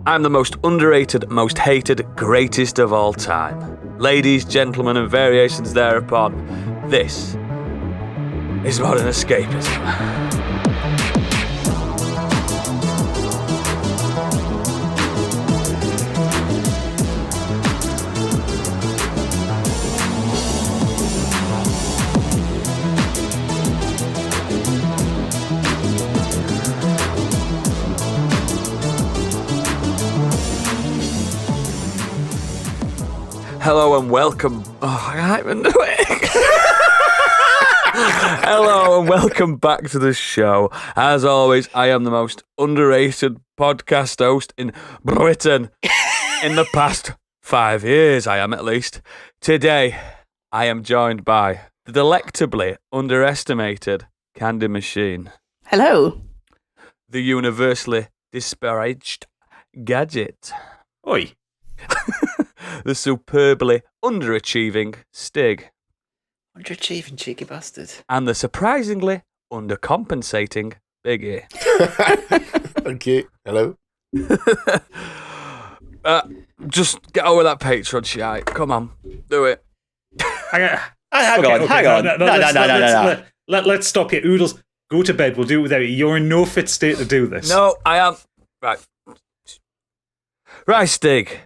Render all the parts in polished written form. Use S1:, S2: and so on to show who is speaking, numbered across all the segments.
S1: I'm the most underrated, most hated, greatest of all time. Ladies, gentlemen, and variations thereupon, this is Modern Escapism. Hello and welcome. Oh, I can't even do it. Hello and welcome back to the show. As always, I am the most underrated podcast host in Britain in the past 5 years. I am, at least. Today, I am joined by the delectably underestimated Candy Machine.
S2: Hello.
S1: The universally disparaged Gadget.
S3: Oi.
S1: The superbly underachieving Stig.
S4: Underachieving cheeky bastard.
S1: And the surprisingly undercompensating Biggie.
S5: Okay, hello.
S1: Just get over that Patreon shite. Come on, do it.
S4: Hang on. No.
S3: Let's stop here. Oodles, go to bed. We'll do it without you. You're in no fit state to do this.
S1: No, I am. Right, Stig.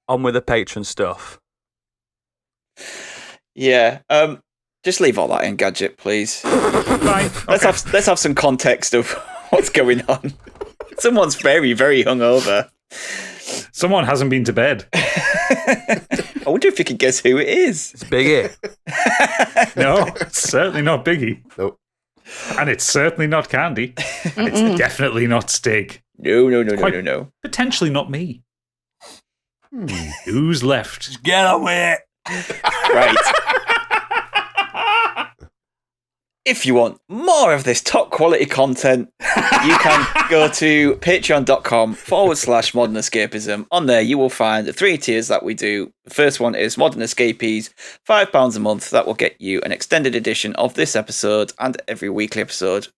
S1: On with the patron stuff.
S4: Yeah, just leave all that in, Gadget, please.
S3: Right. Okay.
S4: Let's have some context of what's going on. Someone's very, very hungover.
S3: Someone hasn't been to bed.
S4: I wonder if you can guess who it is.
S1: It's Biggie.
S3: No, it's certainly not Biggie.
S5: Nope.
S3: And it's certainly not Candy. And it's definitely not Stig.
S4: No.
S3: Potentially not me. Who's left?
S1: Just get on with it.
S4: Right. If you want more of this top quality content, you can go to patreon.com/modern escapism. On there, you will find the 3 tiers that we do. The first one is Modern Escapees, £5 a month. That will get you an extended edition of this episode and every weekly episode.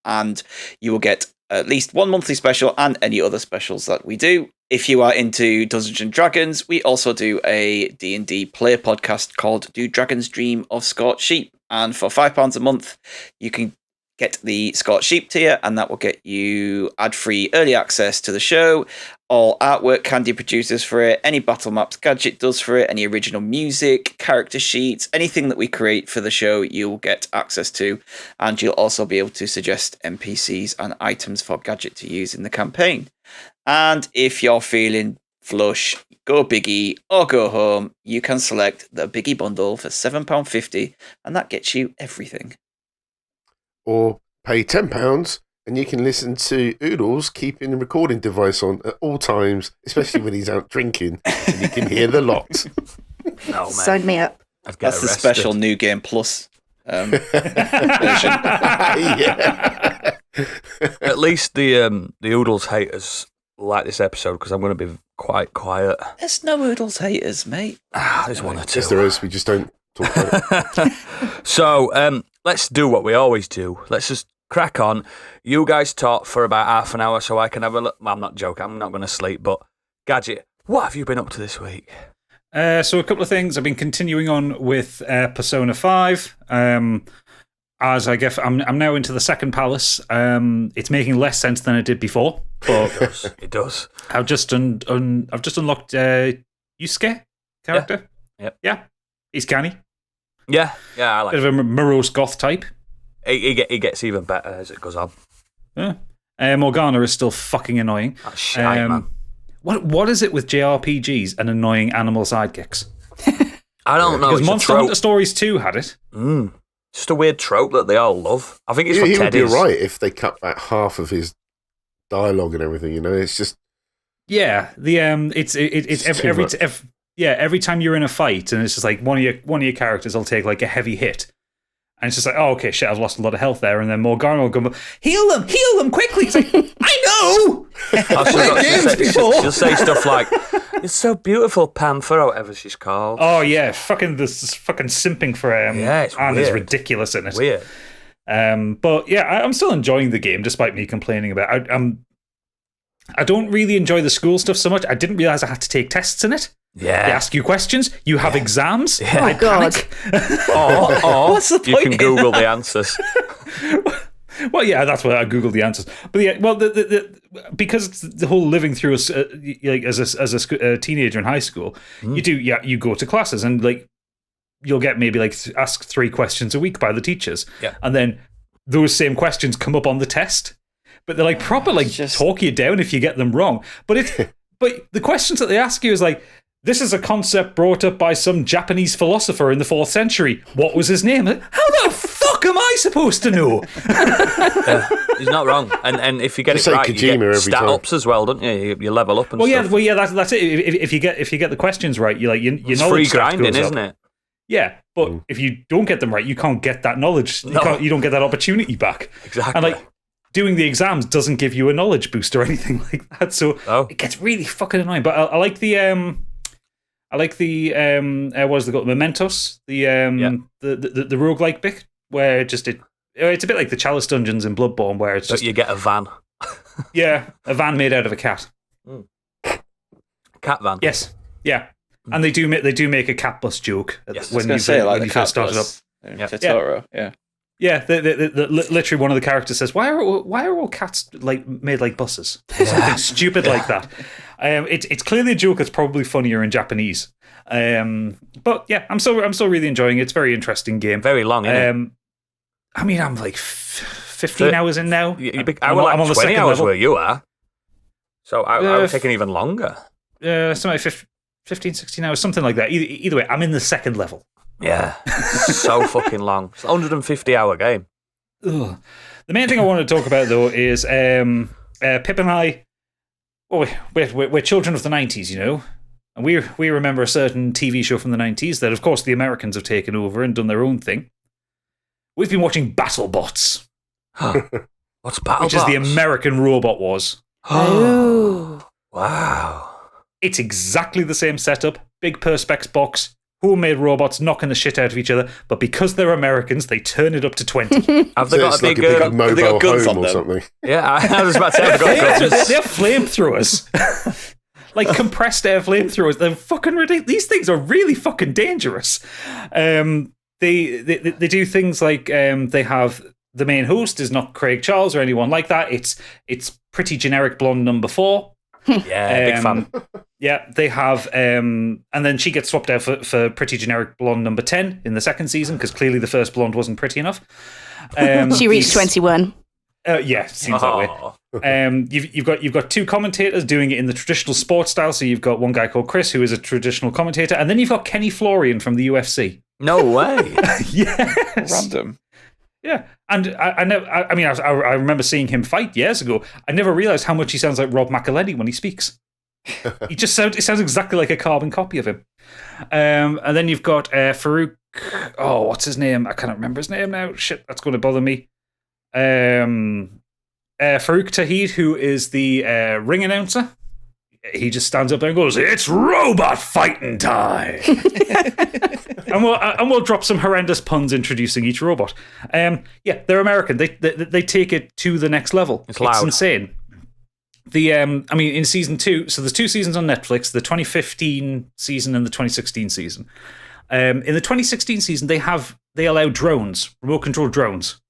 S4: And you will get at least one monthly special and any other specials that we do. If you are into Dungeons and Dragons, we also do a D&D play podcast called Do Dragons Dream of Scorched Sheep? And for £5 a month, you can get the Scorched Sheep tier, and that will get you ad-free early access to the show, all artwork Candy produces for it, any battle maps Gadget does for it, any original music, character sheets, anything that we create for the show, you'll get access to, and you'll also be able to suggest NPCs and items for Gadget to use in the campaign. And if you're feeling flush, go Biggie or go home, you can select the Biggie bundle for £7.50, and that gets you everything.
S5: Or pay £10 and you can listen to Oodles keeping the recording device on at all times, especially when he's out drinking, and you can hear the lot.
S1: No, man.
S2: Sign me up.
S4: That's the special New Game Plus version.
S5: Yeah.
S1: At least the Oodles haters like this episode because I'm going to be quite quiet.
S4: There's no Oodles haters, mate.
S1: There's one or two.
S5: Yes, there is. We just don't talk about it.
S1: So, let's do what we always do. Let's just crack on. You guys talk for about half an hour so I can have a look. Well, I'm not joking. I'm not going to sleep. But, Gadget, what have you been up to this week?
S3: So a couple of things. I've been continuing on with Persona 5. As I guess I'm now into the second palace. It's making less sense than it did before. But
S1: It does.
S3: I've just unlocked Yusuke character.
S1: Yep.
S3: Yeah. He's canny.
S1: Yeah, I like it.
S3: Bit of a morose goth type.
S1: He gets even better as it goes on.
S3: Yeah. Morgana is still fucking annoying.
S1: That's shite, man.
S3: What is it with JRPGs and annoying animal sidekicks?
S1: I don't know.
S3: Because
S1: It's
S3: Monster Hunter Stories 2 had it.
S1: Just a weird trope that they all love. I think it's what
S5: He
S1: Ted
S5: would be
S1: is.
S5: right if they cut back half of his dialogue and everything. You know, it's just
S3: Yeah, the it's
S5: too much.
S3: every time you're in a fight and it's just like one of your characters will take like a heavy hit. And it's just like, oh, okay, shit, I've lost a lot of health there. And then Morgana will go, heal them quickly. It's like, I know!
S1: Oh,
S3: Played games before.
S1: She'll say stuff like, "It's so beautiful, Panther," or whatever she's called.
S3: Oh, yeah, fucking simping for
S1: it's
S3: Anne is
S1: weird.
S3: ridiculous in it.
S1: Weird.
S3: But yeah, I'm still enjoying the game despite me complaining about it. I don't really enjoy the school stuff so much. I didn't realize I had to take tests in it.
S1: Yeah.
S3: They ask you questions. You have exams.
S1: Yeah.
S3: I panic.
S1: Or
S4: What's the
S1: you
S4: point
S1: can
S4: in
S1: Google the answers.
S3: Well, yeah, that's why I googled the answers. But yeah, well, because it's the whole living through as a teenager in high school, you go to classes and like you'll get maybe like asked 3 questions a week by the teachers, and then those same questions come up on the test, but they're like proper like talk you down if you get them wrong. But the questions that they ask you is like, this is a concept brought up by some Japanese philosopher in the 4th century. What was his name? How the fuck am I supposed to know?
S1: He's not wrong. And if you get
S5: Just
S1: it
S5: say
S1: right,
S5: Kojima
S1: you get
S5: every
S1: stat
S5: time.
S1: ups as well, don't you? You level up and stuff.
S3: Well, yeah, that's it. If you get the questions right, you like your
S1: It's
S3: knowledge
S1: free
S3: stat
S1: grinding,
S3: goes up.
S1: isn't it?
S3: Yeah, but if you don't get them right, you can't get that knowledge. You don't get that opportunity back.
S1: Exactly.
S3: And like doing the exams doesn't give you a knowledge boost or anything like that. So it gets really fucking annoying. But I like the what is it called? Mementos, the roguelike bit where it's a bit like the Chalice Dungeons in Bloodborne, where it's just
S1: you get a van.
S3: a van made out of a cat.
S1: Cat van.
S3: Yes, yeah, and they do make a cat bus joke when you first started up.
S4: Totoro, yeah.
S3: Yeah, literally one of the characters says, "Why are all cats like made like buses?" Or something stupid like that. It's clearly a joke that's probably funnier in Japanese. But yeah, I'm still really enjoying it. It's a very interesting game.
S1: Very long, isn't it?
S3: I mean, I'm like 15 hours in now.
S1: I'm on the 20 hours level. Where you are. So I would take even longer.
S3: Something like 15, 16 hours, something like that. Either way, I'm in the 2nd level.
S1: Yeah, so fucking long. It's a 150-hour game.
S3: Ugh. The main thing I want to talk about, though, is Pip and I, we're children of the 90s, you know? And we remember a certain TV show from the 90s that, of course, the Americans have taken over and done their own thing. We've been watching Battlebots.
S1: What's Battlebots?
S3: Which is the American Robot Wars.
S1: Oh. Wow.
S3: It's exactly the same setup. Big Perspex box. Homemade robots knocking the shit out of each other, but because they're Americans, they turn it up to 20.
S1: Have they got a big
S5: mobile home or something?
S1: Yeah, I was about to say they've got guns.
S3: They're flamethrowers. Like compressed air flamethrowers. They're fucking ridiculous. These things are really fucking dangerous. They do things like they have the main host is not Craig Charles or anyone like that. It's pretty generic blonde number 4.
S1: Yeah, big fan.
S3: Yeah, they have, and then she gets swapped out for pretty generic blonde number 10 in the 2nd season because clearly the first blonde wasn't pretty enough.
S2: She reached 21.
S3: Yeah, seems that way. You've got 2 commentators doing it in the traditional sports style. So you've got one guy called Chris who is a traditional commentator, and then you've got Kenny Florian from the UFC.
S1: No way.
S3: Yes.
S4: Random.
S3: Yeah, and I remember seeing him fight years ago. I never realized how much he sounds like Rob McElhenney when he speaks. It sounds exactly like a carbon copy of him. And then you've got Farouk. Oh, what's his name? I can't remember his name now. Shit, that's going to bother me. Farouk Tahid, who is the ring announcer. He just stands up there and goes, "It's robot fighting time." and we'll drop some horrendous puns introducing each robot. Yeah, they're American. They take it to the next level.
S1: It's loud.
S3: Insane. In season 2, so there's 2 seasons on Netflix, the 2015 season and the 2016 season. In the 2016 season, they allow drones, remote control drones,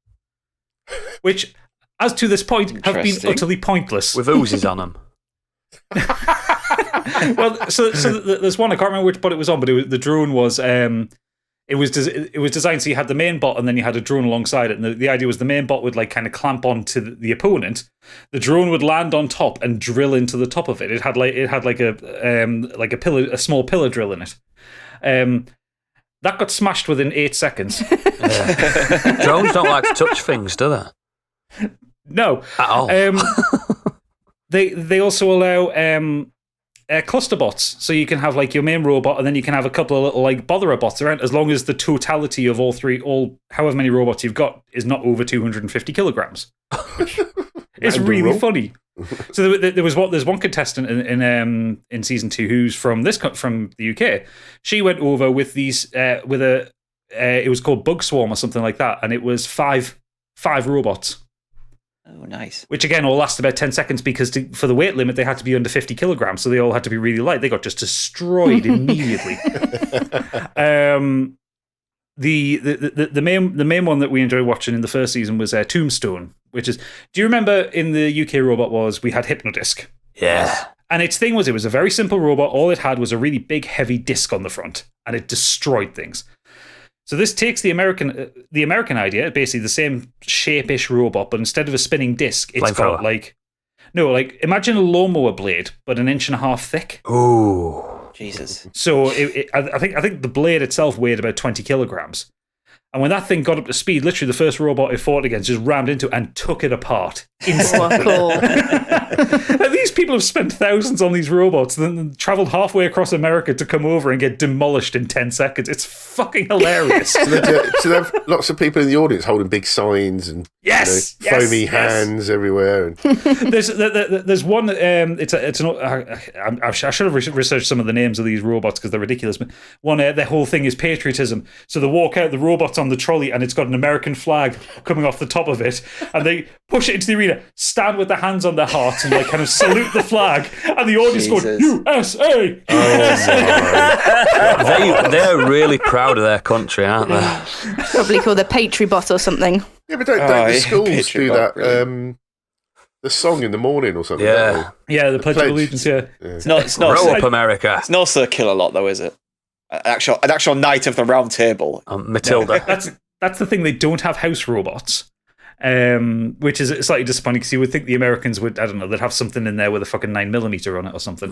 S3: which, as to this point, have been utterly pointless.
S1: With oozes on them.
S3: Well, so there's one, I can't remember which bot it was on, but the drone was it was designed so you had the main bot and then you had a drone alongside it, and the idea was the main bot would like kind of clamp onto the opponent, the drone would land on top and drill into the top of it. It had like a pillar, a small pillar drill in it. That got smashed within 8 seconds.
S1: Drones don't like to touch things, do they?
S3: No,
S1: at all.
S3: They also allow cluster bots, so you can have like your main robot, and then you can have a couple of little like botherer bots around, as long as the totality of all however many robots you've got is not over 250 kilograms. It's really funny. So there's one contestant in season 2 who's from the UK. She went over with these it was called Bug Swarm or something like that, and it was five robots.
S4: Oh, nice.
S3: Which again all lasted about 10 seconds because for the weight limit they had to be under 50 kilograms, so they all had to be really light. They got just destroyed immediately. The main one that we enjoyed watching in the first season was Tombstone, which is, do you remember in the UK Robot Wars we had Hypnodisc?
S1: Yeah.
S3: And its thing was, it was a very simple robot. All it had was a really big, heavy disc on the front, and it destroyed things. So this takes the American idea, basically the same shape-ish robot, but instead of a spinning disc, it's got imagine a lawnmower blade, but 1.5 inches thick.
S1: Ooh,
S4: Jesus.
S3: So I think the blade itself weighed about 20 kilograms. And when that thing got up to speed, literally the first robot it fought against just rammed into it and took it apart instantly.
S2: Cool.
S3: And these people have spent thousands on these robots and then travelled halfway across America to come over and get demolished in 10 seconds. It's fucking hilarious.
S5: So they have lots of people in the audience holding big signs and foamy hands everywhere. And
S3: There's one. I should have researched some of the names of these robots because they're ridiculous. But one, their whole thing is patriotism. So they walk out, the robot's on the trolley, and it's got an American flag coming off the top of it, and they push it into the arena, stand with their hands on their hearts, and like kind of salute the flag, and the audience goes USA.
S1: They're really proud of their country, aren't they?
S2: Probably called the Patriot or something.
S5: yeah, but don't the schools do that? The song in the morning or something.
S1: Yeah.
S3: Yeah, the Pledge of Allegiance. Yeah,
S4: It's not
S1: Grow up, America.
S4: It's not Circular Lot, though, is it? An actual Knight of the Round Table.
S1: Matilda.
S3: That's the thing. They don't have house robots, which is slightly disappointing because you would think the Americans would, I don't know, they'd have something in there with a fucking 9mm on it or something.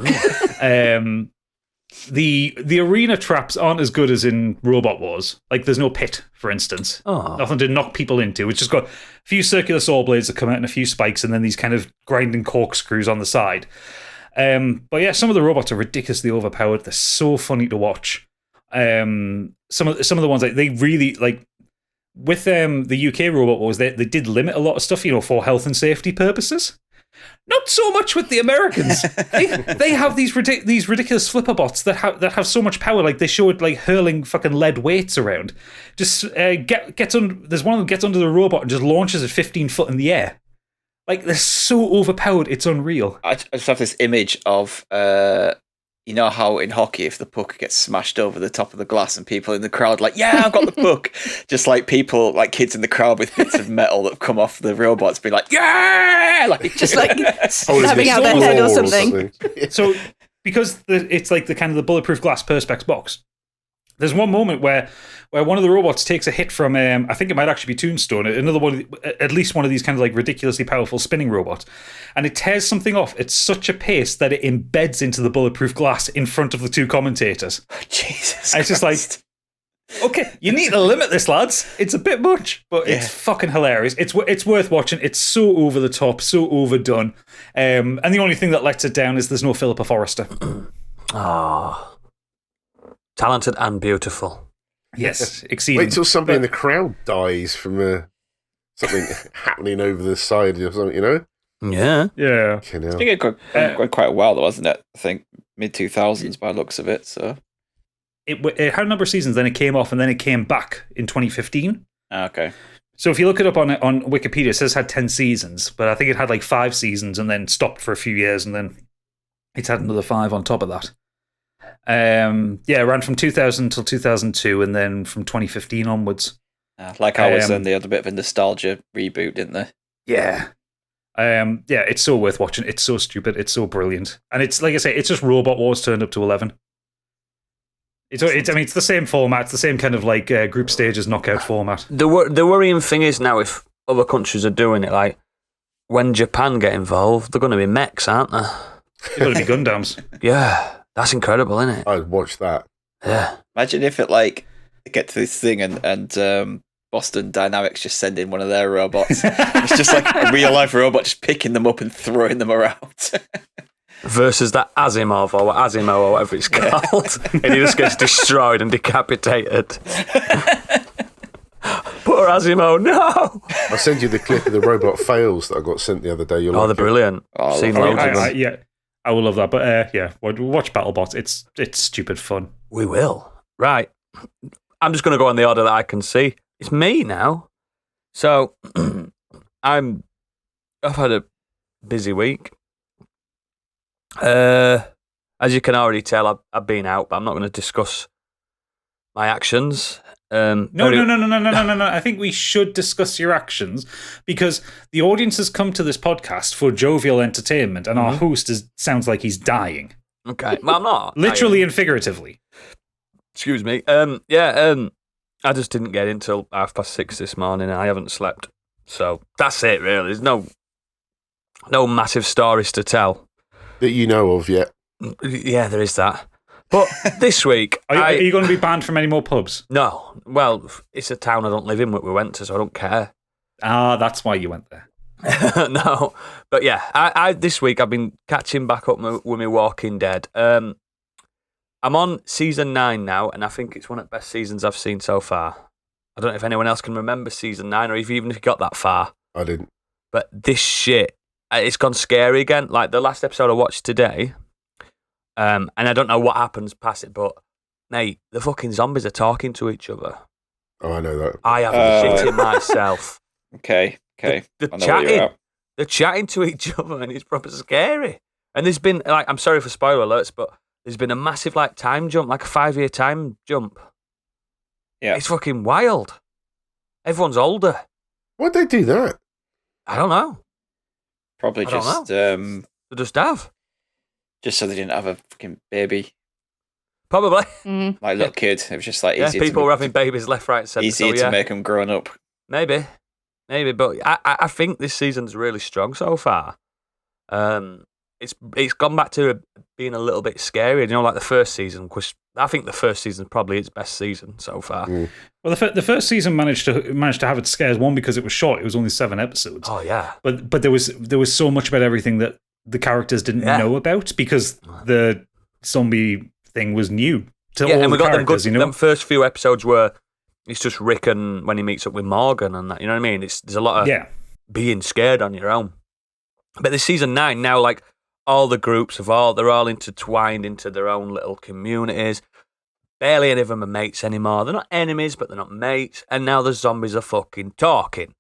S3: The arena traps aren't as good as in Robot Wars. Like, there's no pit, for instance.
S1: Oh.
S3: Nothing to knock people into. It's just got a few circular saw blades that come out and a few spikes, and then these kind of grinding corkscrews on the side. But yeah, some of the robots are ridiculously overpowered. They're so funny to watch. Some of the ones, like, they really, like, with the UK Robot Wars, they did limit a lot of stuff, for health and safety purposes. Not so much with the Americans. They have these ridiculous flipper bots that have so much power. Like, they show it like hurling fucking lead weights around. Just gets under. There's one that gets under the robot and just launches it 15 foot in the air. Like, they're so overpowered, it's unreal.
S4: I just have this image of, you know how in hockey, if the puck gets smashed over the top of the glass and people in the crowd like, yeah, I've got the puck. Just like people, like kids in the crowd with bits of metal that come off the robots being like, yeah! Like,
S2: Just like stabbing out their head or something.
S3: So, because it's like the kind of the bulletproof glass Perspex box, there's one moment where one of the robots takes a hit from, I think it might actually be Tombstone, another one, at least one of these kind of like ridiculously powerful spinning robots, and it tears something off at such a pace that it embeds into the bulletproof glass in front of the two commentators.
S4: Jesus.
S3: And it's just like, okay, you need to limit this, lads. It's a bit much, but it's fucking hilarious. It's worth watching. It's so over the top, so overdone. And the only thing that lets it down is there's no Philippa Forrester.
S1: Oh. Talented and beautiful.
S3: Yes, exceeding.
S5: Wait till somebody in the crowd dies from something happening over the side or something,
S1: Yeah.
S3: Yeah.
S4: I think it got quite a while, though, wasn't it? I think mid-2000s by the looks of it. So
S3: it had a number of seasons, then it came off, and then it came back in 2015.
S4: Okay.
S3: So if you look it up on Wikipedia, it says it had 10 seasons, but I think it had like 5 seasons and then stopped for a few years, and then it's had another 5 on top of that. It ran from 2000 till 2002, and then from 2015 onwards.
S4: Like I was then, they had a bit of a nostalgia reboot, didn't they?
S3: Yeah. It's so worth watching. It's so stupid. It's so brilliant. And it's, like I say, it's just Robot Wars turned up to 11. It's the same format. It's the same kind of like group stages knockout format.
S1: The worrying thing is now, if other countries are doing it, like when Japan get involved, they're going to be mechs, aren't they?
S3: They're going to be Gundams.
S1: Yeah. That's incredible, isn't it?
S5: I'd watch that.
S1: Yeah.
S4: Imagine if it get to this thing and Boston Dynamics just send in one of their robots. It's just like a real life robot just picking them up and throwing them around.
S1: Versus that Asimov or whatever it's called. And he just gets destroyed and decapitated. Poor Asimov, no!
S5: I'll send you the clip of the robot fails that I got sent the other day.
S1: They're brilliant. Seen loads of them.
S3: Yeah. I will love that, but watch Battlebots. It's stupid fun.
S1: We will. Right. I'm just going to go in the order that I can see. It's me now. So, I'm I've had a busy week. As you can already tell, I've been out, but I'm not going to discuss my actions.
S3: No. I think we should discuss your actions because the audience has come to this podcast for jovial entertainment, and our host sounds like he's dying.
S1: Okay, well, I'm not.
S3: Literally and figuratively.
S1: Excuse me. I just didn't get in till 6:30 this morning, and I haven't slept. So that's it, really. There's no massive stories to tell
S5: that you know of yet.
S1: Yeah, there is that. But this week...
S3: Are you going to be banned from any more pubs?
S1: No. Well, it's a town I don't live in that we went to, so I don't care.
S3: Ah, that's why you went there.
S1: No. But yeah, I this week I've been catching back up with my Walking Dead. I'm on season 9 now, and I think it's one of the best seasons I've seen so far. I don't know if anyone else can remember season 9, or even if you got that far.
S5: I didn't.
S1: But this shit, it's gone scary again. Like the last episode I watched today... and I don't know what happens past it, but mate, the fucking zombies are talking to each other.
S5: Oh, I know that.
S1: I have shitting myself.
S4: Okay.
S1: They're chatting to each other, and it's proper scary. And there's been I'm sorry for spoiler alerts, but there's been a massive time jump, like a 5-year time jump.
S4: Yeah,
S1: it's fucking wild. Everyone's older.
S5: Why'd they do that?
S1: I don't know.
S4: Probably just
S1: they just have.
S4: Just so they didn't have a fucking baby.
S1: Probably.
S4: Like little kid. It was just like easy.
S1: People were having babies left, right, centre.
S4: Easier to make them grown up.
S1: Maybe. But I think this season's really strong so far. It's gone back to being a little bit scary. You know, like the first season, because I think the first season is probably its best season so far.
S3: Well, the first season managed to have its scares. One, because it was short; it was only 7 episodes.
S1: Oh yeah.
S3: But there was so much about everything that the characters didn't know about because the zombie thing was new to all
S1: and we
S3: the
S1: got
S3: characters.
S1: Them first few episodes where it's just Rick and when he meets up with Morgan and that. You know what I mean? There's a lot of being scared on your own. But this season 9 now, like all the groups they're all intertwined into their own little communities. Barely any of them are mates anymore. They're not enemies, but they're not mates. And now the zombies are fucking talking.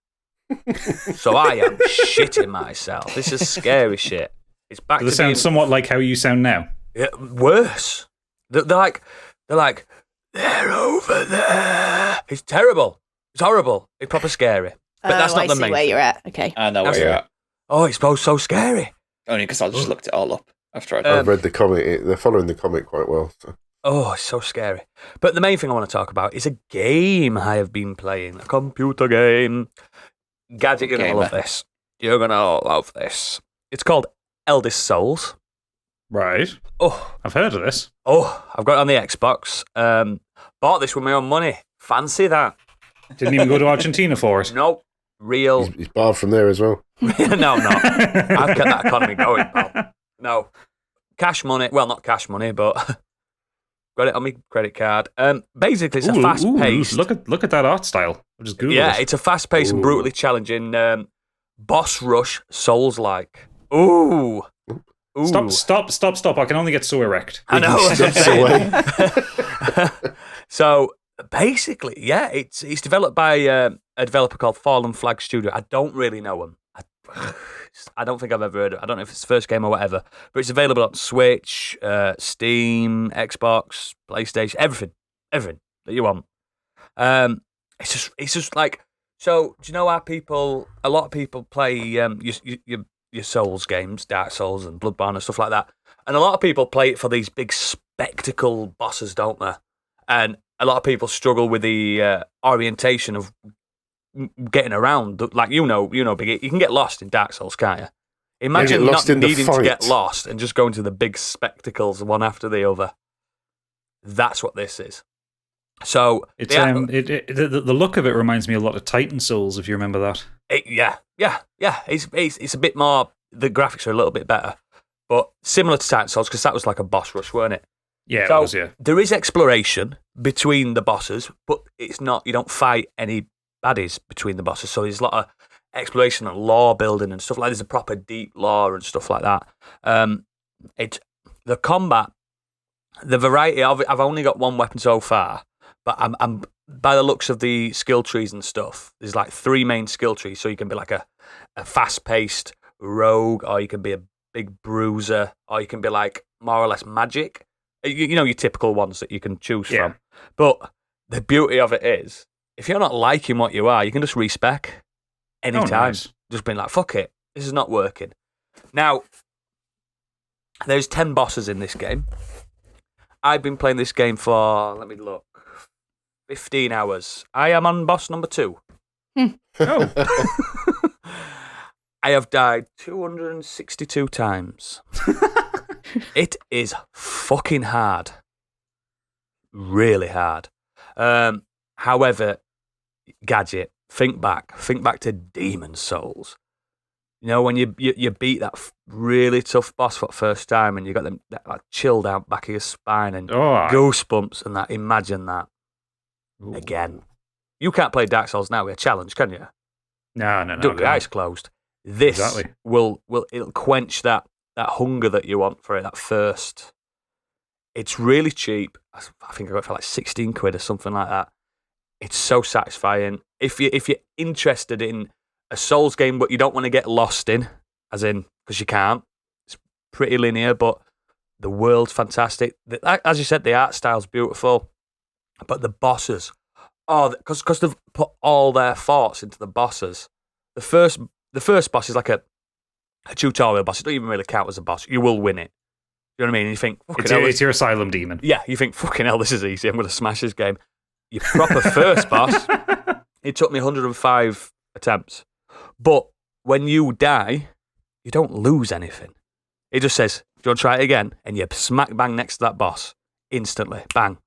S1: So I am shitting myself. This is scary shit. It's back to
S3: sound somewhat like how you sound now.
S1: Yeah, worse. They're like they're over there. It's terrible. It's horrible. It's proper scary. But that's not the main.
S2: Where you're at. Okay.
S4: I know where you're at.
S1: Oh, it's both so scary.
S4: Only because I just looked it all up after
S5: I've read the comic. They're following the comic quite well. So.
S1: Oh, it's so scary. But the main thing I want to talk about is a game I have been playing, a computer game. Gadget, you're going to love this. You're going to love this. It's called Eldest Souls.
S3: Right.
S1: Oh.
S3: I've heard of this.
S1: Oh, I've got it on the Xbox. Bought this with my own money. Fancy that.
S3: Didn't even go to Argentina for it.
S1: Nope. Real.
S5: He's barred from there as well.
S1: No. I've kept that economy going, pal. No. Cash money. Well, not cash money, but got it on my credit card. Basically, it's a fast-paced...
S3: Look at that art style. I just Googled it.
S1: It's a fast-paced and brutally challenging boss rush Souls-like. Ooh.
S3: Stop. I can only get so erect.
S1: I know. So, basically, it's developed by a developer called Fallen Flag Studio. I don't really know him. I don't think I've ever heard of it. I don't know if it's the first game or whatever, but it's available on Switch, Steam, Xbox, PlayStation, everything that you want. It's just like, so do you know how a lot of people play your Souls games, Dark Souls and Bloodborne and stuff like that, and a lot of people play it for these big spectacle bosses, don't they? And a lot of people struggle with the orientation of getting around. Like you know, you can get lost in Dark Souls, can't you? Imagine not needing to get lost and just going to the big spectacles one after the other. That's what this is. So
S3: it's the look of it reminds me a lot of Titan Souls, if you remember that.
S1: Yeah. It's a bit more. The graphics are a little bit better, but similar to Titan Souls because that was like a boss rush, weren't it?
S3: Yeah,
S1: so
S3: it was. Yeah,
S1: there is exploration between the bosses, but it's not. You don't fight any baddies between the bosses. So there's a lot of exploration and lore building and stuff like. There's a proper deep lore and stuff like that. The combat, the variety of it. I've only got one weapon so far. But by the looks of the skill trees and stuff, there's like 3 main skill trees. So you can be like a fast-paced rogue, or you can be a big bruiser, or you can be like more or less magic. You know, your typical ones that you can choose from. But the beauty of it is, if you're not liking what you are, you can just respec anytime.
S3: Nice.
S1: Just being like, fuck it, this is not working. Now, there's 10 bosses in this game. I've been playing this game for, let me look, 15 hours. I am on boss number 2.
S3: Oh.
S1: I have died 262 times. It is fucking hard. Really hard. However, Gadget, think back to Demon Souls. You know, when you beat that really tough boss for the first time and you got them that like, chill down back of your spine and goosebumps and that, imagine that. Ooh. Again. You can't play Dark Souls now with a challenge, can you?
S3: No.
S1: Don't your eyes closed. This will it'll quench that hunger that you want for it, that thirst. It's really cheap. I think I got it for like 16 quid or something like that. It's so satisfying. If you're interested in a Souls game, but you don't want to get lost in, as in, because you can't. It's pretty linear, but the world's fantastic. As you said, the art style's beautiful, but the bosses, because they've put all their thoughts into the bosses. The first boss is like a tutorial boss. It doesn't even really count as a boss. You will win it. You know what I mean? And you think,
S3: it's your asylum demon.
S1: Yeah, you think, fucking hell, this is easy. I'm going to smash this game. Your proper first boss, it took me 105 attempts. But when you die, you don't lose anything. It just says, do you want to try it again? And you smack bang next to that boss instantly. Bang.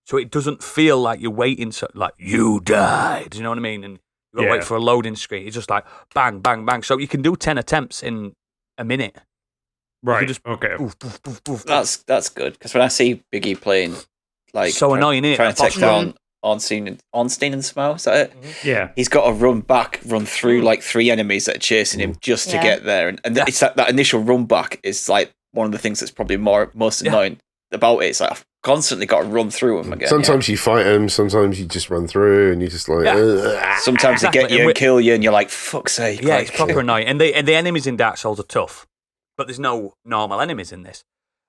S1: So it doesn't feel like you're waiting, like you died. Do you know what I mean? And you got to wait for a loading screen. It's just like bang, bang, bang. So you can do 10 attempts in a minute.
S3: Right.
S1: Just,
S3: okay.
S1: Oof, oof, oof, oof.
S4: That's good, because when I see Biggie playing, like
S1: so annoying,
S4: trying to take down Ornstein and Smough, is that it?
S1: Mm-hmm.
S3: Yeah.
S4: He's got to run through like 3 enemies that are chasing him just to get there, and it's that initial run back is like one of the things that's probably most annoying about it. It's like I've constantly got to run through them again.
S5: Sometimes you fight them, sometimes you just run through, and you just like.
S4: Sometimes they get you and kill you, and you're like, "Fuck's sake!"
S1: Yeah,
S4: like,
S1: it's proper annoying. And the enemies in Dark Souls are tough, but there's no normal enemies in this.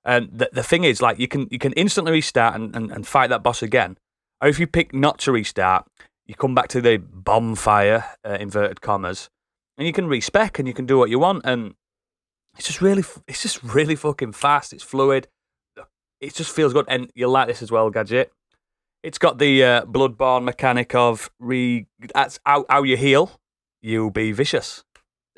S1: And the thing is, like, you can instantly restart and fight that boss again. Or if you pick not to restart, you come back to the bonfire, inverted commas, and you can respec and you can do what you want. And it's just really fucking fast. It's fluid. It just feels good. And you'll like this as well, Gadget. It's got the Bloodborne mechanic of that's how you heal. You be vicious.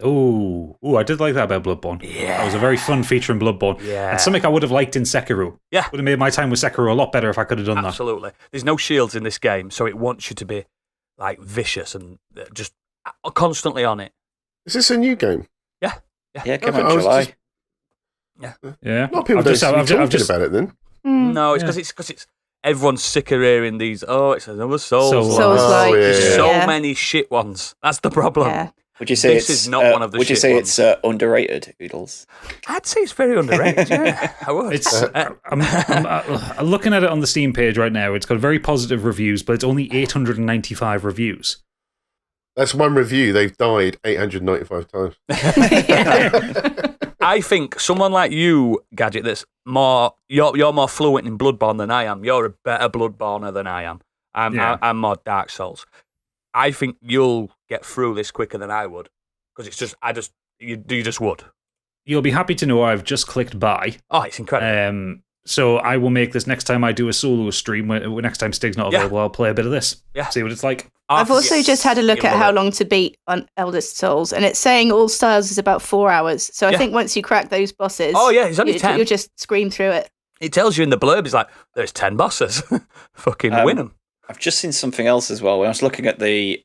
S3: Oh, I did like that about Bloodborne.
S1: Yeah.
S3: That was a very fun feature in Bloodborne.
S1: Yeah.
S3: And something I would have liked in Sekiro.
S1: Yeah.
S3: Would have made my time with Sekiro a lot better if I could have done that.
S1: Absolutely. There's no shields in this game, so it wants you to be like vicious and just constantly on it.
S5: Is this a new game?
S1: Yeah.
S4: Yeah, come on, July.
S3: Yeah.
S5: A lot of people don't talking about it then.
S1: No, it's because it's everyone's sick of hearing these. Oh, it's another Souls.
S2: So
S1: many shit ones. That's the problem.
S2: Yeah.
S4: Would you say
S1: this is not one of the?
S4: Would you
S1: shit
S4: say
S1: ones.
S4: it's underrated, Oodles?
S1: I'd say it's very underrated. Yeah, I would.
S3: It's, I'm looking at it on the Steam page right now. It's got very positive reviews, but it's only 895 reviews.
S5: That's one review. They've died 895 times.
S1: I think someone like you, Gadget, that's more you're more fluent in Bloodborne than I am. You're a better Bloodborner than I am. I'm more Dark Souls. I think you'll get through this quicker than I would, because you just would.
S3: You'll be happy to know I've just clicked buy.
S1: Oh, it's incredible.
S3: So I will make this next time I do a solo stream. Next time Stig's not available, I'll play a bit of this.
S1: Yeah.
S3: See what it's like.
S2: I've also just had a look at how long to beat on Eldest Souls, and it's saying all styles is about 4 hours. So I think once you crack those bosses,
S1: it's only 10.
S2: You'll just scream through it.
S1: It tells you in the blurb, it's like, there's 10 bosses. Fucking win them.
S4: I've just seen something else as well. When I was looking at the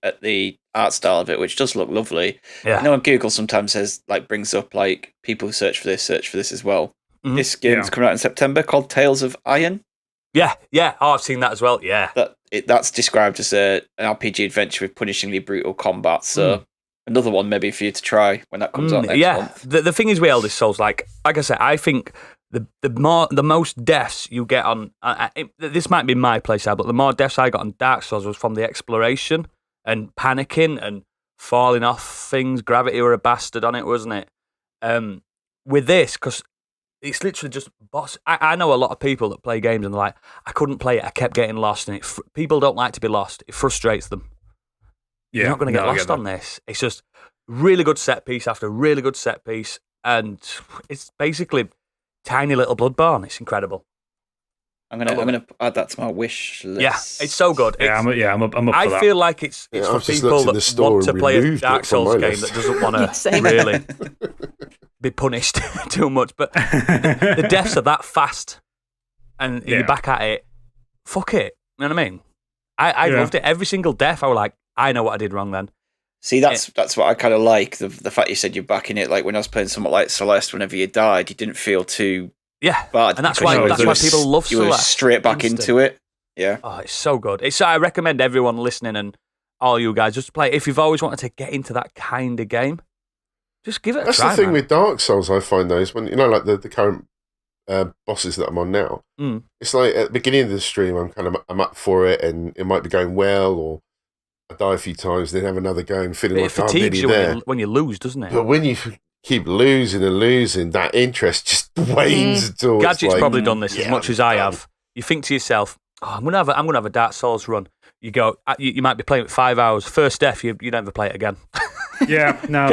S4: art style of it, which does look lovely.
S1: Yeah.
S4: You know, when Google sometimes brings up like people who search for this as well. Mm-hmm. This game's coming out in September called Tales of Iron.
S1: Yeah. Oh, I've seen that as well. Yeah.
S4: That's described as an RPG adventure with punishingly brutal combat. So another one maybe for you to try when that comes out next month.
S1: The thing is with Eldest Souls, like I said, I think the most deaths you get on this might be my playstyle, but the more deaths I got on Dark Souls was from the exploration and panicking and falling off things. Gravity were a bastard on it, wasn't it? With this, because it's literally just boss. I know a lot of people that play games and they're like, I couldn't play it. I kept getting lost, and people don't like to be lost. It frustrates them.
S3: Yeah,
S1: You're not going to get lost on this. It's just really good set piece after really good set piece, and it's basically tiny little Bloodborne. It's incredible.
S4: I'm gonna add that to my wish list.
S1: Yeah, it's so good.
S3: I'm up for that.
S1: I feel like it's for people that want to play a Dark Souls game that doesn't want to really be punished too much. But the deaths are that fast, and you're back at it. Fuck it. You know what I mean? I loved it. Every single death, I was like, I know what I did wrong then.
S4: See, that's what I kind of like. The fact you said you're back in it. Like when I was playing something like Celeste, whenever you died, you didn't feel too bad.
S1: And that's why people love Celeste.
S4: You were straight back into it. Yeah.
S1: Oh, it's so good. I recommend everyone listening and all you guys just play. If you've always wanted to get into that kind of game, just give it a try.
S5: That's the thing with Dark Souls, I find, though, is when, like the current bosses that I'm on now, it's like at the beginning of the stream, I'm up for it and it might be going well, or I die a few times, then have another go and feeling like I'm nearly there.
S1: When you lose, doesn't it?
S5: But when you keep losing and losing, that interest just wanes at all.
S1: Gadget's probably done this as much as I have. You think to yourself, I'm gonna have a Dark Souls run. You go, you might be playing it 5 hours. First death, you never play it again.
S3: Yeah, no,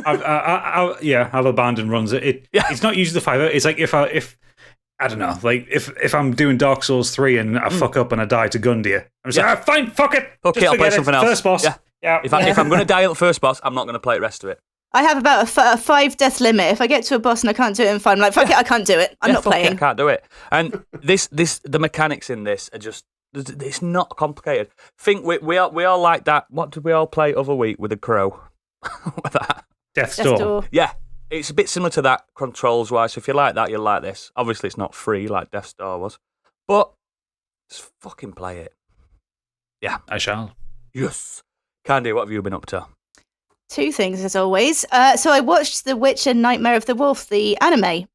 S3: I've abandoned runs. It's not usually the 5 hours. It's like if I don't know, like if I'm doing Dark Souls 3 and I fuck up and I die to Gundyr, I'm just like, fine, fuck it.
S1: Okay, I'll play something else.
S3: First boss. Yeah.
S1: If I'm going to die at the first boss, I'm not going to play the rest of it.
S2: I have about a 5 death limit. If I get to a boss and I can't do it in 5, I'm like, fuck it, I can't do it. I'm not playing.
S1: I can't do it. And the mechanics in this are just, it's not complicated. Think we all like that. What did we all play other week with the crow? With that?
S3: Death's Door.
S1: Yeah. It's a bit similar to that controls-wise, so if you like that, you'll like this. Obviously, it's not free like Death's Door was, but just fucking play it. Yeah.
S3: I shall.
S1: Yes. Candy, what have you been up to?
S2: 2 things, as always. So I watched The Witcher Nightmare of the Wolf, the anime.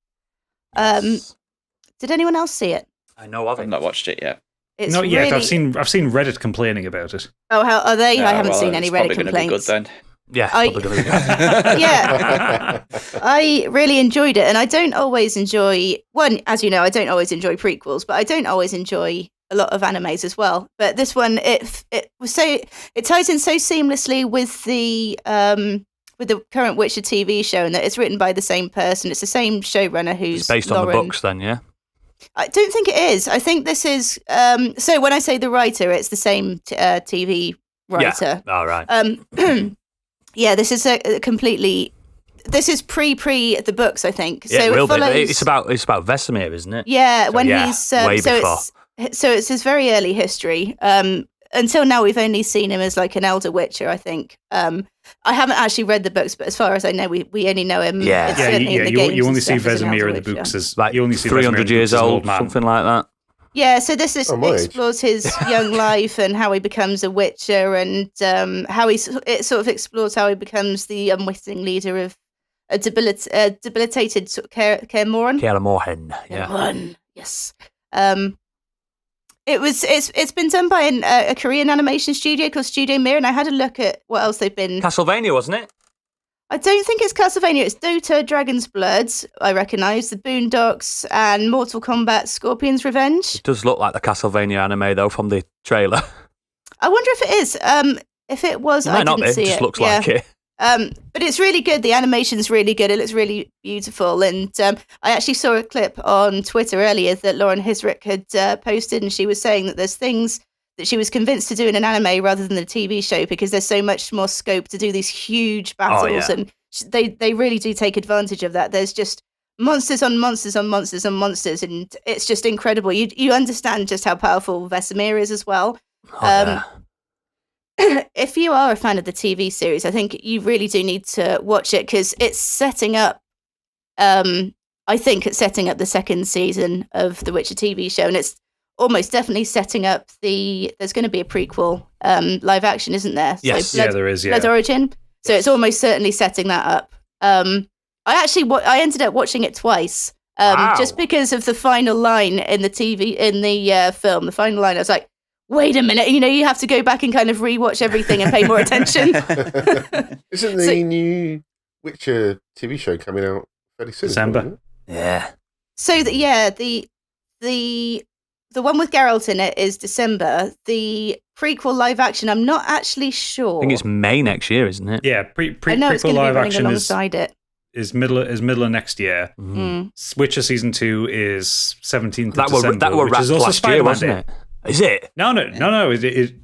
S2: Did anyone else see it?
S1: I know of it.
S4: I've not watched it yet.
S2: It's
S3: not yet.
S2: really...
S3: I've seen Reddit complaining about it.
S2: Oh, how are they? I haven't seen any Reddit complaints.
S4: It's probably going to be good then.
S1: Yeah,
S2: yeah, I really enjoyed it, and I don't always enjoy as you know, I don't always enjoy prequels, but I don't always enjoy a lot of animes as well. But this one, it ties in so seamlessly with the current Witcher TV show, and that it's written by the same person. It's the same showrunner who's
S1: it's based
S2: Lauren.
S1: On the books, then, yeah.
S2: I don't think it is. I think this is. So when I say the writer, it's the same TV writer.
S1: Yeah. All right.
S2: Yeah, this is a completely. This is pre the books, I think.
S1: Yeah,
S2: so
S1: it will
S2: follows,
S1: be. It's about Vesemir, isn't it?
S2: Yeah,
S1: so,
S2: when he's
S1: way before.
S2: It's his very early history. Until now, we've only seen him as like an elder Witcher, I think. I haven't actually read the books, but as far as I know, we only know him.
S1: Yeah,
S3: you only see Vesemir in the books as
S1: like
S3: you only see
S1: 300 years old, something like that.
S2: Yeah, so this explores his young life and how he becomes a Witcher, and it sort of explores how he becomes the unwitting leader of a debilitated sort of Kaer Morhen.
S1: Kaer Morhen, yeah.
S2: Morhen, yes. It's been done by a Korean animation studio called Studio Mir, and I had a look at what else they've been.
S1: Castlevania, wasn't it?
S2: I don't think it's Castlevania. It's Dota, Dragon's Blood, I recognise, The Boondocks, and Mortal Kombat, Scorpion's Revenge.
S1: It does look like the Castlevania anime, though, from the trailer.
S2: I wonder if it is. If it was, I didn't see it.
S1: It just looks like it.
S2: But it's really good. The animation's really good. It looks really beautiful. And I actually saw a clip on Twitter earlier that Lauren Hisrick had posted, and she was saying that there's things that she was convinced to do in an anime rather than the TV show because there's so much more scope to do these huge battles, and they really do take advantage of that. There's just monsters on monsters on monsters on monsters, and it's just incredible. You understand just how powerful Vesemir is as well. If you are a fan of the TV series, I think you really do need to watch it because it's setting up. I think it's setting up the second season of the Witcher TV show, and it's almost definitely setting up there's going to be a prequel live action, isn't there?
S1: Yes,
S2: so
S3: there is.
S2: Blood Origin. So it's almost certainly setting that up. I ended up watching it twice,
S1: Wow.
S2: just because of the final line in the film. The final line, I was like, wait a minute, you have to go back and kind of rewatch everything and pay more attention.
S5: Isn't the new Witcher TV show coming out fairly soon?
S3: December.
S1: Yeah.
S2: So the one with Geralt in it is December. The prequel live action, I'm not actually sure.
S1: I think it's May next year, isn't it?
S3: Yeah,
S2: I know it's
S3: prequel
S2: going to be
S3: live
S2: running
S3: action
S2: alongside it.
S3: is middle of next year. Witcher season 2 is 17th of December.
S1: That were
S3: which
S1: wrapped
S3: is also
S1: last year,
S3: Spider-Man
S1: wasn't
S3: Day.
S1: it? Is it?
S3: No.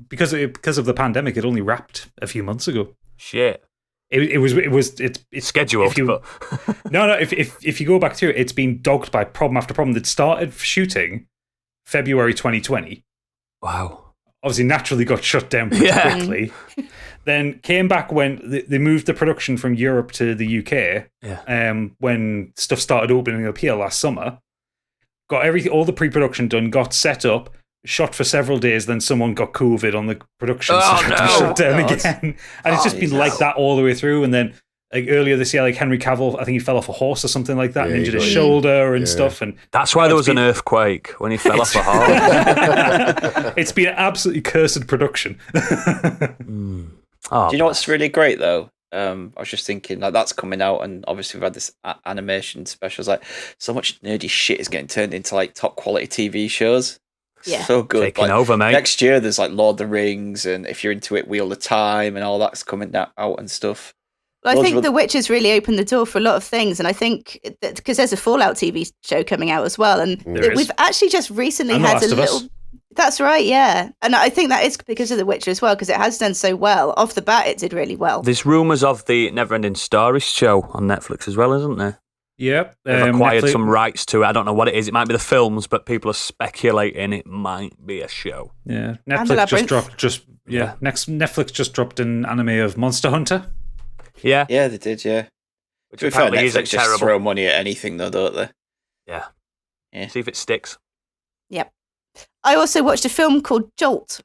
S3: Because of the pandemic, it only wrapped a few months ago.
S1: Shit.
S3: It's
S1: Scheduled.
S3: if you-
S1: but
S3: If you go back through it, it's been dogged by problem after problem. That started shooting February 2020.
S1: wow.
S3: Obviously, naturally got shut down pretty
S1: Yeah.
S3: quickly. Then came back when they moved the production from Europe to the UK.
S1: Yeah.
S3: When stuff started opening up here last summer, got all the pre-production done, got set up, shot for several days. Then someone got COVID on the production, so
S1: Oh,
S3: it had to be
S1: no.
S3: shut down
S2: God.
S3: again. And it's just been like that all the way through. And then like earlier this year, like Henry Cavill, I think he fell off a horse or something like that, and
S5: Yeah, he
S3: injured his
S5: did.
S3: shoulder and
S5: Yeah.
S3: stuff. And
S1: That's why there was an earthquake when he fell off a horse.
S3: it's been an absolutely cursed production.
S1: Oh,
S4: Do you know what's really great though? I was just thinking like that's coming out, and obviously we've had this animation special. It's like so much nerdy shit is getting turned into like top quality TV shows.
S2: Yeah.
S4: So good.
S1: taking
S4: Like,
S1: over, mate.
S4: next year there's like Lord of the Rings, and if you're into it, Wheel of Time, and all that's coming out and stuff.
S2: Well, I
S4: Loads
S2: think
S4: of-
S2: The Witch has really opened the door for a lot of things, and I think that because there's a Fallout TV show coming out as well, and
S3: There is.
S2: we've actually just recently
S3: And The
S2: had
S3: Last
S2: a
S3: of Us.
S2: little. That's right, yeah, and I think that is because of The Witcher as well, because it has done so well off the bat. It did really well.
S1: There's rumours of the Neverending Stories show on Netflix as well, isn't there?
S3: Yep.
S1: They've acquired
S3: Netflix-
S1: some rights to it. I don't know what it is. It might be the films, but people are speculating it might be a show.
S3: Yeah,
S2: And
S3: Netflix
S2: the
S3: just
S2: Labyrinth.
S3: dropped. Netflix just dropped an anime of Monster Hunter.
S1: Yeah.
S4: Yeah, they did. Yeah.
S1: Which
S4: To be fair,
S1: apparently
S4: Netflix
S1: isn't
S4: just
S1: terrible.
S4: throw money at anything though, don't they?
S1: Yeah.
S4: Yeah.
S1: See if it sticks.
S2: Yep. I also watched a film called Jolt.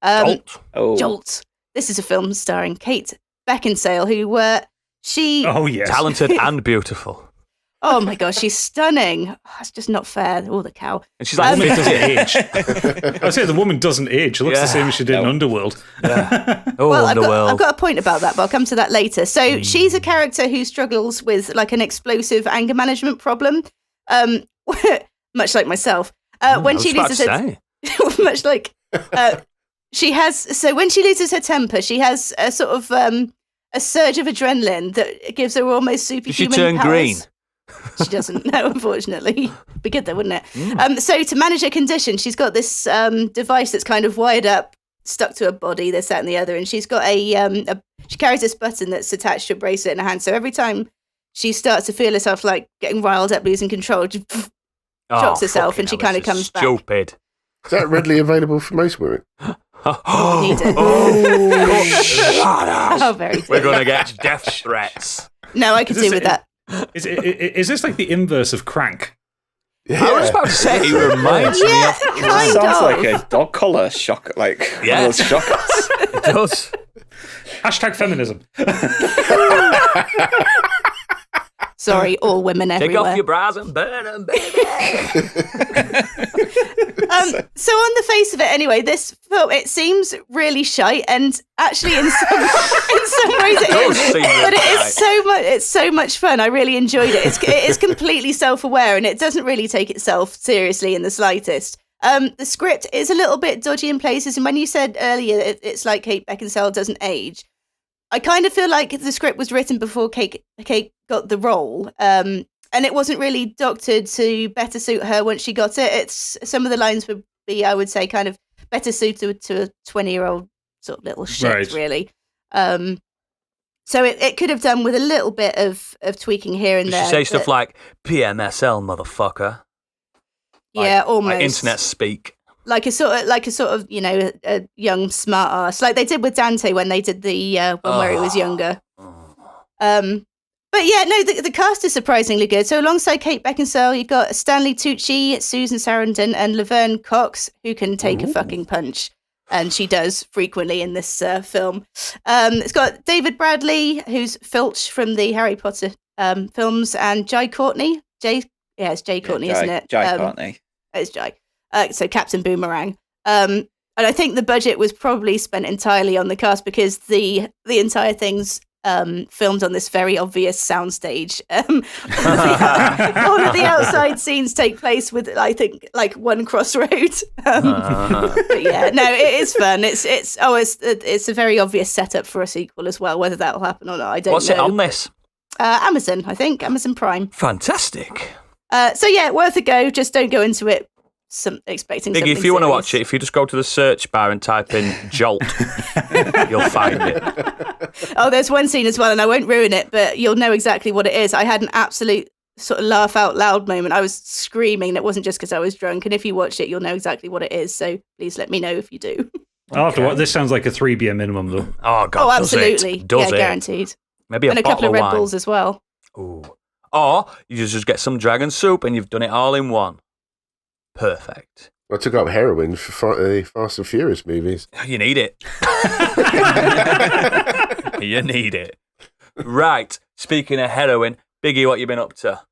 S1: Jolt.
S4: Oh,
S2: Jolt. This is a film starring Kate Beckinsale, who she.
S3: Oh yes,
S1: Talented and beautiful.
S2: Oh my gosh, she's stunning. Oh, it's just not fair. Oh, the cow.
S1: And she's like
S2: Um,
S3: woman doesn't
S1: 50.
S3: age. I say the woman doesn't age. She looks
S1: Yeah.
S3: the same as she did in
S4: No.
S3: Underworld.
S1: Oh,
S2: Well,
S1: Underworld.
S2: I've got a point about that, but I'll come to that later. So she's a character who struggles with like an explosive anger management problem, much like myself. When she loses her, much like she has. So when she loses her temper, she has a sort of a surge of adrenaline that gives her almost
S1: Does she
S2: superhuman
S1: turn
S2: powers.
S1: green?
S2: She doesn't know, unfortunately. Be good though, wouldn't it? So to manage her condition, she's got this device that's kind of wired up, stuck to her body, this, that, and the other, and she's got she carries this button that's attached to a bracelet in her hand. So every time she starts to feel herself like getting riled up, losing control, she shocks herself, and she kind of comes back.
S1: Stupid.
S5: Is that readily available for most women?
S2: Need it.
S1: Oh,
S2: very
S1: we're
S2: good.
S1: going to get death threats.
S2: No, I could
S3: Is
S2: do
S3: this-
S2: with that.
S3: Is this like the inverse of Crank?
S5: Yeah.
S1: I was about to say, he reminds me
S2: Yeah,
S1: of
S2: kind
S4: sounds
S2: of.
S4: like a dog collar shock, like
S1: Yeah.
S4: one of those shockers.
S1: It does.
S3: Hashtag feminism.
S2: Sorry, all women
S1: Take
S2: everywhere.
S1: off your bras and burn them, baby.
S2: So on the face of it, anyway, this film, it seems really shite, and actually in some ways it
S1: does
S2: is.
S1: seem
S2: But
S1: really
S2: it
S1: shite.
S2: is so much. It's so much fun. I really enjoyed it. It is completely self-aware, and it doesn't really take itself seriously in the slightest. The script is a little bit dodgy in places, and when you said earlier it's like Kate Beckinsale doesn't age, I kind of feel like the script was written before Kate got the role, and it wasn't really doctored to better suit her once she got it. It's some of the lines would be, I would say, kind of better suited to a 20-year-old sort of little shit,
S3: Right.
S2: really. So it could have done with a little bit of tweaking here and
S1: Did
S2: there.
S1: she say stuff
S2: but-
S1: like PMSL, motherfucker?
S2: yeah, almost
S1: Like internet speak.
S2: like a sort of a young smart ass, like they did with Dante when they did the one where he was younger. But yeah, no, the cast is surprisingly good. So alongside Kate Beckinsale, you've got Stanley Tucci, Susan Sarandon, and Laverne Cox, who can take a fucking punch. And she does frequently in this film. It's got David Bradley, who's Filch from the Harry Potter films, and Jai Courtney. It's Jai Courtney, isn't it?
S4: Jai Courtney.
S2: It's Jai. So Captain Boomerang. And I think the budget was probably spent entirely on the cast because the entire thing's filmed on this very obvious soundstage. All of the outside scenes take place with, I think, like one crossroad. But yeah, no, it is fun. It's a very obvious setup for a sequel as well. Whether that'll happen or not, I don't know.
S1: What's it on this?
S2: Amazon, I think. Amazon Prime.
S1: Fantastic.
S2: So yeah, worth a go. Just don't go into it expecting
S1: Biggie,
S2: something
S1: if you want to
S2: serious.
S1: watch it, if you just go to the search bar and type in Jolt, you'll find it.
S2: Oh, there's one scene as well, and I won't ruin it, but you'll know exactly what it is. I had an absolute sort of laugh out loud moment. I was screaming, and it wasn't just because I was drunk. And if you watch it, you'll know exactly what it is. So please let me know if you do.
S3: I'll have to watch. This sounds like a 3 beer minimum, though.
S1: Oh, God.
S2: Oh, absolutely.
S1: Does it?
S2: Guaranteed.
S1: Maybe
S2: And a couple of Red Bulls as well.
S1: Ooh. Or you just get some dragon soup and you've done it all in one. Perfect.
S5: I took up heroin for the Fast and Furious movies.
S1: You need it. You need it. Right. Speaking of heroin, Biggie, what you been up to?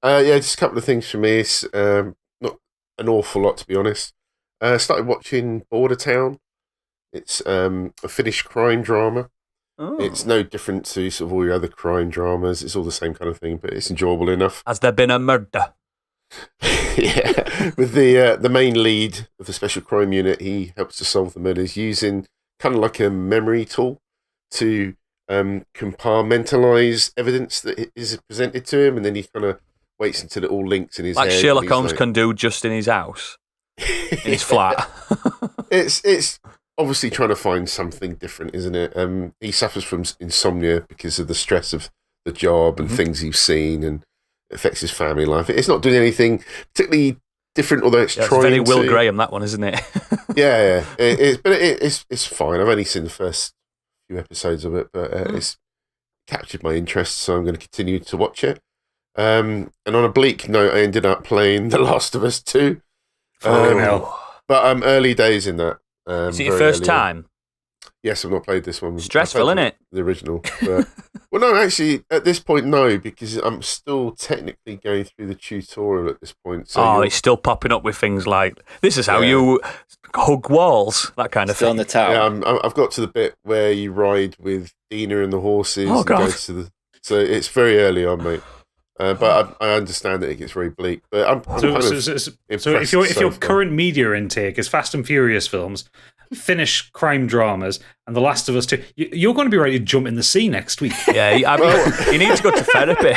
S5: Just a couple of things for me. It's not an awful lot, to be honest. Started watching Border Town. It's a Finnish crime drama.
S1: Oh.
S5: It's no different to sort of all your other crime dramas. It's all the same kind of thing, but it's enjoyable enough.
S1: Has there been a murder?
S5: Yeah, with the main lead of the special crime unit, he helps to solve the murders using kind of like a memory tool to compartmentalize evidence that is presented to him, and then he kind of waits until it all links in his
S1: Like
S5: head.
S1: Sherlock Holmes can do just in his house, in his flat.
S5: It's obviously trying to find something different, isn't it? He suffers from insomnia because of the stress of the job and things he's seen, and it affects his family life. It's not doing anything particularly different, although it's trying
S1: very
S5: to.
S1: Will Graham, that one, isn't it?
S5: Yeah. It's fine. I've only seen the first few episodes of it, but it's captured my interest, so I'm going to continue to watch it. And on a bleak note, I ended up playing The Last of Us 2.
S3: Hell.
S5: But I'm early days in that.
S1: Is it your first time?
S5: Yes, I've not played this one.
S1: Stressful, isn't it?
S5: The original. But, well, no, actually, at this point, no, because I'm still technically going through the tutorial at this point. So
S1: it's still popping up with things like, this is how you hug walls, that kind of
S4: Still
S1: thing.
S4: on the tower.
S5: Yeah, I've got to the bit where you ride with Dina and the horses.
S1: Oh,
S5: and
S1: God.
S5: go to the, so it's very early on, mate. But I understand that it gets very bleak. But I'm
S3: So
S5: impressed
S3: if your
S5: far.
S3: current media intake is Fast and Furious films, Finnish crime dramas, and The Last of Us 2, you're going to be ready to jump in the sea next week.
S1: Yeah, you need to go to therapy.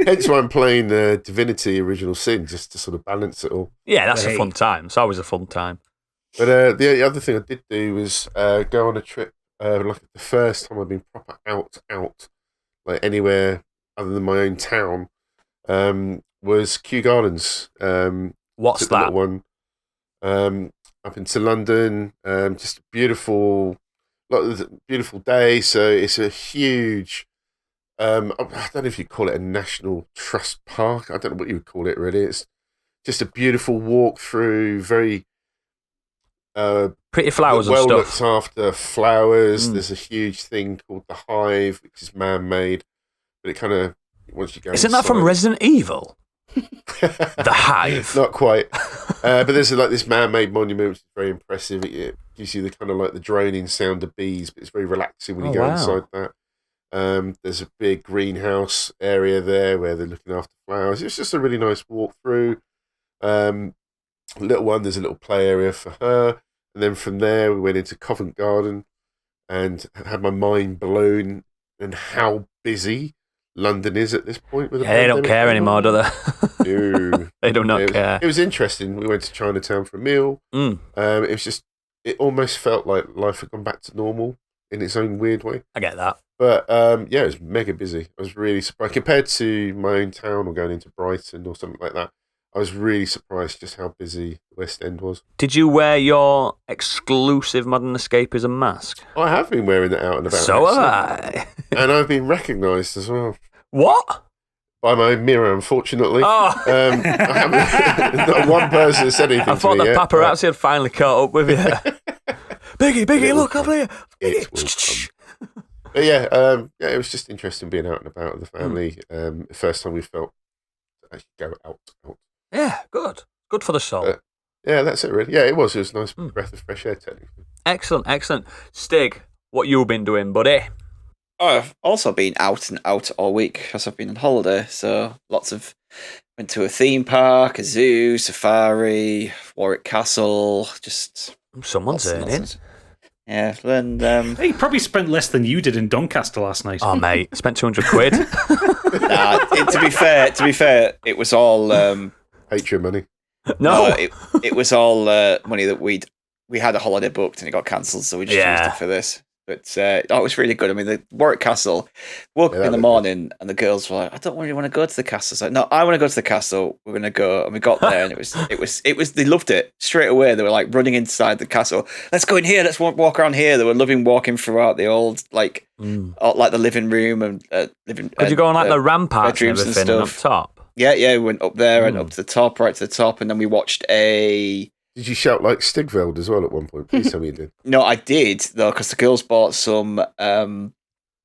S5: Hence why I'm playing Divinity Original Sin, just to sort of balance it all.
S1: Yeah, that's a fun time. It's always a fun time.
S5: But the other thing I did do was go on a trip, like the first time I've been proper out, like anywhere other than my own town, was Kew Gardens.
S1: What's
S5: took the
S1: that?
S5: little one up into London. Just a beautiful day. So it's a huge. I don't know if you call it a national trust park. I don't know what you would call it really. It's just a beautiful walk through, very
S1: Pretty flowers and
S5: well
S1: stuff.
S5: looked after flowers. There's a huge thing called the Hive, which is man-made, but it kind of once you go.
S1: Isn't that from
S5: inside-
S1: Resident Evil? The Hive.
S5: Not quite, but there's like this man-made monument, which is very impressive. It gives you the kind of like the droning sound of bees, but it's very relaxing when you go inside that. There's a big greenhouse area there where they're looking after flowers. It's just a really nice walk through. Little one, there's a little play area for her, and then from there we went into Covent Garden and had my mind blown and how busy London is at this point. With the
S1: They don't
S5: pandemic
S1: care
S5: going
S1: anymore,
S5: on.
S1: do they?
S5: No.
S1: They do not
S5: It was-
S1: care.
S5: It was interesting. We went to Chinatown for a meal. It was just, it almost felt like life had gone back to normal in its own weird way.
S1: I get that.
S5: But it was mega busy. I was really surprised compared to my own town or going into Brighton or something like that. I was really surprised just how busy the West End was.
S1: Did you wear your exclusive Modern Escapism mask?
S5: I have been wearing it out and about.
S1: So have
S5: actually.
S1: I.
S5: And I've been recognised as well
S1: What?
S5: by my own mirror, unfortunately.
S1: Oh.
S5: I haven't, not one person has said anything
S1: I
S5: to
S1: thought
S5: me
S1: the
S5: yet,
S1: paparazzi had finally caught up with you. Biggie,
S5: It
S1: look over here.
S5: It will
S1: Biggie.
S5: But it was just interesting being out and about with the family. The first time we felt to actually go out.
S1: Yeah, good. Good for the soul.
S5: Yeah, that's it, really. Yeah, it was. It was a nice breath of fresh air, technically.
S1: Excellent. Stig, what you been doing, buddy?
S4: I've also been out and out all week because I've been on holiday. So went to a theme park, a zoo, safari, Warwick Castle. Just
S1: someone's earning.
S4: Yeah, and
S3: He probably spent less than you did in Doncaster last night.
S1: Oh, mate, spent 200 quid.
S4: to be fair, it was all
S5: Patreon money.
S1: No,
S4: it was all money that we had a holiday booked and it got cancelled, so we just used it for this. But it was really good. I mean, the Warwick Castle, woke up in the morning and the girls were like, I don't really want to go to the castle. It's like, no, I want to go to the castle. We're going to go. And we got there and it was, they loved it straight away. They were like running inside the castle. Let's go in here. Let's walk around here. They were loving walking throughout the old, like the living room and living.
S1: Could you go on like the ramparts and everything and up top?
S4: Yeah. We went up there and up to the top, right to the top. And then we watched
S5: Did you shout like Stigveld as well at one point? Please tell me you did.
S4: No, I did, though, because the girls bought some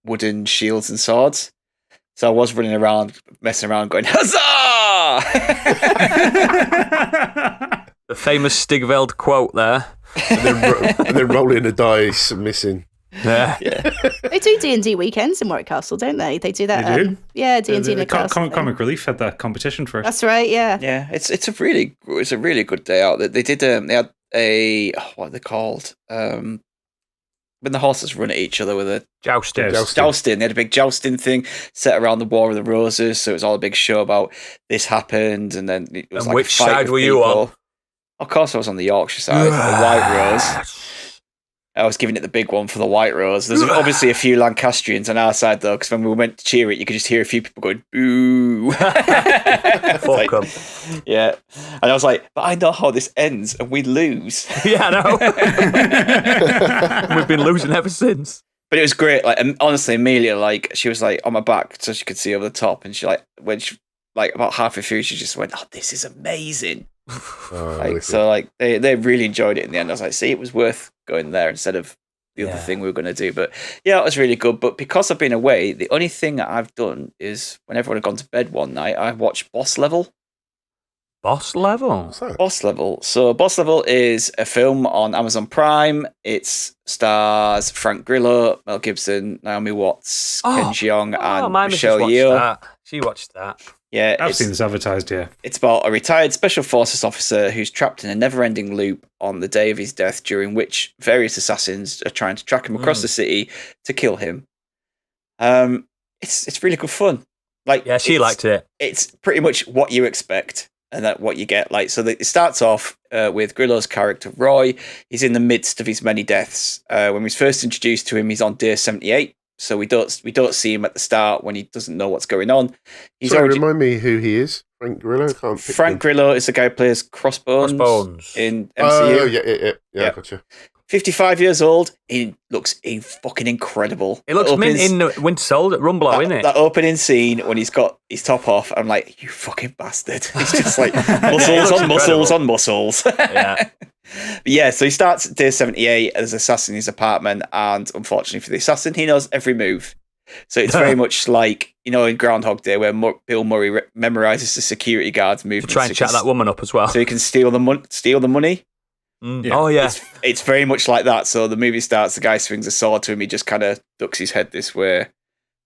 S4: wooden shields and swords. So I was running around, messing around, going, huzzah!
S1: The famous Stigveld quote there.
S5: and then rolling a dice and missing.
S1: Yeah.
S2: They do D&D weekends in Warwick Castle, don't they? They do that.
S3: They do?
S2: Yeah, D&D in the castle.
S3: Comic Relief had that competition for it.
S2: That's right. Yeah.
S4: Yeah, it's a really good day out. They did they had what are they called? When the horses run at each other with a
S1: Jousting.
S4: They had a big jousting thing set around the War of the Roses, so it was all a big show about this happened, and then it was
S1: and which side were you on?
S4: Of course, I was on the Yorkshire side, the White Rose. I was giving it the big one for the White Rose. There's obviously a few Lancastrians on our side, though, because when we went to cheer it, you could just hear a few people going, boo.
S1: Fuck them.
S4: Yeah. And I was like, but I know how this ends, and we lose.
S1: Yeah, I know. We've been losing ever since.
S4: But it was great. Like, honestly, Amelia, like, she was like on my back so she could see over the top, and she when she about halfway through, she just went, "Oh, this is amazing." They really enjoyed it in the end. I was like, see, it was worth going there instead of the other thing we were going to do. But yeah, it was really good. But because I've been away, the only thing that I've done is when everyone had gone to bed one night, I watched Boss Level.
S1: Boss Level?
S4: Boss Level. So Boss Level is a film on Amazon Prime. It stars Frank Grillo, Mel Gibson, Naomi Watts, Ken Jeong, and Michelle Yeoh.
S1: She watched that.
S4: Yeah,
S3: I've seen this advertised, yeah.
S4: It's about a retired special forces officer who's trapped in a never-ending loop on the day of his death, during which various assassins are trying to track him across the city to kill him. It's really good fun.
S1: She liked it.
S4: It's pretty much what you expect and that what you get. It starts off with Grillo's character Roy. He's in the midst of his many deaths. When we was first introduced to him, he's on day 78. So we don't see him at the start when he doesn't know what's going on.
S5: Remind me who he is. Frank Grillo.
S4: Frank Grillo is the guy who plays Crossbones in MCU.
S5: Oh yeah. Gotcha.
S4: 55 years old. He looks fucking incredible.
S1: It looks mint in Winter Soldier, Rumblow, isn't it?
S4: That opening scene when he's got his top off, I'm like, you fucking bastard. He's just like muscles on muscles on muscles.
S1: Yeah.
S4: Yeah, so he starts at day 78 as an assassin in his apartment, and unfortunately for the assassin, he knows every move. So it's very much like, in Groundhog Day, where Bill Murray memorizes the security guard's movements.
S1: To try and chat that woman up as well.
S4: So he can steal the money.
S1: Yeah. Oh, yeah.
S4: It's very much like that. So the movie starts, the guy swings a sword to him, he just kind of ducks his head this way,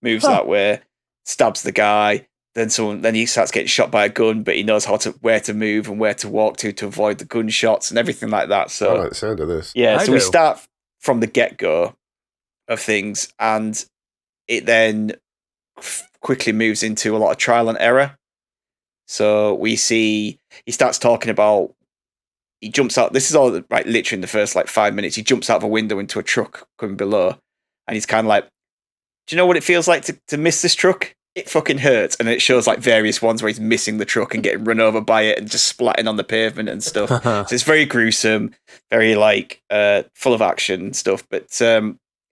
S4: moves that way, stabs the guy. Then he starts getting shot by a gun, but he knows where to move and where to walk to avoid the gunshots and everything like that. So
S5: I like the sound of this.
S4: Yeah, we start from the get-go of things, and it then quickly moves into a lot of trial and error. So we see he starts talking about, he jumps out. This is all right, literally in the first 5 minutes. He jumps out of a window into a truck coming below, and he's kind of like, "Do you know what it feels like to miss this truck? It fucking hurts." And it shows various ones where he's missing the truck and getting run over by it and just splatting on the pavement and stuff. So it's very gruesome, very full of action and stuff. But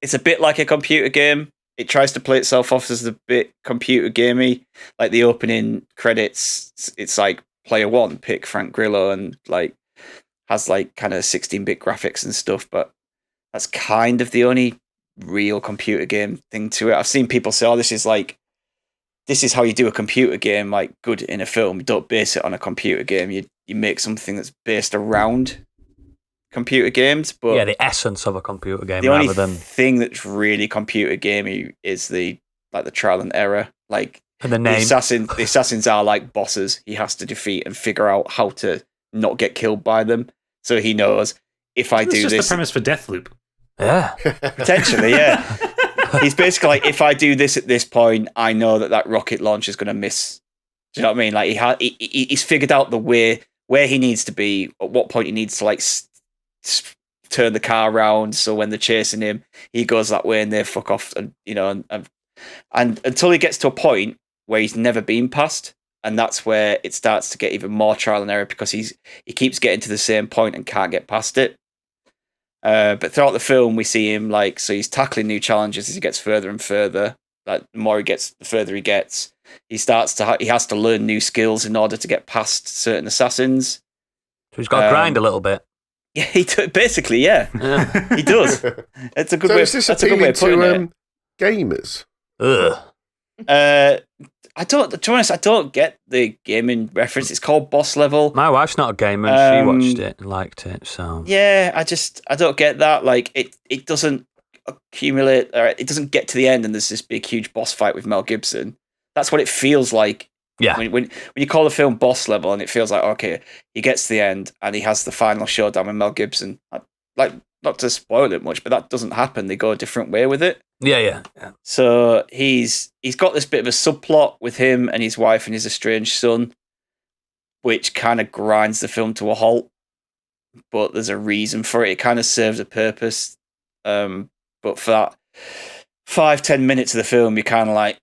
S4: it's a bit like a computer game. It tries to play itself off as a bit computer gamey. Like the opening credits, it's like player one, pick Frank Grillo, and has kind of 16-bit graphics and stuff. But that's kind of the only real computer game thing to it. I've seen people say, "Oh, this is how you do a computer game, like good in a film. You don't base it on a computer game. You make something that's based around computer games." But
S1: yeah, the essence of a computer game
S4: the only
S1: rather than
S4: thing that's really computer gamey is the trial and error. Like
S1: and the name.
S4: The assassins are like bosses. He has to defeat and figure out how to not get killed by them. So he knows if I do
S3: It's just
S4: this,
S3: the premise for Deathloop.
S1: Yeah.
S4: potentially, yeah. He's basically like, if I do this at this point, I know that rocket launch is going to miss. Do you know what I mean? Like he's figured out the way where he needs to be, at what point he needs to like turn the car around. So when they're chasing him, he goes that way and they fuck off. And and until he gets to a point where he's never been past, and that's where it starts to get even more trial and error because he keeps getting to the same point and can't get past it. But throughout the film, we see him so he's tackling new challenges as he gets further and further. Like the more he gets, the further he gets. He has to learn new skills in order to get past certain assassins.
S1: So he's got to grind a little bit.
S4: Yeah, basically, yeah, he does. It's a good way.
S5: Is this
S4: That's a good way of putting it.
S5: Gamers?
S1: Ugh.
S4: To be honest, I don't get the gaming reference. It's called Boss Level.
S1: My wife's not a gamer and she watched it and liked it, so
S4: Yeah, I don't get that. Like it doesn't accumulate, or it doesn't get to the end and there's this big huge boss fight with Mel Gibson. That's what it feels like.
S1: yeah.
S4: When you call the film Boss Level and it feels like, okay, he gets to the end and he has the final showdown with Mel Gibson. Like, not to spoil it much, but that doesn't happen. They go a different way with it.
S1: Yeah.
S4: So he's got this bit of a subplot with him and his wife and his estranged son, which kind of grinds the film to a halt. But there's a reason for it. It kind of serves a purpose. But for that 5-10 minutes of the film, you're kind of like,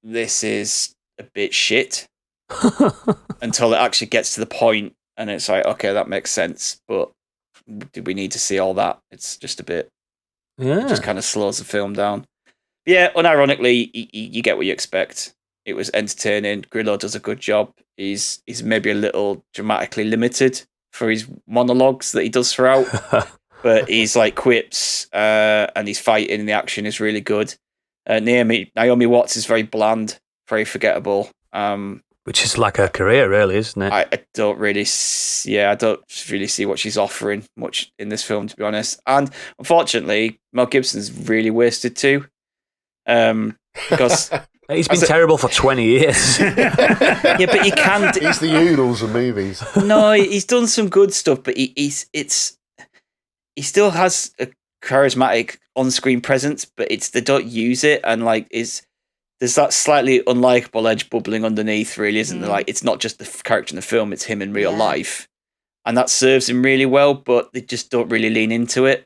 S4: this is a bit shit. Until it actually gets to the point and it's like, okay, that makes sense. But did we need to see all that? It's just a bit.
S1: Yeah.
S4: It just kind of slows the film down. Yeah, unironically, you get what you expect. It was entertaining. Grillo does a good job. He's maybe a little dramatically limited for his monologues that he does throughout, but he's like quips and his fighting and the action is really good. Naomi Watts is very bland, very forgettable.
S1: Which is like her career, really, isn't it?
S4: I don't really see what she's offering much in this film, to be honest. And unfortunately, Mel Gibson's really wasted too. Because
S1: he's been terrible for 20 years.
S4: yeah, but you can.
S5: He's the oodles of movies.
S4: No, he's done some good stuff, but he still has a charismatic on-screen presence, but they don't use it, and there's that slightly unlikable edge bubbling underneath, really, isn't there? Like, it's not just the character in the film, it's him in real life. And that serves him really well, but they just don't really lean into it.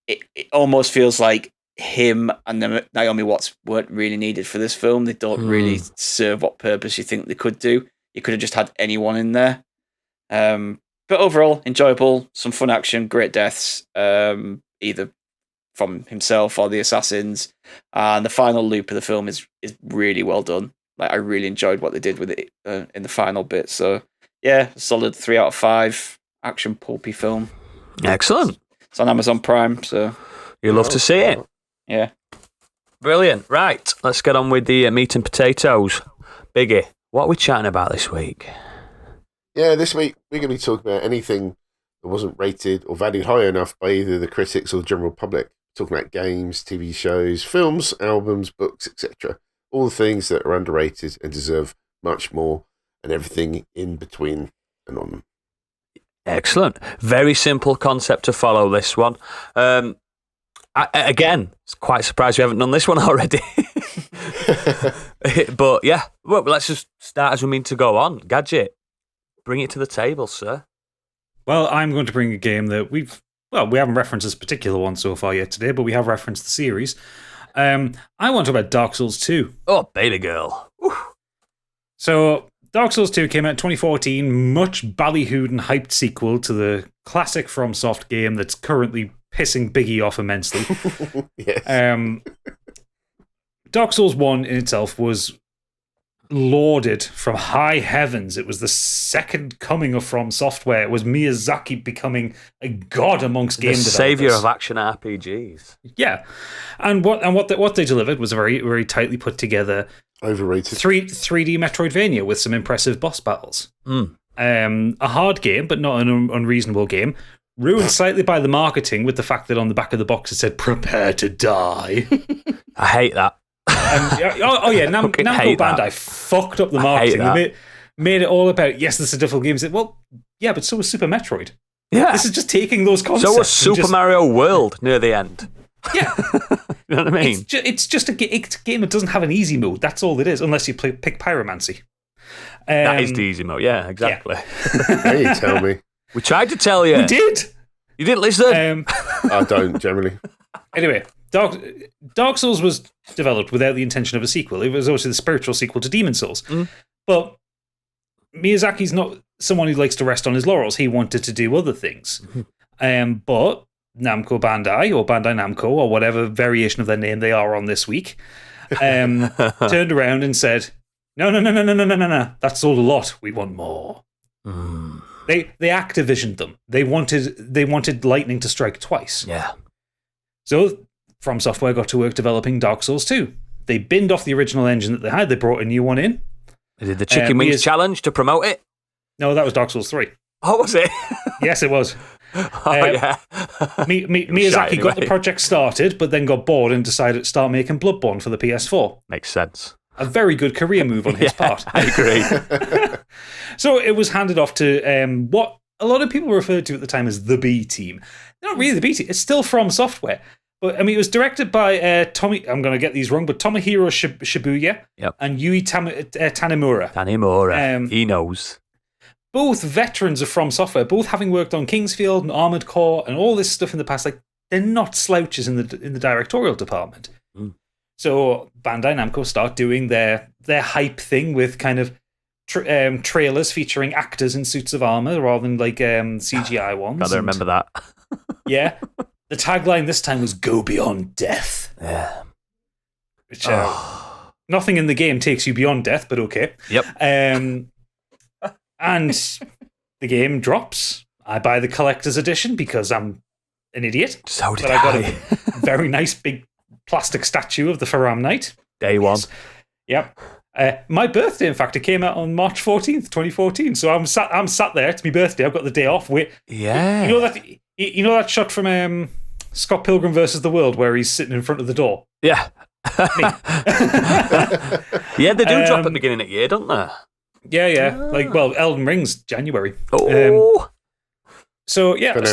S4: It almost feels like him and Naomi Watts weren't really needed for this film. They don't really serve what purpose you think they could do. You could have just had anyone in there. But overall, enjoyable, some fun action, great deaths, either from himself or the assassins, and the final loop of the film is really well done. Like, I really enjoyed what they did with it in the final bit. So yeah, solid 3 out of 5 action pulpy film.
S1: Excellent.
S4: It's on Amazon Prime, so
S1: you love to see it.
S4: Yeah,
S1: Brilliant. Right, let's get on with the meat and potatoes. Biggie, what are we chatting about this week?
S5: Yeah, this week we're going to be talking about anything that wasn't rated or valued high enough by either the critics or the general public. Talking about games, TV shows, films, albums, books, etc. All the things that are underrated and deserve much more, and everything in between and on them.
S1: Excellent. Very simple concept to follow, this one. Again, quite surprised we haven't done this one already. But yeah, well, let's just start as we mean to go on. Gadget, bring it to the table, sir.
S3: Well, I'm going to bring a game that we haven't referenced this particular one so far yet today, but we have referenced the series. I want to talk about Dark Souls 2.
S1: Oh, baby girl. Woo.
S3: So, Dark Souls 2 came out in 2014, much ballyhooed and hyped sequel to the classic FromSoft game that's currently pissing Biggie off immensely.
S5: Yes.
S3: Dark Souls 1 in itself was lauded from high heavens. It was the second coming of From Software. It was Miyazaki becoming a god amongst game developers. The
S1: saviour of action RPGs.
S3: Yeah. And what they delivered was a very, very tightly put together
S5: overrated
S3: 3D Metroidvania with some impressive boss battles. A hard game, but not an unreasonable game. Ruined slightly by the marketing with the fact that on the back of the box it said, "Prepare to die."
S1: I hate that.
S3: Namco Bandai fucked up the marketing. They made it all about, yes, this is a difficult game. Said, well, yeah, but so was Super Metroid.
S1: Yeah.
S3: This is just taking those concepts.
S1: So was Super Mario World near the end.
S3: Yeah.
S1: You know what I mean?
S3: It's just a game that doesn't have an easy mode. That's all it is, unless you pick Pyromancy.
S1: That is the easy mode. Yeah, exactly.
S5: Yeah. Now you tell me.
S1: We tried to tell you.
S3: We did.
S1: You didn't listen.
S5: I don't, generally.
S3: Anyway, Dark Souls was developed without the intention of a sequel. It was also the spiritual sequel to Demon Souls. But Miyazaki's not someone who likes to rest on his laurels. He wanted to do other things. But Namco Bandai, or Bandai Namco, or whatever variation of their name they are on this week, turned around and said, No. That's sold a lot. We want more. They Activisioned them. They wanted lightning to strike twice.
S1: Yeah.
S3: So From Software got to work developing Dark Souls 2. They binned off the original engine that they had. They brought a new one in.
S1: They did the Chicken Wings challenge to promote it?
S3: No, that was Dark Souls 3.
S1: Oh, was it?
S3: Yes, it was.
S1: Yeah.
S3: Miyazaki got the project started, but then got bored and decided to start making Bloodborne for the PS4.
S1: Makes sense.
S3: A very good career move on his part.
S1: I agree.
S3: So it was handed off to what a lot of people referred to at the time as the B team. Not really the B team. It's still From Software. But I mean, it was directed by Tommy. I'm going to get these wrong, but Tomohiro Shibuya and Yui Tanemura.
S1: Tanemura. He knows.
S3: Both veterans of From Software, both having worked on Kingsfield and Armored Core and all this stuff in the past. Like, they're not slouches in the directorial department. So Bandai Namco start doing their hype thing with kind of trailers featuring actors in suits of armor rather than like CGI ones.
S1: Gotta remember that.
S3: Yeah. The tagline this time was "Go Beyond Death."
S1: Yeah.
S3: Which nothing in the game takes you beyond death, but okay.
S1: Yep.
S3: And the game drops. I buy the collector's edition because I'm an idiot.
S1: So did
S3: but I got a very nice big plastic statue of the Faram Knight.
S1: Day one.
S3: Yep. My birthday, in fact, it came out on March 14th, 2014. So I'm sat there. It's my birthday. I've got the day off.
S1: Yeah.
S3: You know that shot from Scott Pilgrim versus the World where he's sitting in front of the door?
S1: Yeah. Yeah, they do drop at the beginning of the year, don't they?
S3: Yeah. Like, well, Elden Ring's January.
S1: Oh.
S3: So yeah, I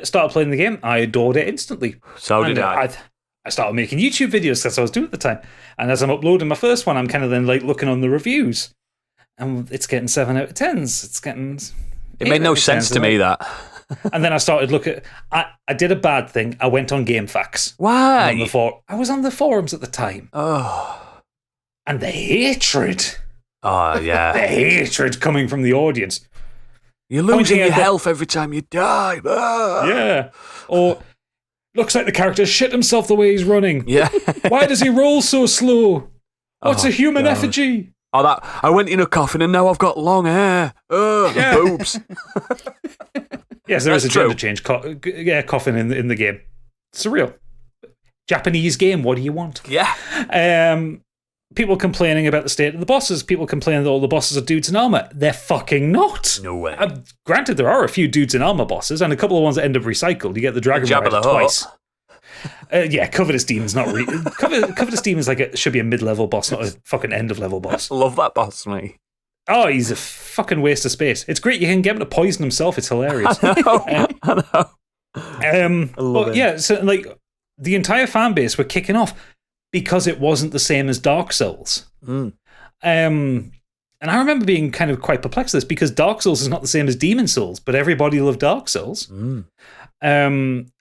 S3: started playing the game. I adored it instantly.
S1: So did I.
S3: I started making YouTube videos. That's what I was doing at the time. And as I'm uploading my first one, I'm kind of then like looking on the reviews, and it's getting 7 out of 10s. It's getting.
S1: It made no sense to me that.
S3: And then I started looking. I did a bad thing. I went on GameFAQs.
S1: Why?
S3: I was on the forums at the time.
S1: Oh.
S3: And the hatred.
S1: Oh yeah.
S3: The hatred coming from the audience.
S1: You're losing your health every time you die.
S3: Yeah. Or looks like the character shit himself the way he's running.
S1: Yeah.
S3: Why does he roll so slow? What's a human effigy?
S1: Oh, that I went in a coffin and now I've got long hair. Boobs.
S3: Yes, there is a gender change coffin in the game. Surreal. Japanese game, what do you want?
S1: Yeah.
S3: People complaining about the state of the bosses. People complaining that all the bosses are dudes in armor. They're fucking not.
S1: No way.
S3: Granted, there are a few dudes in armor bosses and a couple of ones that end up recycled. You get the Dragon Rider twice. Yeah, Covetous Demon's not Covetous Demon is should be a mid-level boss, not a fucking end-of-level boss.
S1: I love that boss, mate.
S3: Oh, he's a fucking waste of space. It's great. You can get him to poison himself. It's hilarious.
S1: I know.
S3: But yeah, so like the entire fan base were kicking off because it wasn't the same as Dark Souls. And I remember being kind of quite perplexed with this because Dark Souls is not the same as Demon Souls, but everybody loved Dark Souls. And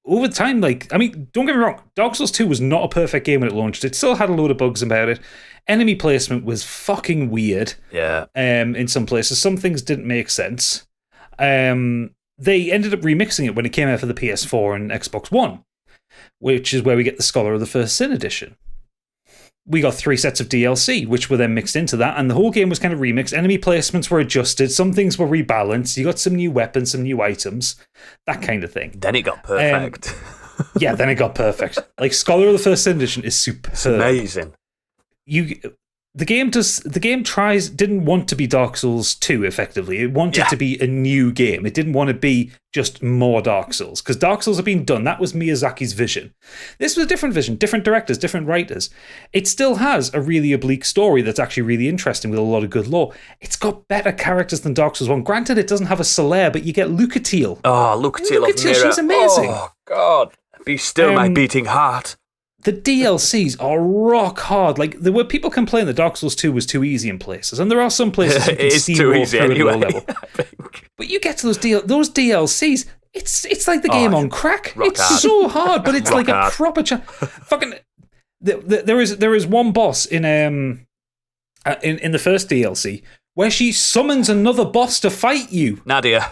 S3: over time, like, I mean, don't get me wrong, Dark Souls 2 was not a perfect game when it launched. It still had a load of bugs about it. Enemy placement was fucking weird.
S1: Yeah.
S3: In some places. Some things didn't make sense. They ended up remixing it when it came out for the PS4 and Xbox One, which is where we get the Scholar of the First Sin edition. we got 3 sets of DLC, which were then mixed into that, and the whole game was kind of remixed. Enemy placements were adjusted, some things were rebalanced, you got some new weapons, some new items, that kind of thing.
S1: Then it got perfect.
S3: Yeah, then it got perfect. Like, Scholar of the First Edition is superb.
S1: It's amazing.
S3: The game didn't want to be Dark Souls 2, effectively. It wanted to be a new game. It didn't want to be just more Dark Souls, because Dark Souls had been done. That was Miyazaki's vision. This was a different vision, different directors, different writers. It still has a really oblique story that's actually really interesting with a lot of good lore. It's got better characters than Dark Souls 1. Granted, it doesn't have a Solaire, but you get Lucatiel.
S1: Oh, Lucatiel of Mirror.
S3: She's amazing.
S1: Oh, God. Be still my beating heart.
S3: The DLCs are rock hard. Like, there were people complaining that Dark Souls 2 was too easy in places, and there are some places you can
S1: It is too easy anyway.
S3: Level. But you get to those DLCs, it's like the game on crack. It's
S1: hard.
S3: so hard, but it's like a
S1: hard.
S3: proper fucking. There is one boss in the first DLC where she summons another boss to fight you.
S1: Nadia.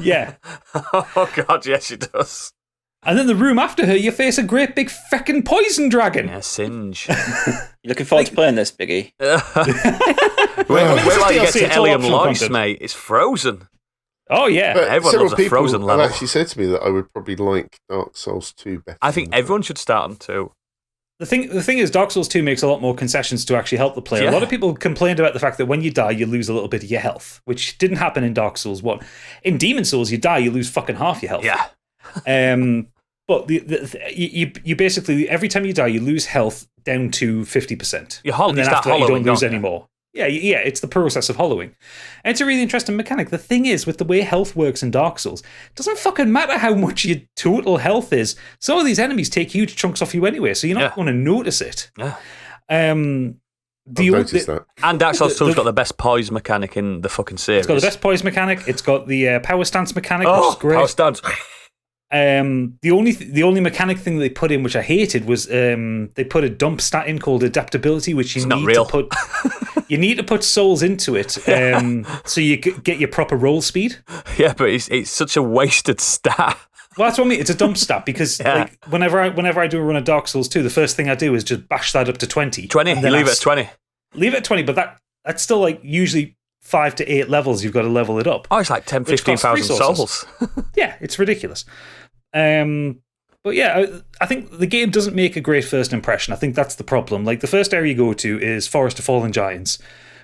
S3: Yeah.
S1: Oh, God, yes, she does.
S3: And then the room after her, you face a great big feckin' poison dragon.
S1: Yeah, Singe.
S4: You looking forward to playing this, Biggie?
S1: Wait till you get to Eliam Loyce,
S3: content.
S1: mate. It's Frozen.
S3: Oh, yeah.
S5: But
S1: Everyone
S5: several
S1: loves a
S5: people
S1: Frozen
S5: have
S1: level.
S5: actually said to me that I would probably like Dark Souls 2 better.
S1: I think everyone should start on 2.
S3: The thing is, Dark Souls 2 makes a lot more concessions to actually help the player.
S1: Yeah.
S3: A lot of people complained about the fact that when you die, you lose a little bit of your health, which didn't happen in Dark Souls 1. In Demon Souls, you die, you lose fucking half your health.
S1: Yeah.
S3: But you basically, every time you die, you lose health down to 50%.
S1: You
S3: and then
S1: start
S3: after that, you
S1: hollowing,
S3: don't lose
S1: don't you?
S3: any more. Yeah, it's the process of hollowing. And it's a really interesting mechanic. The thing is, with the way health works in Dark Souls, it doesn't fucking matter how much your total health is. Some of these enemies take huge chunks off you anyway, so you're not going to notice it.
S1: Yeah.
S5: I've noticed that.
S1: And Dark Souls 2's got the best poise mechanic in the fucking series.
S3: It's got the best poise mechanic. It's got the power stance mechanic, which is great.
S1: Power stance.
S3: The only mechanic thing they put in, which I hated, was they put a dump stat in called adaptability, which you need to put. You need to put souls into it, so you get your proper roll speed.
S1: Yeah, but it's such a wasted stat.
S3: Well, that's what I mean. It's a dump stat because like whenever I do a run of Dark Souls 2, the first thing I do is just bash that up to 20.
S1: 20. You leave it at 20.
S3: Leave it at 20, but that's still like usually 5 to 8 levels. You've got to level it up.
S1: Oh, it's like 10, 15,000 souls.
S3: Yeah, it's ridiculous. But yeah, I think the game doesn't make a great first impression. I think that's the problem. Like, the first area you go to is Forest of Fallen Giants,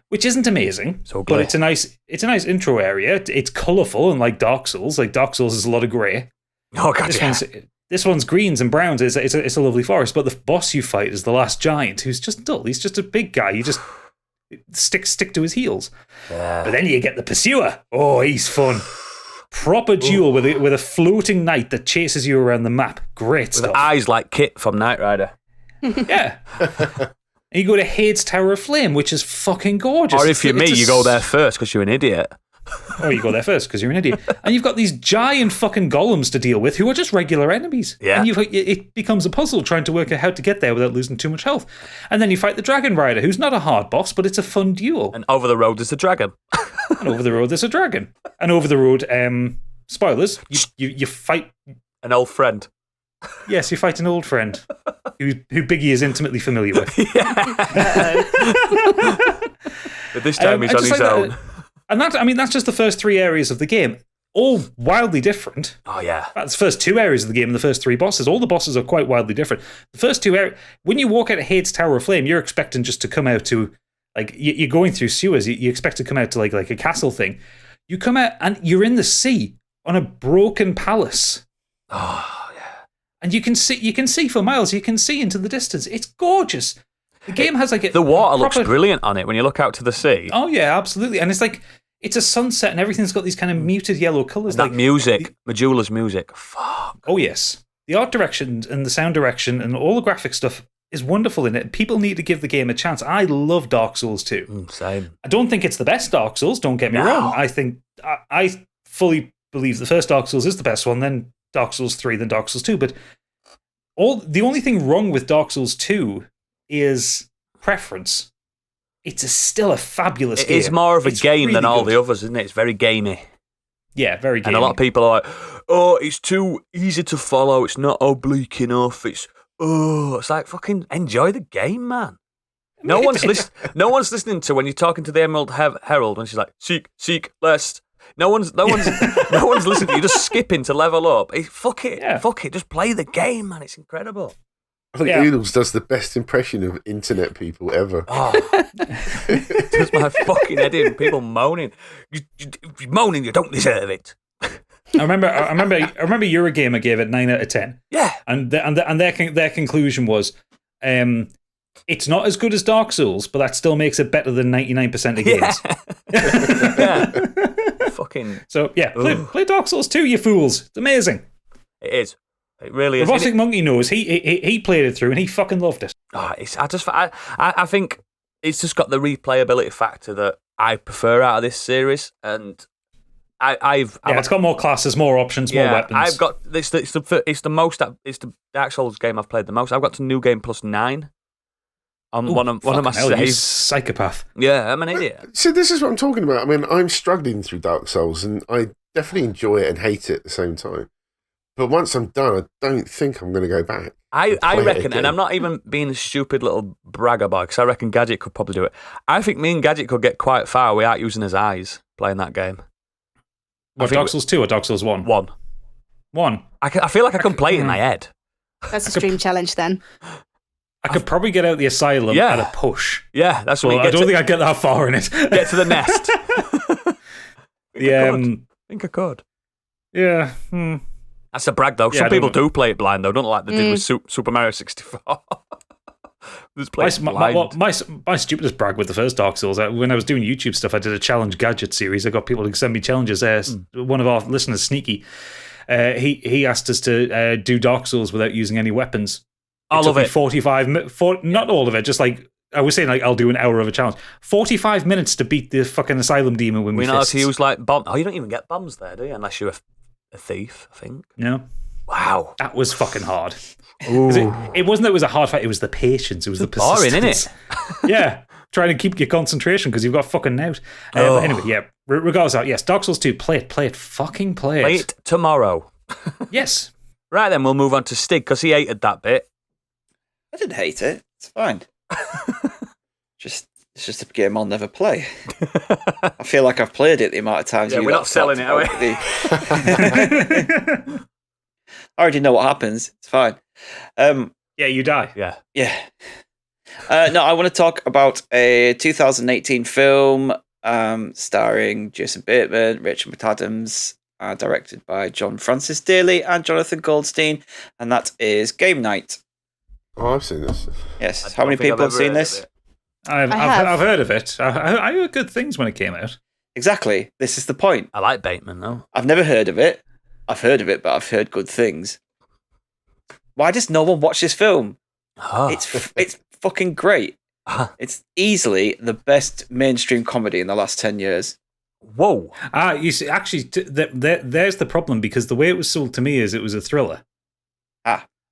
S3: which isn't amazing, but it's a nice intro area. It's colourful, and like Dark Souls is a lot of grey.
S1: Oh, God,
S3: This one's greens and browns. It's a lovely forest, but the boss you fight is the last giant, who's just dull. He's just a big guy. You just stick to his heels.
S1: Yeah.
S3: But then you get the pursuer. Oh, he's fun. Proper duel with a floating knight that chases you around the map. Great stuff.
S1: With eyes like Kit from Knight Rider.
S3: Yeah. And you go to Hade's Tower of Flame, which is fucking gorgeous.
S1: Or if you're me, you go there first because you're an idiot.
S3: Or you go there first because you're an idiot. And you've got these giant fucking golems to deal with who are just regular enemies.
S1: Yeah.
S3: And it becomes a puzzle trying to work out how to get there without losing too much health. And then you fight the Dragon Rider, who's not a hard boss, but it's a fun duel.
S1: And over the road there's a dragon.
S3: And over the road there's a dragon. And over the road, spoilers, you fight...
S1: An old friend.
S3: Yes, you fight an old friend who Biggie is intimately familiar with.
S1: But this time he's on his own.
S3: And that's just the first 3 areas of the game. All wildly different.
S1: Oh, yeah.
S3: That's the first 2 areas of the game and the first 3 bosses. All the bosses are quite wildly different. The first 2 areas, when you walk out of Hade's Tower of Flame, you're expecting just to come out to, like, you're going through sewers. You expect to come out to like a castle thing. You come out and you're in the sea on a broken palace.
S1: Oh, yeah.
S3: And you can see for miles. You can see into the distance. It's gorgeous. The game has like
S1: the water looks brilliant on it when you look out to the sea.
S3: Oh yeah, absolutely. And it's like it's a sunset, and everything's got these kind of muted yellow colours.
S1: That music, Majula's music. Fuck.
S3: Oh yes, the art direction and the sound direction and all the graphic stuff is wonderful in it. People need to give the game a chance. I love Dark Souls 2.
S1: Same.
S3: I don't think it's the best Dark Souls. Don't get me wrong. I think I fully believe the first Dark Souls is the best one. Then Dark Souls 3, then Dark Souls 2. But the only thing wrong with Dark Souls 2 is preference. It's still a fabulous game.
S1: It's more of a game
S3: really
S1: than all
S3: good.
S1: the others, isn't it? It's very gamey.
S3: Yeah, very gamey.
S1: And a lot of people are like, oh, it's too easy to follow. It's not oblique enough. It's like, fucking enjoy the game, man. No one's listening to when you're talking to the Emerald Herald when she's like, seek, lest. No one's listening. You're just skipping to level up. Fuck it, just play the game, man. It's incredible.
S5: I think Oodles does the best impression of internet people ever.
S1: Oh, it does my fucking head in. People moaning. You're moaning, you don't deserve it.
S3: I remember Eurogamer gave it 9 out of 10.
S1: Yeah,
S3: and their conclusion was, it's not as good as Dark Souls, but that still makes it better than 99% of games.
S1: Yeah. Fucking.
S3: So yeah, play Dark Souls 2, you fools. It's amazing.
S1: It is. It really is.
S3: Robotic Monkey knows. He played it through and he fucking loved it.
S1: Oh, I think it's just got the replayability factor that I prefer out of this series, and it's got more classes, more options, more weapons. I've got it's the Dark Souls game I've played the most. I've got to New Game plus 9 on one of my saves.
S3: Psychopath.
S1: Yeah, I'm an idiot.
S5: So this is what I'm talking about. I mean, I'm struggling through Dark Souls, and I definitely enjoy it and hate it at the same time. But once I'm done, I don't think I'm going to go back.
S1: I reckon, and I'm not even being a stupid little bragger boy, because I reckon Gadget could probably do it. I think me and Gadget could get quite far without using his eyes playing that game.
S3: What, Dark Souls 2 or Dark Souls 1?
S1: 1.
S3: 1?
S1: I feel like I can play it in my head.
S2: That's a stream challenge then.
S3: I could probably get out the asylum at a push.
S1: Yeah, that's what
S3: I don't think I'd get that far in it.
S1: Get to the nest.
S3: I
S1: think I could.
S3: Yeah.
S1: That's a brag, though. Some people do play it blind, though. Don't like they did with Super Mario 64.
S3: My stupidest brag with the first Dark Souls, when I was doing YouTube stuff, I did a challenge gadget series. I got people to send me challenges. One of our listeners, Sneaky, he asked us to do Dark Souls without using any weapons.
S1: I love it.
S3: 45 minutes, not all of it, just like, I was saying, like, I'll do an hour of a challenge. 45 minutes to beat the fucking asylum demon with me fists.
S1: We know how to use, like, bombs. Oh, you don't even get bombs there, do you? Unless you're a thief, I think.
S3: No.
S1: Wow.
S3: That was fucking hard. It wasn't that it was a hard fight, it was the patience, it was the persistence.
S1: Boring, innit?
S3: Yeah. Trying to keep your concentration because you've got fucking knout. But anyway, yeah. Regardless of that, yes, Dark Souls 2, play it. Play it
S1: tomorrow.
S3: Yes.
S1: Right then, we'll move on to Stig, because he hated that bit.
S4: I didn't hate it. It's fine. It's just a game I'll never play. I feel like I've played it the amount of times.
S1: Yeah, we're not selling it, are we?
S4: I already know what happens. It's fine.
S3: Yeah, you die.
S4: Yeah. No, I want to talk about a 2018 film starring Jason Bateman, Rachel McAdams, directed by John Francis Daley and Jonathan Goldstein, and that is Game Night.
S5: Oh, I've seen this.
S4: Yes. How many people have seen this?
S3: I've heard of it. I heard good things when it came out. Exactly.
S4: This is the point.
S1: I like Bateman, though.
S4: I've never heard of it. I've heard of it, but I've heard good things. Why does no one watch this film? It's fucking great. It's easily the best mainstream comedy in the last 10 years.
S1: Whoa.
S3: You see, actually, there's the problem, because the way it was sold to me is it was a thriller.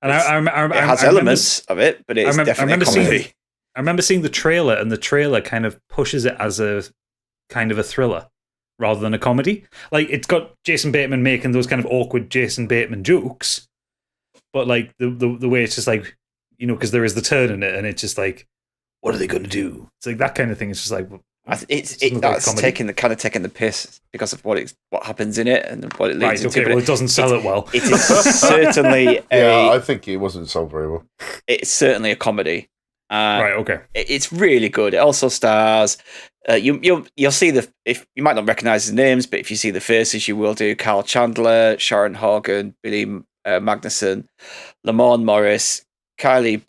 S3: And it
S4: has elements of it, but it's definitely a comedy.
S3: I remember seeing the trailer, and the trailer kind of pushes it as a kind of a thriller rather than a comedy. Like, it's got Jason Bateman making those kind of awkward Jason Bateman jokes, but like the way it's just like, because there is the turn in it, and it's just like, what are they going to do? It's like that kind of thing. It's just like,
S4: that's taking the piss because of what happens in it and what it leads into.
S3: Well, it doesn't sell it well.
S4: It is certainly
S5: I think it wasn't sold very well.
S4: It's certainly a comedy.
S3: Right. Okay.
S4: It's really good. It also stars. You'll see if you might not recognize the names, but if you see the faces, you will do. Carl Chandler, Sharon Horgan, Billy Magnuson, Lamorne Morris, Kylie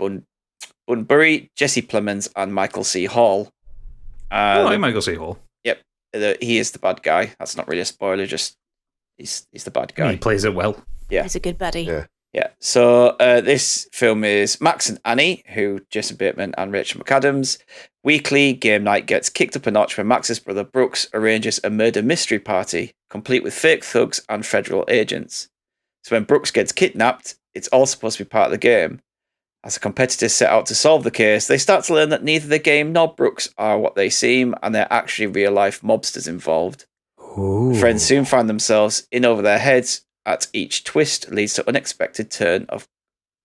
S4: Bunbury, Jesse Plemons, and Michael C. Hall.
S3: Michael C. Hall.
S4: Yep, he is the bad guy. That's not really a spoiler. Just he's the bad guy.
S3: He plays it well.
S4: Yeah,
S2: he's a good buddy.
S4: Yeah. So this film is Max and Annie, who Jason Bateman and Rachel McAdams. Weekly game night gets kicked up a notch when Max's brother Brooks arranges a murder mystery party, complete with fake thugs and federal agents. So when Brooks gets kidnapped, it's all supposed to be part of the game. As the competitors set out to solve the case, they start to learn that neither the game nor Brooks are what they seem, and they're actually real-life mobsters involved.
S1: Ooh.
S4: Friends soon find themselves in over their heads, at each twist leads to unexpected turn of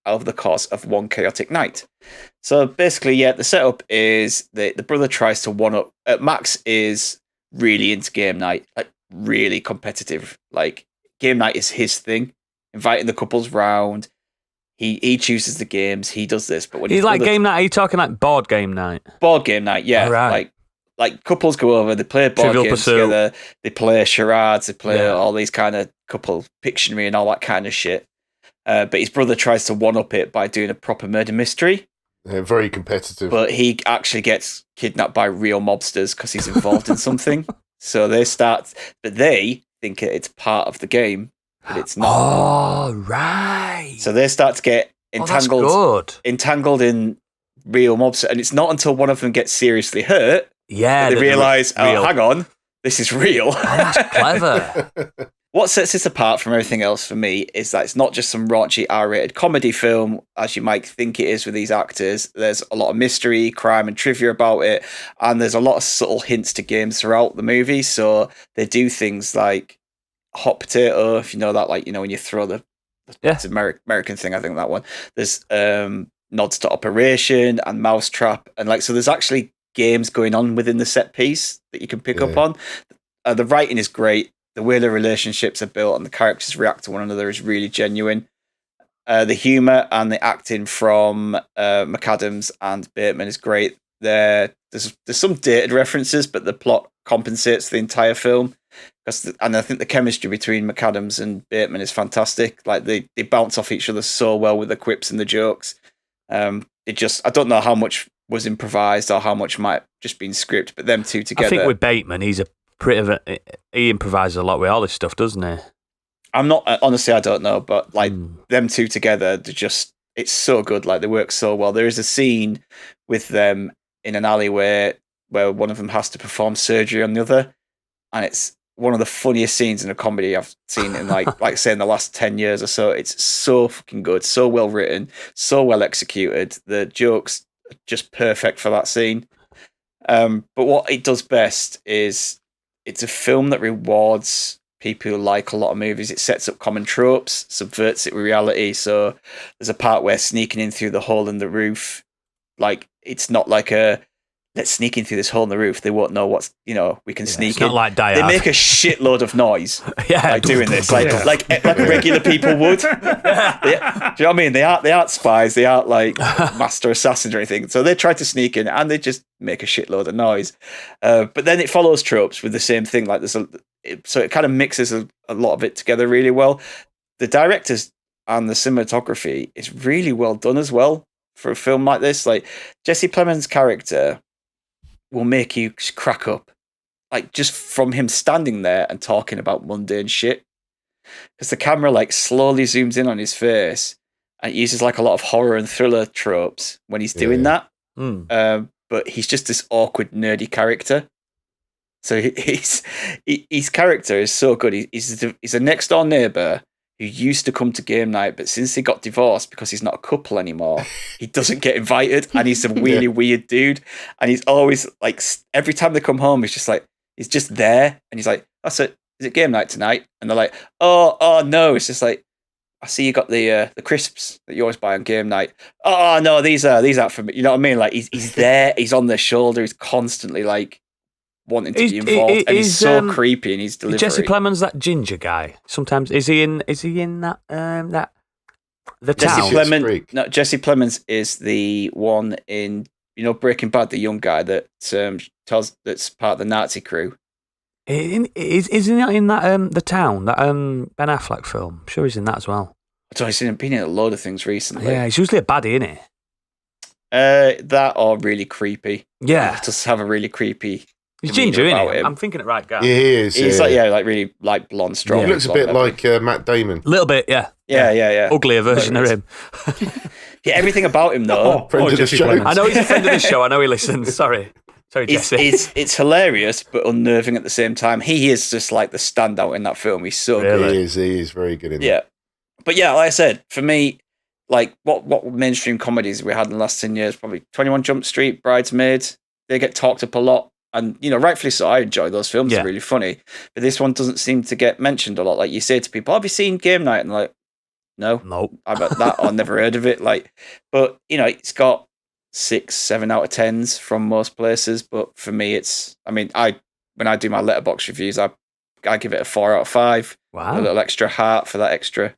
S4: over the course of one chaotic night. So basically, the setup is the brother tries to one-up. Max is really into game night, like really competitive. Like game night is his thing. Inviting the couples round. He chooses the games. He does this, but when
S1: he's like game night. Are you talking like board game night?
S4: Board game night, yeah.
S1: Right.
S4: Like couples go over. They play board
S1: Trivial
S4: games
S1: Pursuit.
S4: together. They play charades. They play all these kind of couple Pictionary and all that kind of shit. But his brother tries to one up it by doing a proper murder mystery.
S5: They're very competitive.
S4: But he actually gets kidnapped by real mobsters because he's involved in something. So they think it's part of the game. But it's not.
S1: Oh, right.
S4: So they start to get entangled in real mobs. And it's not until one of them gets seriously hurt that they realise, hang on, this is real.
S1: Oh, that's clever.
S4: What sets this apart from everything else for me is that it's not just some raunchy R-rated comedy film, as you might think it is with these actors. There's a lot of mystery, crime, and trivia about it. And there's a lot of subtle hints to games throughout the movie. So they do things like hot potato, if you know that, like, when you throw it's American thing, I think that one. There's nods to Operation and Mousetrap, and so there's actually games going on within the set piece that you can pick up on. The writing is great. The way the relationships are built and the characters react to one another is really genuine. The humour and the acting from McAdams and Bateman is great. There's some dated references, but the plot compensates the entire film. And I think the chemistry between McAdams and Bateman is fantastic. Like they bounce off each other so well with the quips and the jokes. I don't know how much was improvised or how much might have just been script, but them two together.
S1: I think with Bateman, he improvises a lot with all this stuff, doesn't he?
S4: I'm not, honestly, I don't know, but them two together, it's so good. Like they work so well. There is a scene with them in an alleyway where one of them has to perform surgery on the other, and it's one of the funniest scenes in a comedy I've seen in like say in the last 10 years or so. It's so fucking good, so well written, so well executed. The jokes are just perfect for that scene. But what it does best is it's a film that rewards people who like a lot of movies. It sets up common tropes, subverts it with reality. So there's a part where sneaking in through the hole in the roof, like it's not like let's sneak in through this hole in the roof. They won't know we can sneak in.
S1: Not like Die
S4: They
S1: Hard.
S4: make a shitload of noise doing this, like regular people would. Do you know what I mean? They aren't spies. They aren't like master assassins or anything. So they try to sneak in and they just make a shitload of noise. But then it follows tropes with the same thing. Like so it kind of mixes a lot of it together really well. The directors and the cinematography is really well done as well for a film like this. Like Jesse Plemons' character will make you crack up, like just from him standing there and talking about mundane shit, because the camera slowly zooms in on his face and it uses like a lot of horror and thriller tropes when he's doing that. But he's just this awkward nerdy character, so his character is so good. He's a next door neighbor who used to come to game night, but since he got divorced because he's not a couple anymore, he doesn't get invited, and he's a really weird dude. And he's always like, every time they come home, he's just there, and he's like, "That's it. Is it game night tonight?" And they're like, "Oh no!" It's just like, "I see you got the crisps that you always buy on game night." "Oh no, these aren't for me." You know what I mean? Like he's there, he's on their shoulder, he's constantly like wanting to be involved, and he's so creepy in his delivery.
S1: Jesse Plemons, that ginger guy. Sometimes is he in that the town?
S4: Jesse Plemons is the one in Breaking Bad, the young guy that's part of the Nazi crew.
S1: Is he not in that the town, that Ben Affleck film? I'm sure he's in that as well.
S4: I don't know, he's been in a load of things recently.
S1: Yeah, he's usually a baddie, isn't he?
S4: That or really creepy.
S1: Yeah,
S4: just have a really creepy.
S1: He's ginger, isn't he? I'm thinking it right guy.
S5: Yeah, he is.
S4: He's really blonde, strong.
S5: He looks a bit like Matt Damon.
S1: A little bit, yeah.
S4: Yeah.
S1: Uglier version of him.
S4: Yeah, everything about him though.
S5: Friend of the show.
S1: I know he's a friend of the show. I know he listens. Sorry, Jesse.
S4: It's hilarious but unnerving at the same time. He is just like the standout in that film. He's so good.
S5: He is very good in that.
S4: Yeah, but yeah, like I said, for me, like what mainstream comedies we had in the last 10 years, probably 21 Jump Street, Bridesmaids. They get talked up a lot. And, rightfully so, I enjoy those films. They're really funny. But this one doesn't seem to get mentioned a lot. Like you say to people, "Have you seen Game Night?" And they're like, No,
S1: Nope.
S4: I bet that I never heard of it. Like, but you know, it's got 6, 7 out of 10s from most places. But for me, when I do my letterbox reviews, I give it a 4 out of 5.
S1: Wow.
S4: A little extra heart for that extra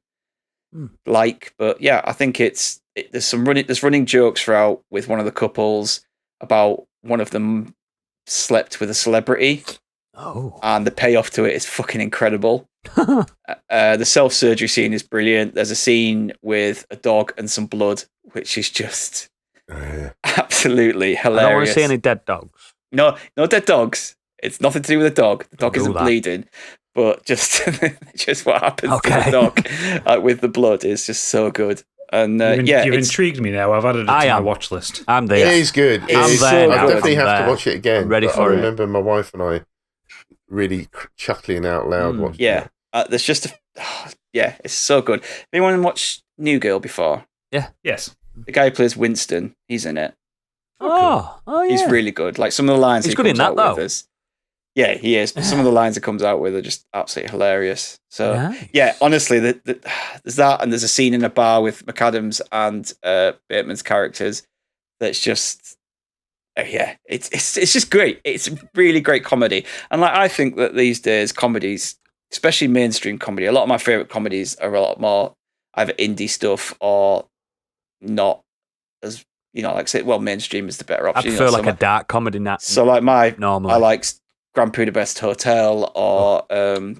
S4: like. But yeah, I think there's running jokes throughout with one of the couples about one of them slept with a celebrity.
S1: Oh.
S4: And the payoff to it is fucking incredible. The self-surgery scene is brilliant. There's a scene with a dog and some blood, which is just absolutely hilarious.
S1: I don't want to see any dead dogs.
S4: No dead dogs. It's nothing to do with the dog. The dog isn't bleeding, but just what happens to the dog with the blood is just so good. And
S3: you've intrigued me now. I've added it to my watch list.
S1: I'm there.
S5: It is good.
S4: I
S5: definitely have to watch it again.
S1: I'm ready for it.
S5: I remember my wife and I really chuckling out loud watching it.
S4: There's just it's so good. Anyone watched New Girl before?
S1: Yeah.
S3: Yes.
S4: The guy who plays Winston, he's in it.
S1: Oh, yeah.
S4: He's really good. Like some of the lines
S1: he's
S4: he
S1: good
S4: comes
S1: in that,
S4: out
S1: though.
S4: with is, yeah, he is. But some of the lines he comes out with are just absolutely hilarious. So
S1: Nice.
S4: Honestly, there's that, and there's a scene in a bar with McAdams and Bateman's characters that's just it's just great. It's really great comedy, and like I think that these days comedies, especially mainstream comedy, a lot of my favorite comedies are a lot more either indie stuff or not as like I said. Well, mainstream is the better option.
S1: I prefer like a dark comedy.
S4: So like
S1: normally
S4: I like Grand Budapest Hotel or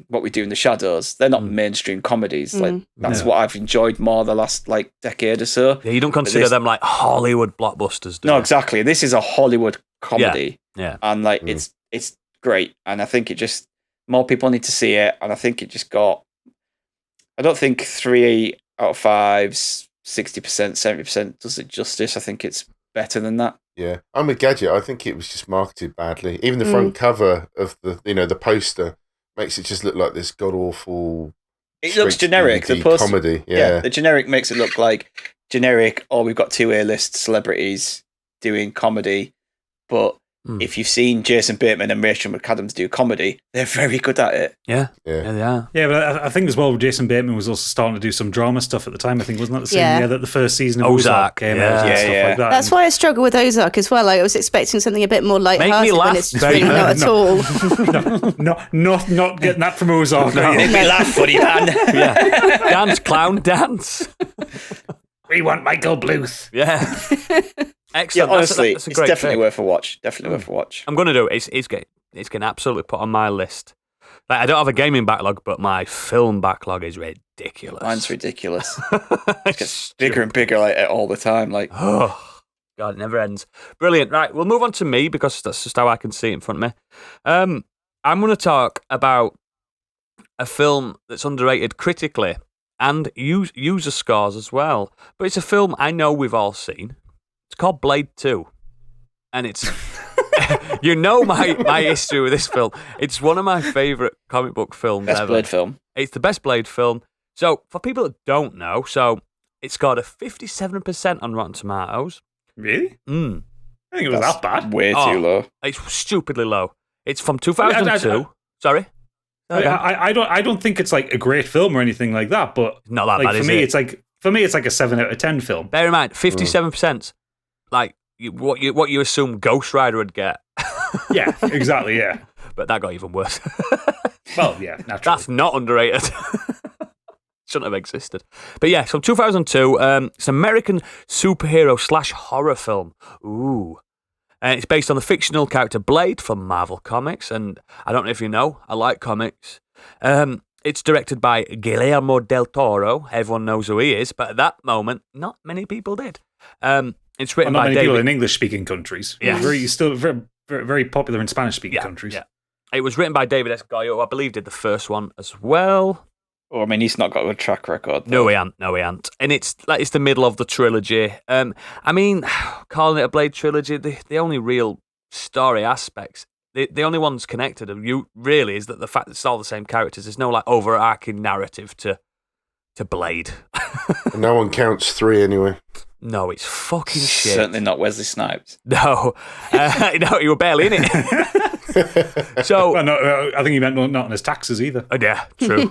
S4: What We Do in the Shadows. They're not mainstream comedies. Like that's what I've enjoyed more the last like decade or so.
S1: Yeah, you don't consider them like Hollywood blockbusters, do you?
S4: No, exactly. This is a Hollywood comedy.
S1: Yeah.
S4: And like it's great. And I think it just more people need to see it. And I think it just got I don't think 3 out of 5's 60%, 70% does it justice. I think it's better than that.
S5: Yeah, I'm with Gadget. I think it was just marketed badly. Even the front cover of the poster makes it just look like this god awful.
S4: It looks generic. The poster,
S5: comedy, yeah.
S4: The generic makes it look like generic. Or we've got 2 A-list celebrities doing comedy, but if you've seen Jason Bateman and Rachel McAdams do comedy, they're very good at it.
S1: Yeah, they are.
S3: Yeah, but I think as well, Jason Bateman was also starting to do some drama stuff at the time. I think wasn't that the same year that the first season of Ozark came out and stuff like that.
S2: That's why I struggle with Ozark as well. Like, I was expecting something a bit more light-hearted when it's really not at all.
S3: Not getting that from Ozark.
S4: Make me laugh, funny man.
S1: Dance, clown, dance.
S3: We want Michael Bluth.
S1: Yeah. Excellent.
S4: Yeah, honestly,
S1: that's a
S4: it's
S1: great
S4: definitely
S1: pick.
S4: worth a watch. Definitely worth a watch.
S1: I'm going to do it. It's getting absolutely put on my list. Like, I don't have a gaming backlog, but my film backlog is ridiculous.
S4: Mine's ridiculous. It gets bigger and bigger like all the time. Like,
S1: oh, God, it never ends. Brilliant. Right, we'll move on to me because that's just how I can see it in front of me. I'm going to talk about a film that's underrated critically and user scores as well. But it's a film I know we've all seen. It's called Blade 2. And it's... you know my history with this film. It's one of my favourite comic book films
S4: best
S1: ever.
S4: Blade film.
S1: It's the best Blade film. So, for people that don't know, it's got a 57% on Rotten Tomatoes.
S3: Really? I think it was that bad.
S4: Way too low.
S1: It's stupidly low. It's from 2002. Sorry?
S3: I don't think it's like a great film or anything like that, but
S1: not that
S3: like,
S1: bad,
S3: for
S1: is
S3: me,
S1: it?
S3: For me, it's like a 7 out of 10 film.
S1: Bear in mind, 57%. Like, what you assume Ghost Rider would get.
S3: Yeah, exactly, yeah.
S1: But that got even worse.
S3: Well, yeah, naturally.
S1: That's not underrated. Shouldn't have existed. But yeah, so 2002, it's an American superhero / horror film. Ooh. And it's based on the fictional character Blade from Marvel Comics. And I don't know if you know, I like comics. It's directed by Guillermo del Toro. Everyone knows who he is. But at that moment, not many people did. It's written by
S3: not many
S1: David...
S3: people in English-speaking countries.
S1: Yeah.
S3: Still very, very popular in Spanish-speaking countries.
S1: Yeah. It was written by David S. Goyer, who I believe did the first one as well.
S4: Oh, I mean, he's not got a track record. Though.
S1: No, he ain't. And it's the middle of the trilogy. I mean, calling it a Blade trilogy, the only real story aspects, the only ones connected of you really is that the fact that it's all the same characters. There's no like overarching narrative to Blade.
S5: No one counts 3 anyway.
S1: No, it's fucking shit.
S4: Certainly not Wesley Snipes.
S1: No, no, you were barely in it. So,
S3: Well, no, I think he meant not on his taxes either.
S1: yeah, true,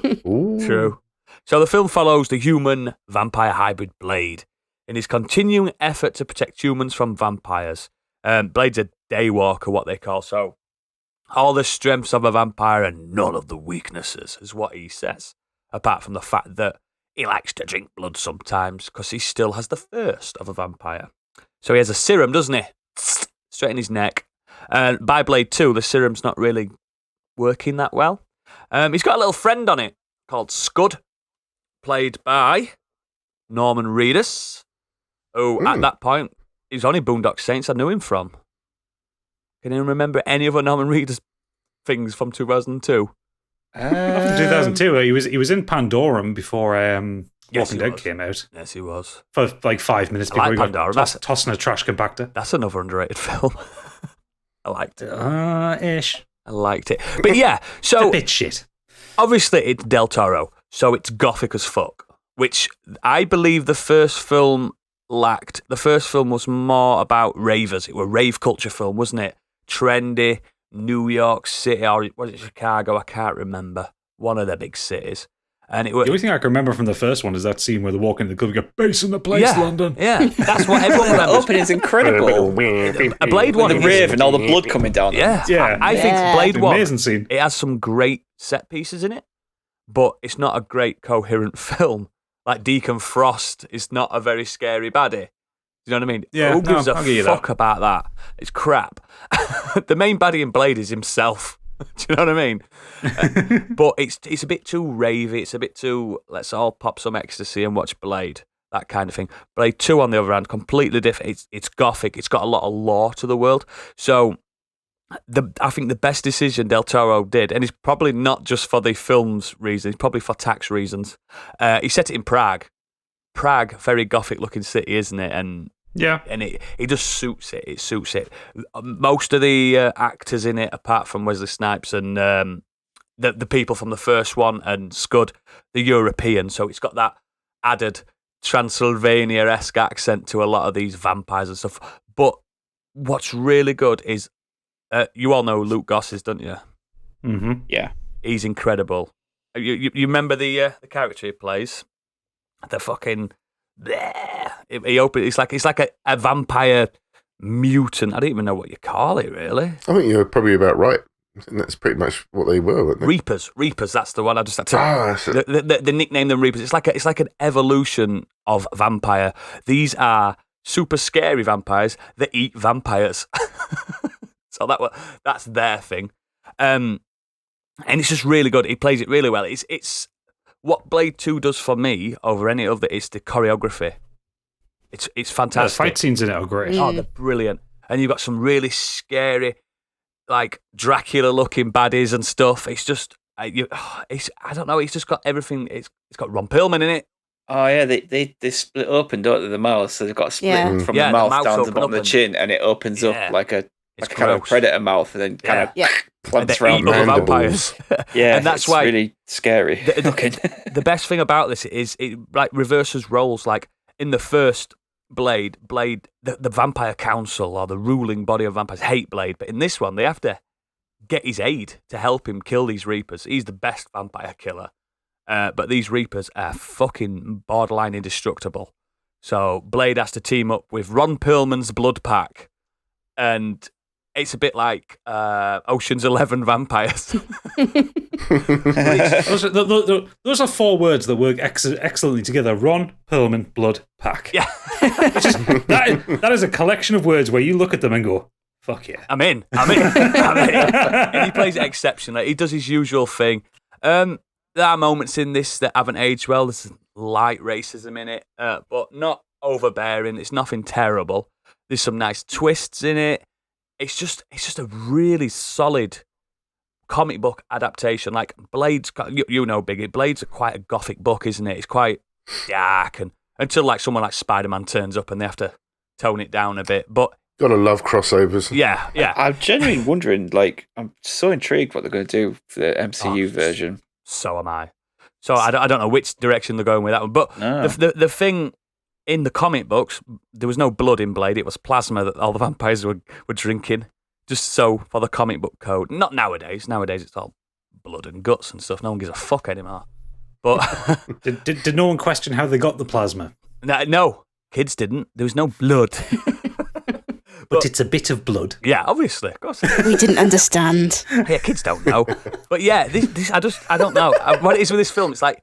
S1: true. So the film follows the human-vampire hybrid Blade in his continuing effort to protect humans from vampires. Blade's a daywalker, what they call, so all the strengths of a vampire and none of the weaknesses is what he says, apart from the fact that he likes to drink blood sometimes because he still has the thirst of a vampire. So he has a serum, doesn't he? Straight in his neck. And by Blade 2, the serum's not really working that well. He's got a little friend on it called Scud, played by Norman Reedus, who at that point, he was only Boondock Saints I knew him from. Can you remember any other Norman Reedus things from 2002?
S3: From 2002, he was in Pandorum before
S1: Yes,
S3: Walking
S1: he
S3: Dead
S1: was.
S3: came out.
S1: Yes, he was.
S3: For like 5 minutes before he
S1: Pandorum.
S3: got tossed in a trash compactor.
S1: That's another underrated film. I liked it.
S3: Ish.
S1: I liked it. But yeah, so
S3: It's a bit shit.
S1: obviously it's Del Toro, so it's gothic as fuck, which I believe the first film lacked. The first film was more about ravers. It was a rave culture film, wasn't it? Trendy, New York City, or was it Chicago? I can't remember. One of the big cities. And it was,
S3: The only thing I can remember from the first one is that scene where they walk into the club and go, base in the place,
S1: yeah,
S3: London.
S1: Yeah, that's what everyone
S4: The
S1: remembers.
S4: opening's incredible.
S1: A Blade one,
S4: The rave and all the blood coming down.
S1: yeah,
S3: Yeah.
S1: I think
S2: Yeah.
S1: Blade one,
S3: Amazing scene.
S1: it has some great set pieces in it, but it's not a great coherent film. Like Deacon Frost is not a very scary baddie. You know what I mean?
S3: Yeah,
S1: Who gives
S3: I'll give you
S1: a
S3: that.
S1: fuck about that? It's crap. The main baddie in Blade is himself. Do you know what I mean? But it's a bit too ravey. It's a bit too, let's all pop some ecstasy and watch Blade. That kind of thing. Blade 2, on the other hand, completely different. It's gothic. It's got a lot of lore to the world. So I think the best decision Del Toro did, and it's probably not just for the film's reasons, it's probably for tax reasons. He set it in Prague. Prague, very gothic looking city, isn't it? And
S3: Yeah.
S1: it just suits it. It suits it. Most of the actors in it, apart from Wesley Snipes and the people from the first one and Scud, the European. So it's got that added Transylvania-esque accent to a lot of these vampires and stuff. But what's really good is, you all know who Luke Goss is, don't you?
S3: Mm-hmm.
S4: Yeah.
S1: He's incredible. You remember the character he plays? The fucking... He opened. It's like a vampire mutant. I don't even know what you call it, really.
S5: I think you're probably about right. I think that's pretty much what they were, weren't they?
S1: Reapers. That's the one. I just had to.
S5: That's it.
S1: The nickname them Reapers. It's like an evolution of vampire. These are super scary vampires that eat vampires. So that's their thing. And it's just really good. He plays it really well. It's what Blade 2 does for me over any other is the choreography. It's fantastic.
S3: The fight scenes in it are great.
S1: Oh, they're brilliant. And you've got some really scary, like Dracula-looking baddies and stuff. It's just, I don't know. It's just got everything. It's got Ron Perlman in it.
S4: Oh yeah, they split open, don't they? The mouth, so they've got a split
S2: Yeah.
S4: from
S1: Yeah,
S4: the
S1: the
S4: mouth
S1: mouth's
S4: down to the
S1: open
S4: bottom of
S1: up
S4: the chin, and it opens
S1: Yeah.
S4: up like a
S1: It's
S4: kind of
S1: gross.
S4: predator mouth, and then kind
S1: Yeah.
S4: of plants
S1: They
S4: around
S1: eat other
S4: them.
S1: vampires.
S4: Yeah,
S1: and that's
S4: it's
S1: why
S4: really scary looking.
S1: The best thing about this is it like reverses roles. Like in the first Blade, the vampire council or the ruling body of vampires hate Blade, but in this one they have to get his aid to help him kill these Reapers. He's the best vampire killer, but these Reapers are fucking borderline indestructible. So Blade has to team up with Ron Perlman's Blood Pack, and it's a bit like Ocean's 11 vampires.
S3: Those are 4 words that work excellently together. Ron Perlman Blood Pack.
S1: Yeah.
S3: That is a collection of words where you look at them and go, fuck yeah.
S1: I'm in. And he plays it exceptionally. He does his usual thing. There are moments in this that haven't aged well. There's light racism in it, but not overbearing. It's nothing terrible. There's some nice twists in it. It's just a really solid comic book adaptation. Like Blade's, you know, Biggie. Blade's quite a gothic book, isn't it? It's quite dark, and until like someone like Spider-Man turns up and they have to tone it down a bit. But
S5: Gotta love crossovers.
S1: yeah.
S4: I'm genuinely wondering, like, I'm so intrigued what they're going to do for the MCU version.
S1: So am I. So I don't know which direction they're going with that one. But
S4: No.
S1: the thing in the comic books, there was no blood in Blade. It was plasma that all the vampires were drinking. Just so for the comic book code. Not nowadays. Nowadays it's all blood and guts and stuff. No one gives a fuck anymore. But
S3: Did no one question how they got the plasma?
S1: no, kids didn't. There was no blood.
S3: But it's a bit of blood.
S1: Yeah, obviously, of course.
S2: We didn't understand.
S1: Yeah, kids don't know. But yeah, this I don't know what it is with this film. It's like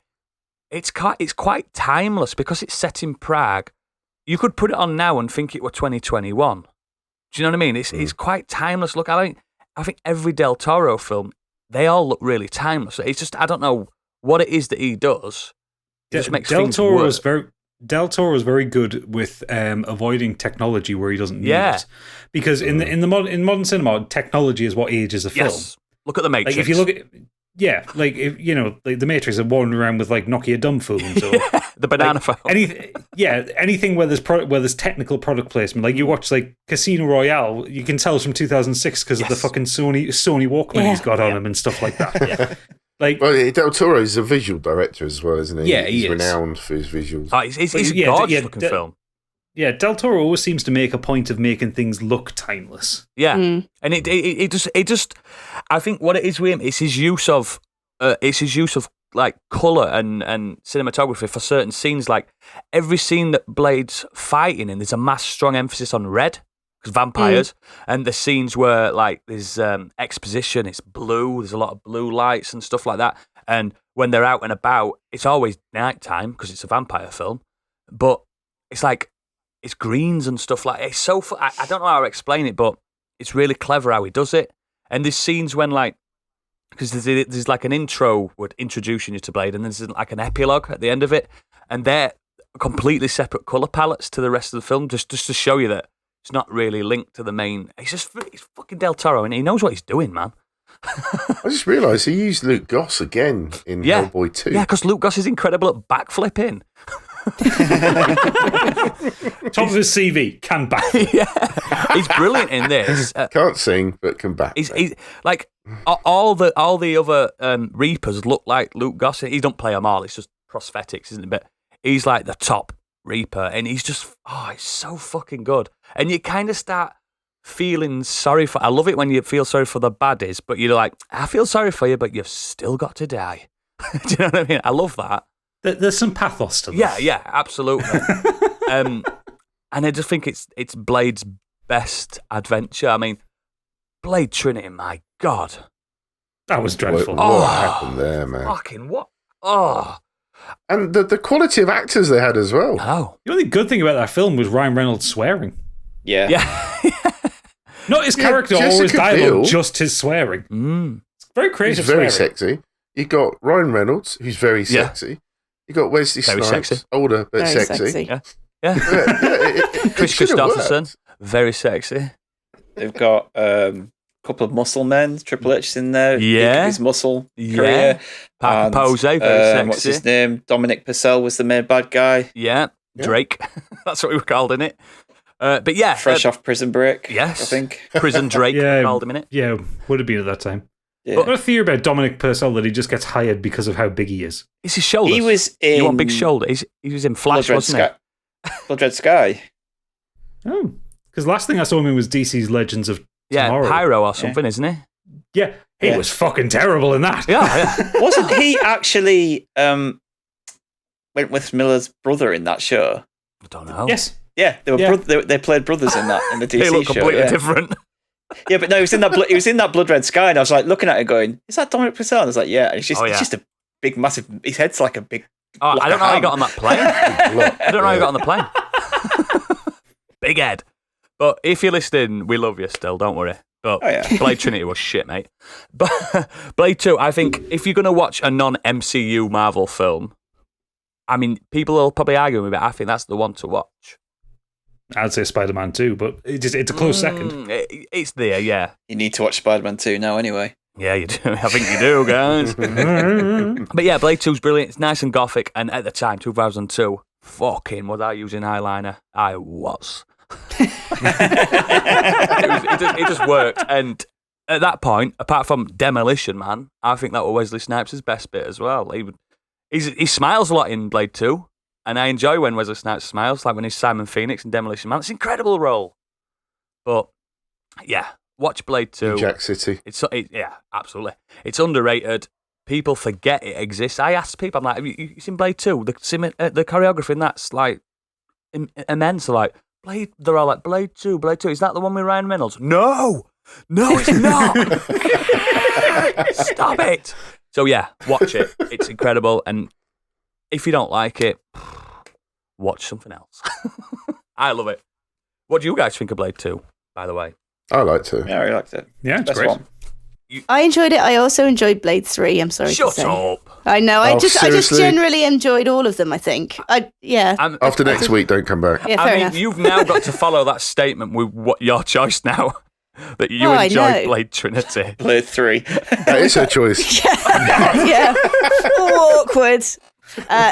S1: it's quite timeless because it's set in Prague. You could put it on now and think it were 2021. Do you know what I mean? It's quite timeless. Look, I think every Del Toro film, they all look really timeless. It's just I don't know what it is that he does. It just makes things work.
S3: Del Toro is very good with avoiding technology where he doesn't need it, because in modern cinema, technology is what ages a film.
S1: Yes. Look at the Matrix.
S3: Like if you look at like the Matrix are wandering around with like Nokia dumb phones or
S1: the banana phone.
S3: Anything where there's technical product placement. Like you watch like Casino Royale, you can tell it's from 2006 because of the fucking Sony Walkman he's got on him and stuff like that. Yeah. Like,
S5: well, Del Toro is a visual director as well, isn't he?
S3: Yeah,
S5: he's renowned for his visuals.
S1: Oh, it's a gorgeous looking film.
S3: Yeah, Del Toro always seems to make a point of making things look timeless.
S1: Yeah, and it just I think what it is with him is his use of like color and cinematography for certain scenes. Like every scene that Blade's fighting in, there's a mass strong emphasis on red. Because vampires, and the scenes where like there's exposition, it's blue. There's a lot of blue lights and stuff like that. And when they're out and about, it's always nighttime because it's a vampire film. But it's like it's greens and stuff like it's so. I don't know how to explain it, but it's really clever how he does it. And there's scenes when like because there's like an intro would introducing you to Blade, and there's like an epilogue at the end of it, and they're completely separate color palettes to the rest of the film, just to show you that. It's not really linked to the main. He's fucking Del Toro, and he knows what he's doing, man.
S5: I just realised he used Luke Goss again in Hellboy 2.
S1: Yeah, because Luke Goss is incredible at backflipping.
S3: Top of his CV, can backflip.
S1: Yeah, he's brilliant in this.
S5: Can't sing, but can back.
S1: He's like all the other Reapers look like Luke Goss. He don't play them all. It's just prosthetics, isn't it? But he's like the top Reaper, and he's just he's so fucking good. And you kind of start feeling sorry for. I love it when you feel sorry for the baddies, but you're like, I feel sorry for you, but you've still got to die. Do you know what I mean? I love that.
S3: There's some pathos to this.
S1: Yeah, absolutely. And I just think it's Blade's best adventure. I mean, Blade Trinity, my God,
S3: that was dreadful.
S5: What happened there, man?
S1: Fucking what? Oh.
S5: And the quality of actors they had as well.
S1: Oh.
S3: The only good thing about that film was Ryan Reynolds swearing.
S4: Yeah.
S3: Not his character or his dialogue, just his swearing. It's very creative.
S5: He's very sexy. You got Ryan Reynolds, who's very sexy. You got Wesley Snipes,
S1: sexy.
S5: older but
S2: Very
S5: sexy.
S1: Yeah. Chris Christopherson, very sexy.
S4: They've got a couple of muscle men. Triple H's in there.
S1: Yeah.
S4: His muscle career.
S1: Parker Posey, very sexy.
S4: What's his name? Dominic Purcell was the main bad guy.
S1: Yeah. Drake. That's what we were called in it. But yeah.
S4: Fresh off Prison Break.
S1: Yes.
S4: I think.
S1: Prison Drake, called him in it.
S3: Yeah, would have been at that time.
S4: Yeah.
S3: I've got a theory about Dominic Purcell that he just gets hired because of how big he is.
S1: It's his shoulders.
S4: He was in.
S1: You want big shoulders? He was in Flash, wasn't he?
S4: Blood Red Sky.
S3: Oh. Because last thing I saw him in was DC's Legends of Tomorrow.
S1: Pyro or something, isn't he?
S3: Yeah, he was fucking terrible in that.
S1: Yeah.
S4: Wasn't he actually Wentworth Miller's brother in that show?
S1: I don't know.
S3: Yes.
S4: Yeah, they were they played brothers in that in the DC
S1: they look
S4: show.
S1: completely different.
S4: Yeah, but no, he was in that Blood Red Sky, and I was like looking at it, going, "Is that Dominic Purcell?" And I was like, "Yeah." And it's just a big, massive. His head's like a big.
S1: I don't know how he got on that plane. I don't know how he got on the plane. Big head. But if you're listening, we love you still. Don't worry. But Blade Trinity was shit, mate. But Blade 2, I think if you're going to watch a non-MCU Marvel film, I mean, people will probably argue with me, but I think that's the one to watch.
S3: I'd say Spider-Man 2, but it's a close second.
S1: It's there, yeah.
S4: You need to watch Spider-Man 2 now anyway.
S1: Yeah, you do. I think you do, guys. But yeah, Blade 2's brilliant. It's nice and gothic. And at the time, 2002, fucking was I using eyeliner? I was. It just worked. And at that point, apart from Demolition Man, I think that was Wesley Snipes' best bit as well. He smiles a lot in Blade 2. And I enjoy when Wesley Snipes smiles, like when he's Simon Phoenix in Demolition Man. It's an incredible role. But, yeah, watch Blade 2.
S5: Jack City.
S1: Yeah, absolutely. It's underrated. people forget it exists. I asked people, I'm like, have you seen Blade 2? The choreography in that's like immense. Like, Blade, they're all like, Blade 2, is that the one with Ryan Reynolds? No, it's not. Stop it. So yeah, watch it. It's incredible. And if you don't like it, watch something else. I love it. What do you guys think of Blade 2, by the way?
S5: I liked it.
S4: Yeah, I liked it.
S3: Yeah, it's
S4: Best
S3: great.
S4: one.
S2: I enjoyed it. I also enjoyed Blade 3. I'm sorry to say.
S1: Shut up.
S2: I know. I just
S5: seriously?
S2: generally enjoyed all of them. I think.
S5: After next week, don't come back.
S2: Yeah, fair
S1: I mean,
S2: enough.
S1: you've now got to follow that statement with what your choice now. That you
S2: I
S1: enjoyed
S2: know.
S1: Blade Trinity.
S4: Blade 3.
S5: That is her choice.
S2: Yeah. Awkward.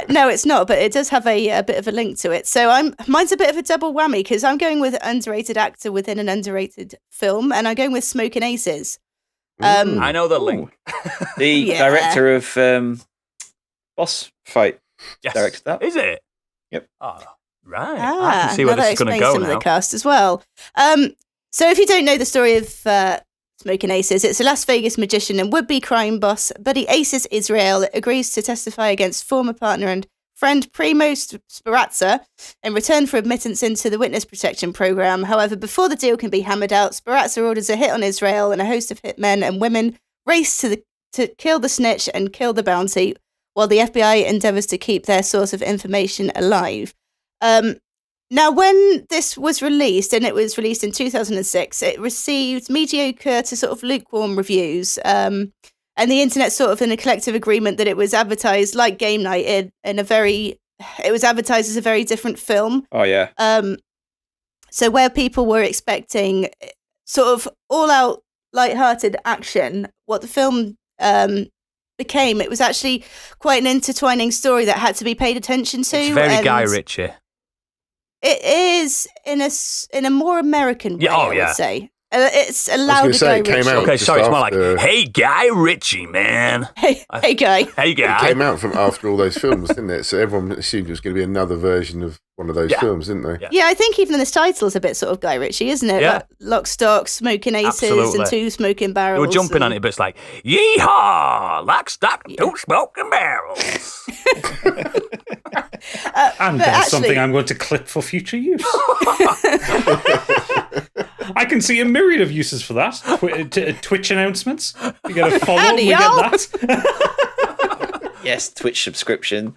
S2: No, it's not, but it does have a bit of a link to it. So mine's a bit of a double whammy because I'm going with underrated actor within an underrated film, and I'm going with Smoking Aces.
S1: I know the link.
S4: The director of Boss Fight.
S1: Yes.
S4: Directed that.
S1: Is it?
S4: Yep.
S1: Oh, right. I can see where
S2: now
S1: this is
S2: that
S1: going to
S2: explains
S1: go
S2: some
S1: now.
S2: of the cast as well. So if you don't know the story of Smoking Aces, it's a Las Vegas magician and would-be crime boss, Buddy Aces Israel, agrees to testify against former partner and friend Primo Sparazza in return for admittance into the witness protection program. However, before the deal can be hammered out, Sparazza orders a hit on Israel, and a host of hitmen and women race to kill the snitch and kill the bounty, while the FBI endeavors to keep their source of information alive. Now, when this was released, and it was released in 2006, it received mediocre to sort of lukewarm reviews. And the internet sort of in a collective agreement that it was advertised like Game Night it was advertised as a very different film.
S4: Oh, yeah.
S2: So where people were expecting sort of all-out light-hearted action, what the film became, it was actually quite an intertwining story that had to be paid attention to.
S1: It's very
S2: and
S1: Guy Ritchie.
S2: It is in a more American way, I would say. It's a louder
S5: say,
S2: Guy
S5: it came
S2: Ritchie.
S5: out
S1: Okay,
S5: just
S1: sorry, it's more like,
S5: after-
S1: hey, Guy Ritchie, man.
S2: Hey, Guy.
S1: Hey,
S5: It
S1: Guy.
S5: came out from after all those films, didn't it? So everyone assumed it was going to be another version of one of those films, didn't they?
S1: Yeah.
S2: Yeah, I think even this title's a bit sort of Guy Ritchie, isn't it?
S1: Yeah.
S2: Like Lock, Stock, Smoking Aces,
S1: Absolutely.
S2: and Two Smoking Barrels.
S1: They were jumping on it, but it's like, yeehaw, lock, stock, and two smoking barrels.
S3: And
S2: but
S3: there's
S2: actually-
S3: something I'm going to clip for future use. I can see a myriad of uses for that. Twitch announcements. You get a follow,
S2: Howdy,
S3: we get
S2: y'all.
S3: that.
S4: Yes, Twitch subscription.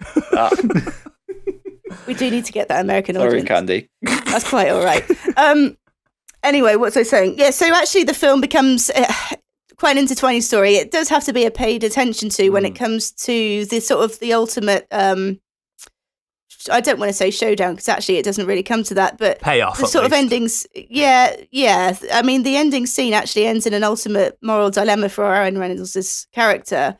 S2: We do need to get that American
S4: Sorry,
S2: audience.
S4: Candy.
S2: That's quite all right. Anyway, what was I saying? Yeah, so actually the film becomes quite an intertwining story. It does have to be paid attention to when it comes to the sort of the ultimate, I don't want to say showdown because actually it doesn't really come to that, but
S1: Payoff,
S2: the
S1: at
S2: sort of
S1: least.
S2: endings. Yeah. I mean, the ending scene actually ends in an ultimate moral dilemma for Ryan Reynolds' character.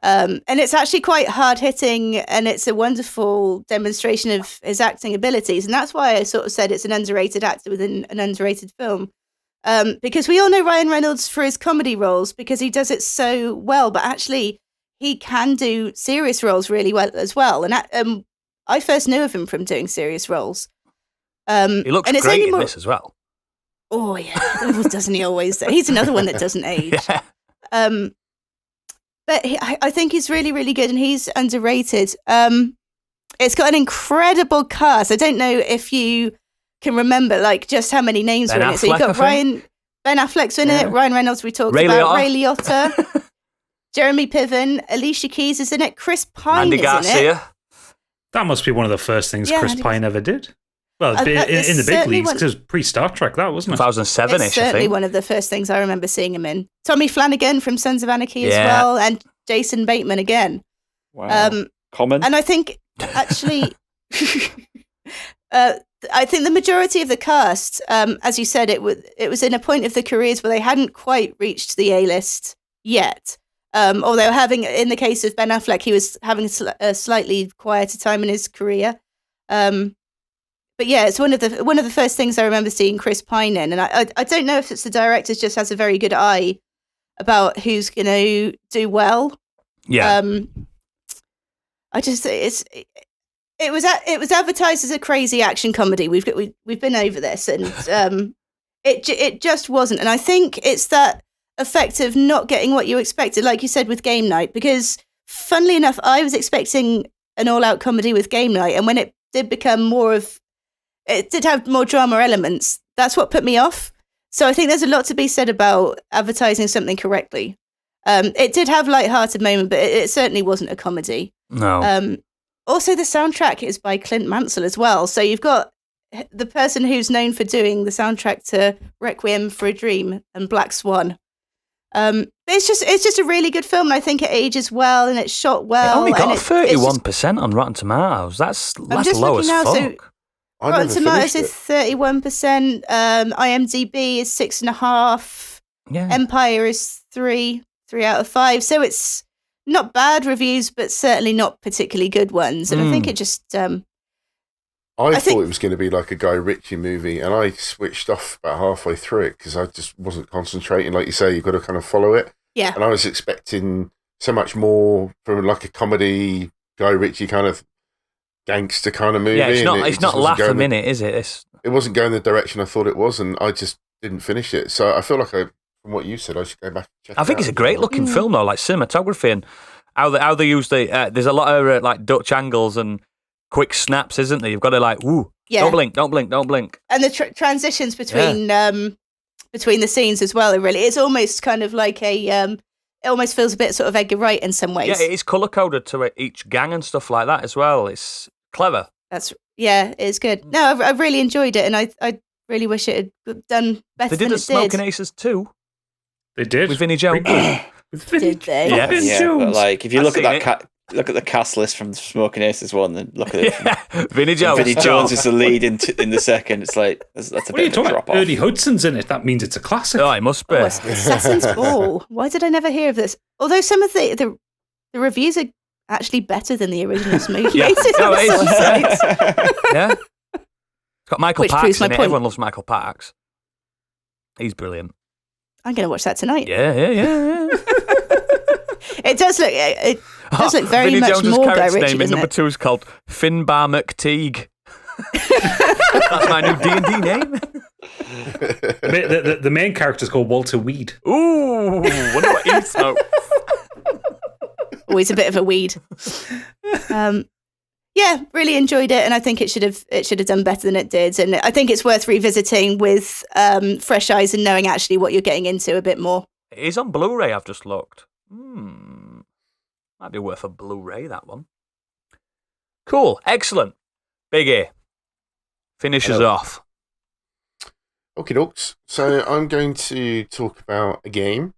S2: And it's actually quite hard hitting, and it's a wonderful demonstration of his acting abilities. And that's why I sort of said it's an underrated actor within an underrated film. Because we all know Ryan Reynolds for his comedy roles because he does it so well, but actually he can do serious roles really well as well. And I first knew of him from doing serious roles.
S1: He looks
S2: and it's
S1: great
S2: only
S1: in
S2: more-
S1: this as well.
S2: Oh, yeah. Doesn't he always? He's another one that doesn't age.
S1: Yeah.
S2: But I think he's really, really good, and he's underrated. It's got an incredible cast. I don't know if you can remember, like, just how many names
S1: Ben
S2: were in it. So you've
S1: Affleck,
S2: got
S1: I think.
S2: Ben Affleck's in it, Ryan Reynolds we talked
S1: Ray
S2: about,
S1: Liotta.
S2: Ray Liotta, Jeremy Piven, Alicia Keys is in it, Chris Pine
S1: Andy
S2: is in it.
S1: Garcia.
S3: That must be one of the first things
S2: Yeah,
S3: Chris
S2: Andy
S3: Pine ever did. Well,
S2: it's
S3: in the big
S2: certainly
S3: leagues,
S2: one-
S3: because it was pre-Star Trek, that wasn't it?
S1: 2007-ish,
S2: It's
S1: I
S2: certainly
S1: think.
S2: one of the first things I remember seeing him in. Tommy Flanagan from Sons of Anarchy as
S1: Yeah.
S2: well, and Jason Bateman again.
S4: Wow. Common.
S2: And I think actually, I think the majority of the cast, as you said, it was in a point of the careers where they hadn't quite reached the A-list yet. Although in the case of Ben Affleck, he was having a slightly quieter time in his career. But yeah, it's one of the first things I remember seeing Chris Pine in, and I don't know if it's the director just has a very good eye about who's going to do well.
S1: Yeah.
S2: It was advertised as a crazy action comedy. We've been over this, and it just wasn't. And I think it's that effect of not getting what you expected, like you said with Game Night, because funnily enough, I was expecting an all-out comedy with Game Night, and when it did become it did have more drama elements, that's what put me off. So I think there's a lot to be said about advertising something correctly. It did have light-hearted moments, but it certainly wasn't a comedy.
S1: No.
S2: Also, the soundtrack is by Clint Mansell as well. So you've got the person who's known for doing the soundtrack to Requiem for a Dream and Black Swan. But it's just a really good film, and I think it ages well and it's shot well.
S1: It only got
S2: and
S1: 31% on Rotten Tomatoes. That's low as fuck.
S2: So Rotten Tomatoes is 31%. IMDb is 6.5.
S1: Yeah.
S2: Empire is 3 out of 5. So it's not bad reviews, but certainly not particularly good ones. And I think it just.
S5: I thought it was going to be like a Guy Ritchie movie, and I switched off about halfway through it because I just wasn't concentrating. Like you say, you've got to kind of follow it.
S2: Yeah.
S5: And I was expecting so much more from like a comedy, Guy Ritchie kind of gangster kind of movie.
S1: Yeah, it's not laugh a
S5: going
S1: minute, is it?
S5: It wasn't going the direction I thought it was, and I just didn't finish it. So I feel like from what you said, I should go back and check it out.
S1: I think it's a great looking film though, like cinematography and how they use the. There's a lot of like Dutch angles and quick snaps, isn't there? You've got to like, woo, don't blink, don't blink, don't blink.
S2: And the transitions between the scenes as well. It's almost kind of like it almost feels a bit sort of Edgar Wright in some ways.
S1: Yeah, it is colour coded to each gang and stuff like that as well. It's clever.
S2: It's good. No, I really enjoyed it, and I really wish it had done better.
S1: They did
S2: than
S1: a Smoking Aces too.
S3: They did
S1: with Vinnie Jones.
S2: Did they?
S4: Yeah, but like if you look at look at the cast list from Smoking Aces 1, then look at it.
S1: Vinnie Jones.
S4: Vinnie Jones is the lead in the second. It's like that's a bit of a drop off.
S3: Ernie Hudson's in it. That means it's a classic.
S1: Oh, it must be.
S2: Assassin's Ball. Why did I never hear of this? Although some of the reviews are actually better than the original Smoking Aces.
S1: No, it is. Yeah. It's got Michael Parks in it. Everyone loves Michael Parks. He's brilliant.
S2: I'm going to watch that tonight.
S1: Yeah.
S2: It does look. It does look very
S1: Vinnie
S2: much
S1: Jones's
S2: more Guy
S1: character's
S2: Ritchie,
S1: name in number 2 is called Finbar McTeague. That's my new D&D name.
S3: The main character's called Walter Weed.
S1: Ooh, wonder what he smokes.
S2: Always a bit of a weed. Yeah, really enjoyed it, and I think it should have done better than it did. And I think it's worth revisiting with fresh eyes and knowing actually what you're getting into a bit more.
S1: It is on Blu-ray. I've just looked. Might be worth a Blu-ray, that one. Cool, excellent. Big A finishes off.
S5: Okay, dokes. So I'm going to talk about a game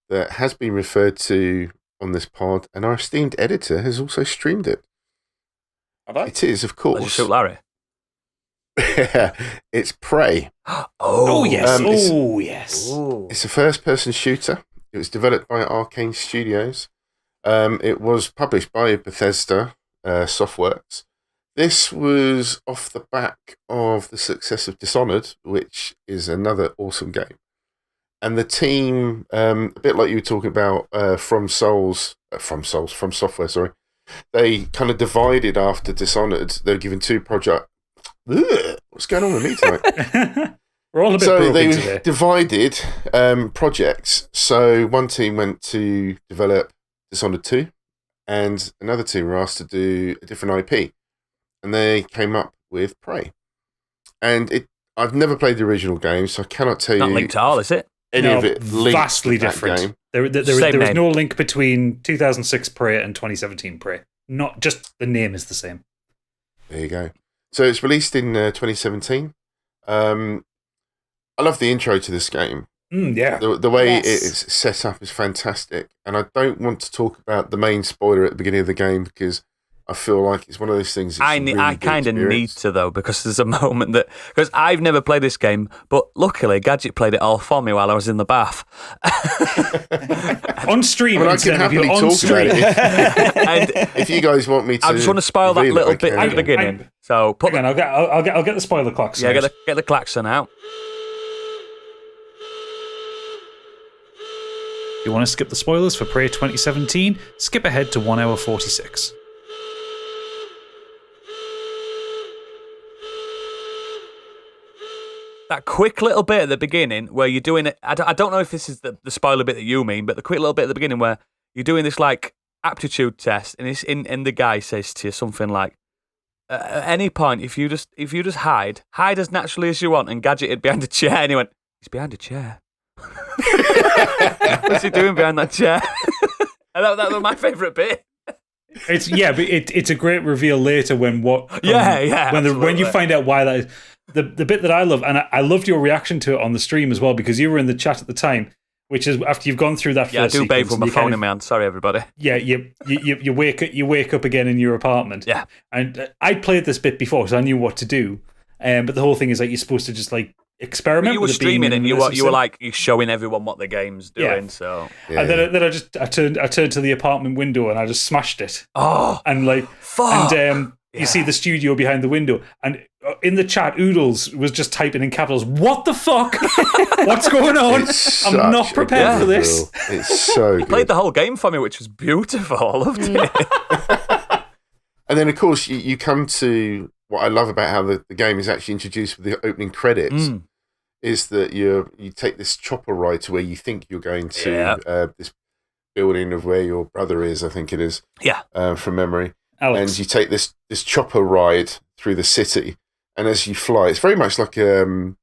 S5: that has been referred to on this pod, and our esteemed editor has also streamed it. It is, of course.
S1: Let's shoot Larry.
S5: It's Prey.
S3: Oh yes.
S5: Yes. It's a first-person shooter. It was developed by Arcane Studios. It was published by Bethesda Softworks. This was off the back of the success of Dishonored, which is another awesome game. And the team, a bit like you were talking about From Software, sorry. They kind of divided after Dishonored. They were given 2 projects. What's going on with me tonight?
S3: We're all a bit broken today.
S5: Divided projects. So one team went to develop Dishonored 2, and another team were asked to do a different IP. And they came up with Prey. And I've never played the original game, so I cannot tell you.
S1: Not linked at all, is it?
S5: Any of it
S3: vastly different.
S5: Game.
S3: There was no link between 2006 Prey and 2017 Prey. Not just the name is the same.
S5: There you go. So it's released in 2017. I love the intro to this game.
S3: Yeah.
S5: The way it is set up is fantastic. And I don't want to talk about the main spoiler at the beginning of the game because I feel like it's one of those things.
S1: I kind of need to, though, because there's a moment that... Because I've never played this game, but luckily Gadget played it all for me while I was in the bath.
S3: On stream.
S5: I can happily talk about it. If you guys want me to...
S1: I just want to spoil that little bit at the beginning. So
S3: put I'll get the spoiler klaxon.
S1: Yeah, get the klaxon out.
S3: If you want to skip the spoilers for Prey 2017, skip ahead to 1 hour 46.
S1: that quick little bit at the beginning where you're doing it. I don't know if this is the spoiler bit that you mean, but the quick little bit at the beginning where you're doing this like aptitude test, and it's and the guy says to you something like, at any point, if you just hide as naturally as you want, and gadget it behind a chair, and he went, he's behind a chair. What's he doing behind that chair? And that was my favourite bit.
S3: But it's a great reveal later when you find out why that is. The bit that I love, and I loved your reaction to it on the stream as well, because you were in the chat at the time, which is after you've gone through that first
S1: I do bathe with my phone
S3: kind
S1: in my hand. Sorry, everybody.
S3: Yeah, you wake up again in your apartment.
S1: Yeah.
S3: And I'd played this bit before, so I knew what to do. But the whole thing is like you're supposed to just like experiment.
S1: You were
S3: with it being
S1: streaming and you were like you're showing everyone what the game's doing.
S3: Yeah.
S1: So
S3: and then I turned to the apartment window and I just smashed it.
S1: Oh,
S3: and like
S1: fuck.
S3: And you see the studio behind the window, and in the chat, Oodles was just typing in capitals, "What the fuck? What's going on? I'm not prepared for this."
S5: It's so good.
S1: Played the whole game for me, which was beautiful. I loved it.
S5: And then, of course, you come to what I love about how the game is actually introduced with the opening credits. Is that you take this chopper ride to where you think you're going to this building of where your brother is, I think it is.
S1: Yeah.
S5: From memory.
S3: Alex.
S5: And you take this chopper ride through the city, and as you fly, it's very much like a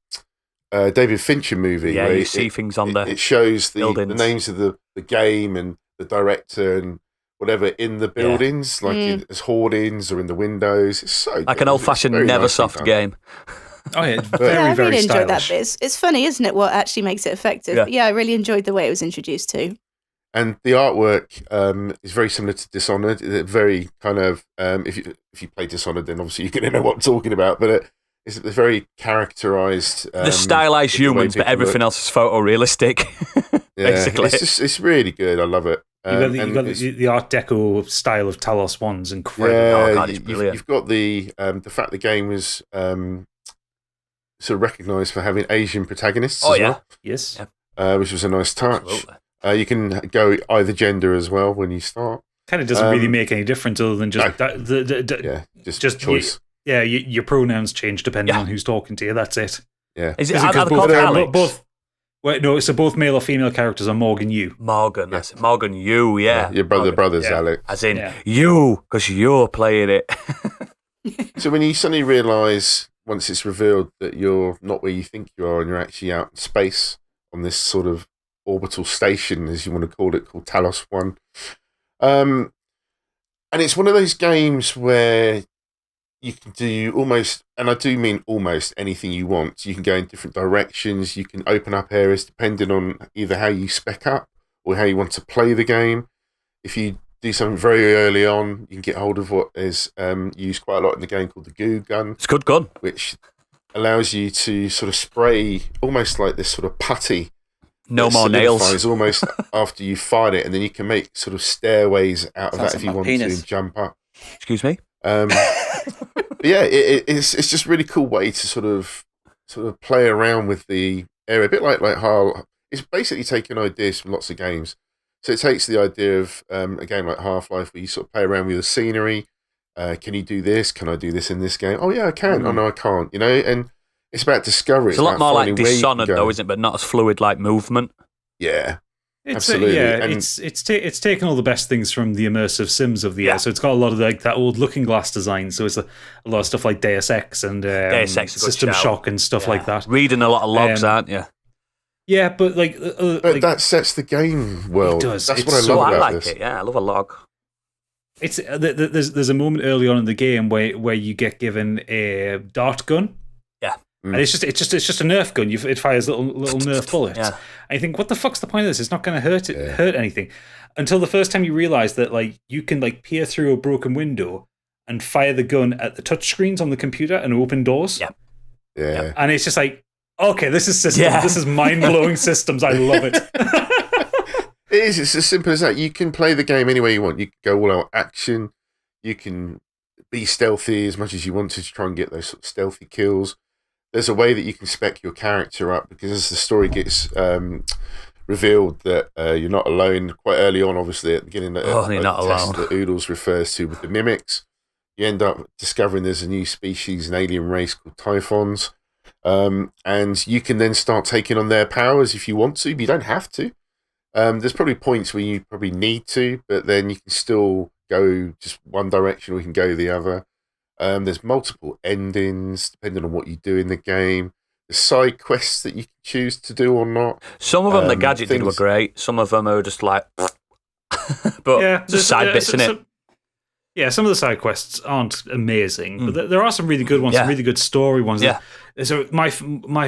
S5: David Fincher movie.
S1: Yeah,
S5: where
S1: you see things on
S5: it shows the
S1: buildings.
S5: names of the game and the director and whatever in the buildings, like as hoardings or in the windows. It's so
S1: like
S5: good.
S1: an old-fashioned Neversoft game.
S3: Oh yeah, it's
S2: I
S3: very
S2: really enjoyed
S3: stylish.
S2: that bit. It's funny, isn't it, what actually makes it effective?
S1: Yeah.
S2: But yeah, I really enjoyed the way it was introduced too.
S5: And the artwork is very similar to Dishonored. It's very kind of if you play Dishonored, then obviously you're going to know what I'm talking about. But it's very characterized.
S1: The stylized humans, but everything else is photorealistic. Basically,
S5: it's really good. I love it.
S3: You got the Art Deco style of Talos one's incredible.
S5: Yeah,
S1: Oh, God, it's brilliant.
S5: You've got the fact the game was sort of recognised for having Asian protagonists.
S1: Oh
S5: as
S1: yeah,
S5: well,
S3: Yes.
S5: which was a nice touch.
S1: absolutely.
S5: You can go either gender as well when you start.
S3: Kind of doesn't really make any difference other than just
S5: Just choice.
S3: Your pronouns change depending on who's talking to you. That's it.
S5: Yeah.
S1: Is it?
S3: Is it
S1: Are
S3: 'cause
S1: they called Alex?
S3: both so both male or female characters are Morgan you.
S1: Morgan. That's it. Morgan, you. Yeah.
S5: Your brothers,
S3: Yeah.
S5: Alex.
S1: As in
S3: Yeah.
S1: you, because you're playing it.
S5: So when you suddenly realise, once it's revealed that you're not where you think you are and you're actually out in space on this sort of orbital station, as you want to call it, called Talos 1. And it's one of those games where you can do almost, and I do mean almost, anything you want. You can go in different directions. You can open up areas depending on either how you spec up or how you want to play the game. If you do something very early on, you can get hold of what is used quite a lot in the game called the goo gun.
S1: It's a good gun.
S5: Which allows you to sort of spray almost like this sort of putty.
S1: No
S5: that
S1: more nails.
S5: solidifies almost after you fired it, and then you can make sort of stairways out of
S4: Sounds
S5: that if
S4: like
S5: you
S4: my
S5: want
S4: penis.
S5: to jump up.
S1: Excuse me.
S5: But yeah, it's just a really cool way to sort of play around with the area, a bit like how it's basically taking ideas from lots of games. So it takes the idea of a game like Half-Life where you sort of play around with the scenery. Can you do this? Can I do this in this game? Oh yeah, I can. Oh no, I can't. And it's about discovery.
S1: It's a lot
S5: about
S1: more like
S5: finding where you can
S1: Dishonored,
S5: go.
S1: though, isn't it? But not as fluid like movement.
S5: Yeah.
S3: It's
S5: Absolutely. And-
S3: it's taken all the best things from the immersive sims of the year. So it's got a lot of like that old Looking Glass design. So it's a lot of stuff like Deus Ex and
S1: Deus Ex, a good
S3: System
S1: shout.
S3: Shock and stuff like that.
S1: Reading a lot of logs, aren't you?
S3: Yeah, but like,
S5: But that sets the game well.
S3: It does.
S5: That's
S3: It's
S5: what I
S3: so-
S5: love
S1: I
S5: about
S1: like
S5: this.
S1: it. Yeah, I love a log.
S3: it's there's a moment early on in the game where you get given a dart gun.
S1: Yeah.
S3: And it's just a Nerf gun. It fires little Nerf bullets.
S1: Yeah.
S3: And you think, what the fuck's the point of this? It's not going to hurt anything. Until the first time you realize that like you can like peer through a broken window and fire the gun at the touch screens on the computer and open doors.
S1: Yeah.
S5: Yeah.
S3: And it's just like, okay, this is systems.
S1: Yeah.
S3: This is mind blowing systems. I love it.
S5: It is. It's as simple as that. You can play the game any way you want. You can go all out action. You can be stealthy as much as you want to try and get those sort of stealthy kills. There's a way that you can spec your character up because as the story gets revealed that you're not alone quite early on, obviously at the beginning of
S1: you're not
S5: the test
S1: alone.
S5: that Oodles refers to with the mimics, you end up discovering there's a new species, an alien race called Typhons. And you can then start taking on their powers if you want to, but you don't have to. There's probably points where you probably need to, but then you can still go just one direction or you can go the other. There's multiple endings depending on what you do in the game. There's side quests that you can choose to do or not.
S1: Some of them the Gadget did were great. Some of them are just like, but just side bits in it.
S3: Yeah, some of the side quests aren't amazing, but there are some really good ones, some really good story ones.
S1: Yeah.
S3: So my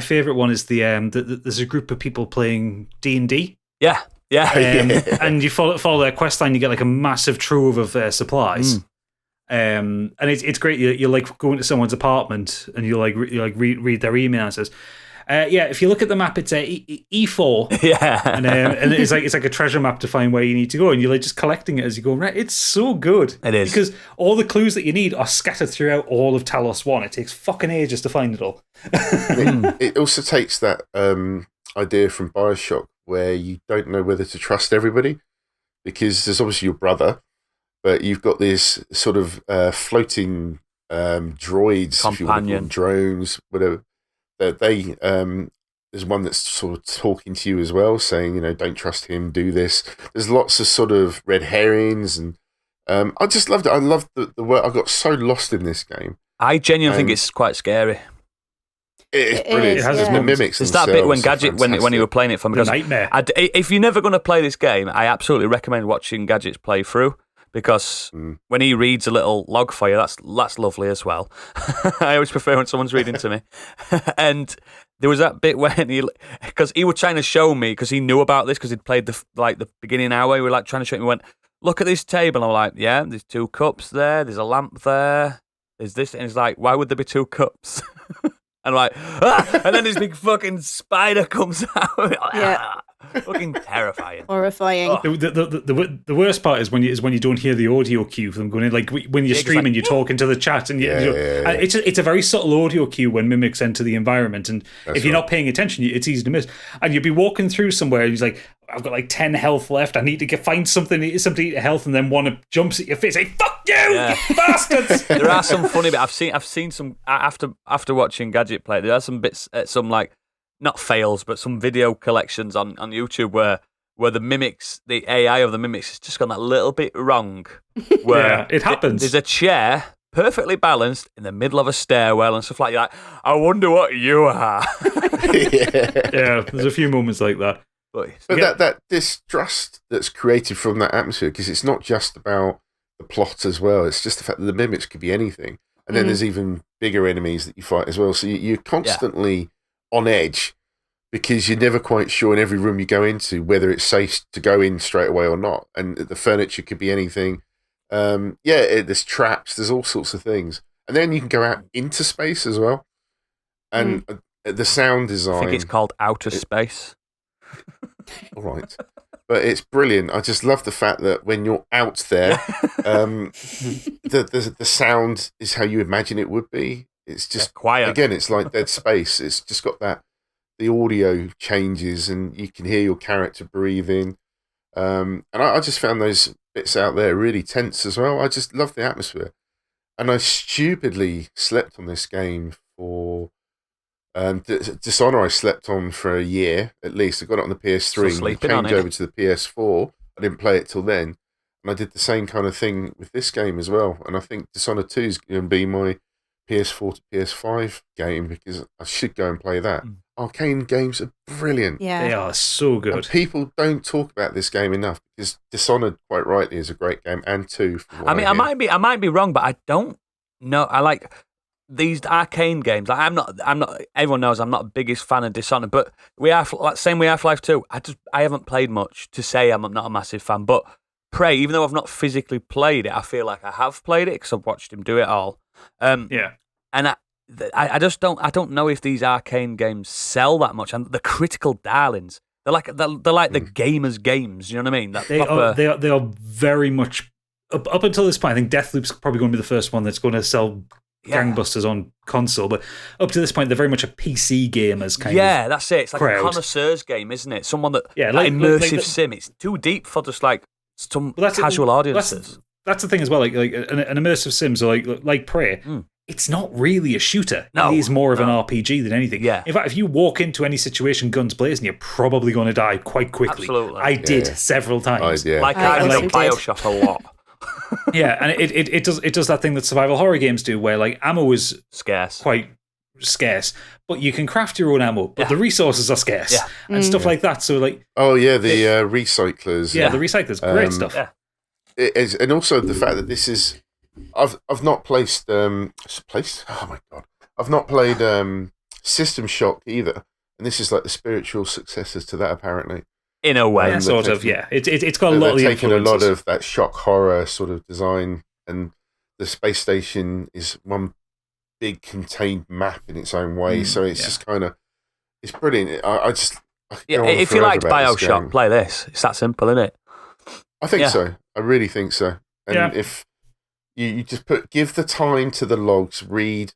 S3: favorite one is there's a group of people playing D&D.
S1: Yeah.
S3: And you follow their quest line, you get like a massive trove of supplies. And it's great. You like go into someone's apartment and you read their email and it says, if you look at the map, it's E4.
S1: Yeah,
S3: and it's like a treasure map to find where you need to go, and you're like just collecting it as you go. Right, it's so good.
S1: It is,
S3: because all the clues that you need are scattered throughout all of Talos 1. It takes fucking ages to find it all.
S5: It also takes that idea from BioShock where you don't know whether to trust everybody, because there's obviously your brother, but you've got this sort of floating droids, if you want to call them, drones, whatever. They there's one that's sort of talking to you as well, saying, don't trust him, do this. There's lots of sort of red herrings, and I just loved it. I loved the work. I got so lost in this game.
S1: I genuinely think it's quite scary.
S5: It's brilliant. It has its mimics.
S1: There's that bit when Gadget, when you were playing it for me, because
S3: nightmare.
S1: If you're never going to play this game, I absolutely recommend watching Gadget's playthrough. Because when he reads a little log for you, that's lovely as well. I always prefer when someone's reading to me. And there was that bit when because he was trying to show me, because he knew about this, because he'd played the beginning hour. He was like trying to show me. He went, look at this table. And I'm like, yeah, there's 2 cups there. There's a lamp there. There's this, and he's like, why would there be 2 cups? And I'm like, and then this big fucking spider comes out.
S2: Yeah.
S1: Fucking terrifying.
S2: Horrifying.
S3: Oh. The worst part is when you don't hear the audio cue from them going in. Like when you're streaming, you talk into the chat, and it's a very subtle audio cue when mimics enter the environment, and if you're not paying attention, it's easy to miss. And you'll be walking through somewhere, and he's like, I've got like 10 health left. I need to find something to eat health, and then one jumps at your face, say, "Fuck you, you bastards!"
S1: There are some funny bits. I've seen some after watching Gadget play. There are some bits, some like not fails, but some video collections on YouTube where the mimics, the AI of the mimics, has just gone that little bit wrong. Where
S3: it happens.
S1: There's a chair perfectly balanced in the middle of a stairwell and stuff like that. I wonder what you are.
S3: Yeah, there's a few moments like that.
S5: But that distrust that's created from that atmosphere, because it's not just about the plot as well. It's just the fact that the mimics could be anything. And then there's even bigger enemies that you fight as well. So you're constantly on edge, because you're never quite sure in every room you go into whether it's safe to go in straight away or not. And the furniture could be anything. There's traps, there's all sorts of things. And then you can go out into space as well. And the sound design...
S1: I think it's called Outer Space.
S5: All right. But it's brilliant. I just love the fact that when you're out there, the sound is how you imagine it would be. It's just
S1: quiet.
S5: Again, it's like Dead Space. It's just got that, the audio changes and you can hear your character breathing. And I just found those bits out there really tense as well. I just love the atmosphere. And I stupidly slept on this game for... Dishonored I slept on for a year at least. I got it on the PS3 and changed over to the PS4. I didn't play it till then, and I did the same kind of thing with this game as well. And I think Dishonored 2 is going to be my PS4 to PS5 game, because I should go and play that. Arcane games are brilliant.
S2: Yeah,
S3: they are so good.
S5: And people don't talk about this game enough, because Dishonored, quite rightly, is a great game, and 2.
S1: I might be wrong, but I don't know. I like these Arcane games. Like, I'm not. Everyone knows I'm not the biggest fan of Dishonored, but same with Half-Life 2. I haven't played much to say I'm not a massive fan. But Prey, even though I've not physically played it, I feel like I have played it because I've watched him do it all. And I just don't. I don't know if these Arcane games sell that much. And the critical darlings, they're like the gamers' games. You know what I mean?
S3: They are very much up until this point. I think Deathloop's probably going to be the first one that's going to sell gangbusters on console, but up to this point they're very much a PC gamers kind of.
S1: Yeah, that's it. It's like
S3: crowd.
S1: A connoisseur's game, isn't it? Someone that immersive sim. It's too deep for just like some casual audiences.
S3: That's the thing as well. Like an immersive sim, so like Prey. it's not really a shooter.
S1: No,
S3: it is more of an RPG than anything.
S1: Yeah.
S3: In fact, if you walk into any situation guns blazing, you're probably going to die quite quickly.
S1: Absolutely.
S3: I did several times.
S1: Like I
S2: also
S1: like
S2: did.
S1: Bioshock a lot.
S3: Yeah, and it does that thing that survival horror games do, where like ammo is
S1: Scarce.
S3: quite scarce, but you can craft your own ammo, but the resources are scarce and stuff like that. So like,
S5: the recyclers.
S3: the recyclers, great stuff.
S1: Yeah.
S5: It is, and also the fact that this is, I've not placed. Oh my god, I've not played System Shock either, and this is like the spiritual successors to that apparently.
S1: In a way,
S3: Sort of. Yeah, it's got a lot of the
S5: taking a lot
S3: influences.
S5: of that shock horror sort of design, and the space station is one big contained map in its own way. So it's just kind of, it's brilliant. I could go on
S1: if you
S5: forever
S1: liked
S5: about this
S1: Bioshock,
S5: game.
S1: play this. It's that simple, isn't it?
S5: I think so. I really think so. And
S3: Yeah.
S5: if you just give the time to the logs, read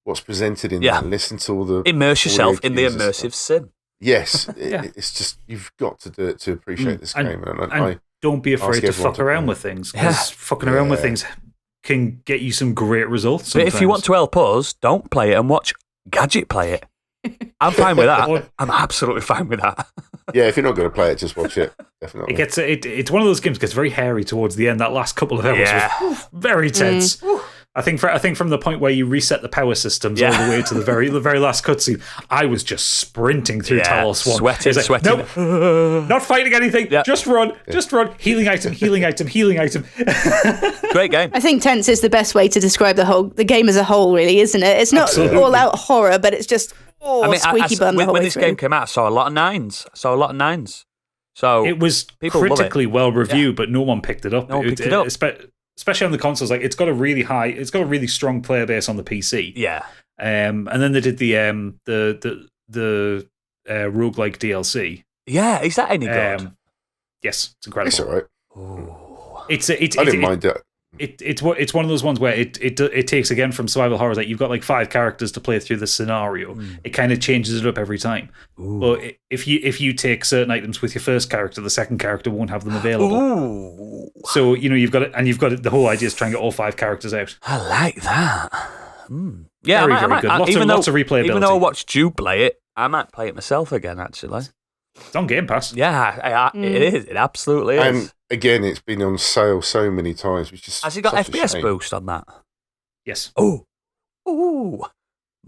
S5: what's presented in there, listen to all the
S1: Immerse yourself in the
S5: audio cues and
S1: immersive
S5: stuff.
S1: sim.
S5: Yes, it's just, you've got to do it to appreciate this game.
S3: And don't be afraid to
S5: everyone
S3: fuck
S5: to
S3: around
S5: play.
S3: with things, because fucking around with things can get you some great results.
S1: But if you want to help us, don't play it and watch Gadget play it. I'm fine with that. I'm absolutely fine with that.
S5: Yeah, if you're not going to play it, just watch it. Definitely.
S3: It's one of those games that gets very hairy towards the end. That last couple of hours was very tense. I think from the point where you reset the power systems all the way to the very last cutscene, I was just sprinting through Talos 1.
S1: Sweating.
S3: Nope, not fighting anything.
S1: Yeah.
S3: Just run. Healing item.
S1: Great game.
S2: I think tense is the best way to describe the game as a whole, really, isn't it? It's not all out horror, but it's just squeaky bum the whole
S1: when
S2: way
S1: this
S2: through.
S1: game came out, I saw a lot of nines. So
S3: It was
S1: people love it.
S3: critically well reviewed, but no one picked it up.
S1: No one picked it up.
S3: Especially on the consoles. Like, it's got a really strong player base on the PC.
S1: Yeah.
S3: And then they did the roguelike DLC.
S1: Yeah, is that any good?
S3: Yes, it's incredible.
S5: It's all right.
S3: I
S5: didn't mind it.
S3: It's one of those ones where it takes again from survival horror that you've got like 5 characters to play through the scenario. It kind of changes it up every time. But if you take certain items with your first character, the second character won't have them available.
S1: Ooh.
S3: So you've got it, the whole idea is trying to get all 5 characters out.
S1: I like that. Yeah,
S3: Very,
S1: I might,
S3: very good. Lots of replayability.
S1: Even though I watched you play it, I might play it myself again, actually.
S3: It's on Game Pass.
S1: Yeah, it is. It absolutely is.
S5: And again, it's been on sale so many times, which is
S1: Has it got
S5: such a
S1: FPS
S5: shame.
S1: boost on that?
S3: Yes.
S1: Ooh.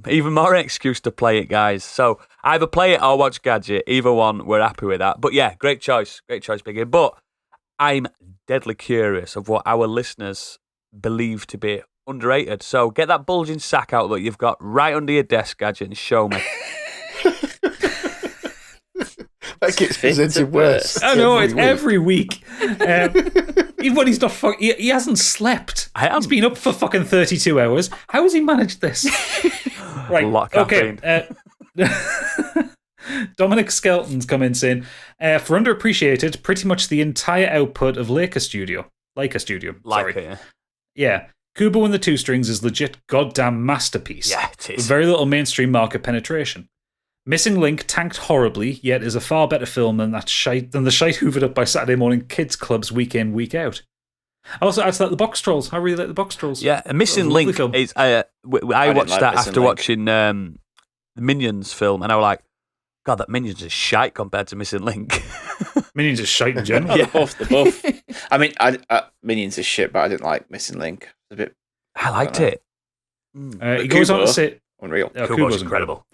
S1: Even more excuse to play it, guys. So either play it or watch Gadget. Either one, we're happy with that. But yeah, great choice, Biggie. But I'm deadly curious of what our listeners believe to be underrated. So get that bulging sack out that you've got right under your desk, Gadget, and show me.
S5: That gets presented worse.
S3: I know, it's
S5: week.
S3: every week. Even when he's not he hasn't slept. He's been up for fucking 32 hours. How has he managed this? Right.
S1: A lot of
S3: Okay. Dominic Skelton's come in saying, for underappreciated, pretty much the entire output of Leica Studio. Sorry.
S1: It, yeah.
S3: Yeah. Kubo and the Two Strings is legit goddamn masterpiece.
S1: Yeah, it
S3: With
S1: is.
S3: very little mainstream market penetration. Missing Link tanked horribly, yet is a far better film than the shite hoovered up by Saturday morning kids clubs week in, week out. I also add to that the Box Trolls. I really like the Box Trolls.
S1: Yeah, and Missing
S3: Lovely
S1: Link
S3: film.
S1: is. I watched
S4: like
S1: that
S4: Missing
S1: after
S4: Link.
S1: watching the Minions film, and I was like, God, that Minions is shite compared to Missing Link.
S3: Minions is shite in general.
S4: The buff. I mean, Minions is shit, but I didn't like Missing Link. It's a bit
S1: I liked
S4: know.
S1: it.
S3: He goes on to say,
S4: unreal.
S3: Kubo's incredible.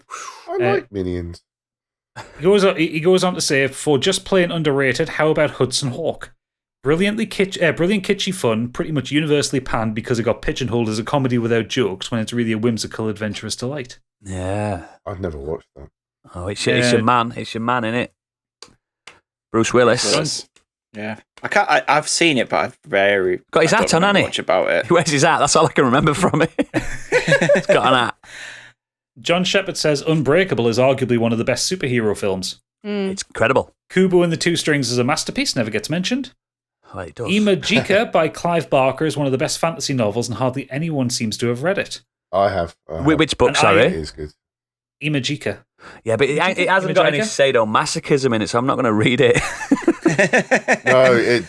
S5: I like Minions.
S3: He goes on to say, for just plain underrated, how about Hudson Hawk? Brilliant kitschy fun, pretty much universally panned because it got pigeonholed as a comedy without jokes when it's really a whimsical, adventurous delight.
S1: Yeah.
S5: I've never watched that.
S1: Oh, it's your man. It's your man, innit? Bruce Willis.
S4: Yeah, I've seen it, but I've very
S1: Got his
S4: I
S1: hat
S4: don't
S1: on,
S4: remember
S1: hasn't he?
S4: much about it.
S1: He wears his hat. That's all I can remember from it. He's got an hat.
S3: John Shepard says Unbreakable is arguably one of the best superhero films.
S1: It's incredible.
S3: Kubo and the Two Strings is a masterpiece, never gets mentioned.
S1: Oh, it does.
S3: Imajika by Clive Barker is one of the best fantasy novels, and hardly anyone seems to have read it.
S5: I have.
S1: Which book,
S3: And
S5: It
S1: sorry?
S5: is good.
S3: Imajika.
S1: Yeah, but it hasn't got any sadomasochism in it, so I'm not going to read it.
S5: No,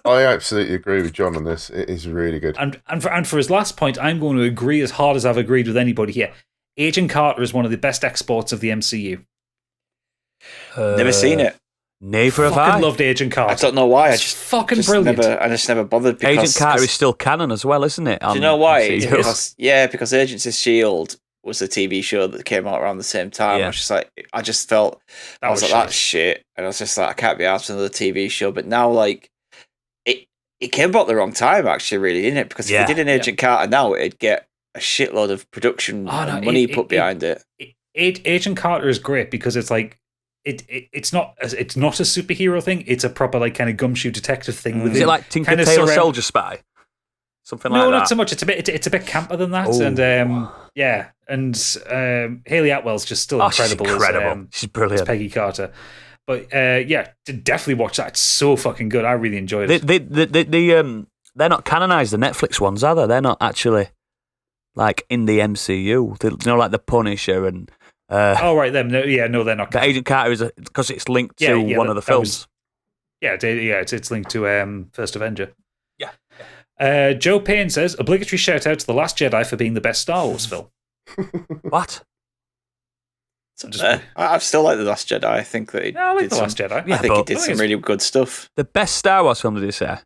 S5: I absolutely agree with John on this. It is really good.
S3: And for his last point, I'm going to agree as hard as I've agreed with anybody here. Agent Carter is one of the best exports of the MCU.
S4: Never seen it.
S1: Neither have
S3: Fucking
S1: I.
S3: loved Agent Carter.
S4: I don't know why.
S3: It's fucking brilliant.
S4: I just never bothered. Because,
S1: Agent Carter is still canon as well, isn't it?
S4: Do you know why? Because Agents of S.H.I.E.L.D. was a TV show that came out around the same time.
S1: Yeah.
S4: I just felt that's shit, and I was just like, I can't be asked another TV show. But now, like, it came about the wrong time, actually, really, didn't it? Because if they did an Agent Carter now, it'd get a shitload of production and money put behind it.
S3: Agent Carter is great because it's like it's not a superhero thing. It's a proper like kind of gumshoe detective thing.
S1: Is it like Tinker Tailor Soldier Spy? Something like that? No,
S3: not so much. It's a bit camper than that. And Hayley Atwell's just still incredible.
S1: She's incredible. She's brilliant.
S3: As Peggy Carter. But definitely watch that. It's so fucking good. I really enjoyed it.
S1: They're not canonized. The Netflix ones, are they? They're not actually like in the MCU. Like the Punisher and.
S3: Them. No, they're not.
S1: The Agent Carter is because it's linked to one of the films.
S3: It's linked to First Avenger.
S1: Yeah.
S3: Joe Payne says, obligatory shout out to The Last Jedi for being the best Star Wars film.
S1: What?
S4: I still like The Last Jedi. I think that
S3: I like The Last Jedi.
S4: I think it did some really good stuff.
S1: The best Star Wars film, did you say?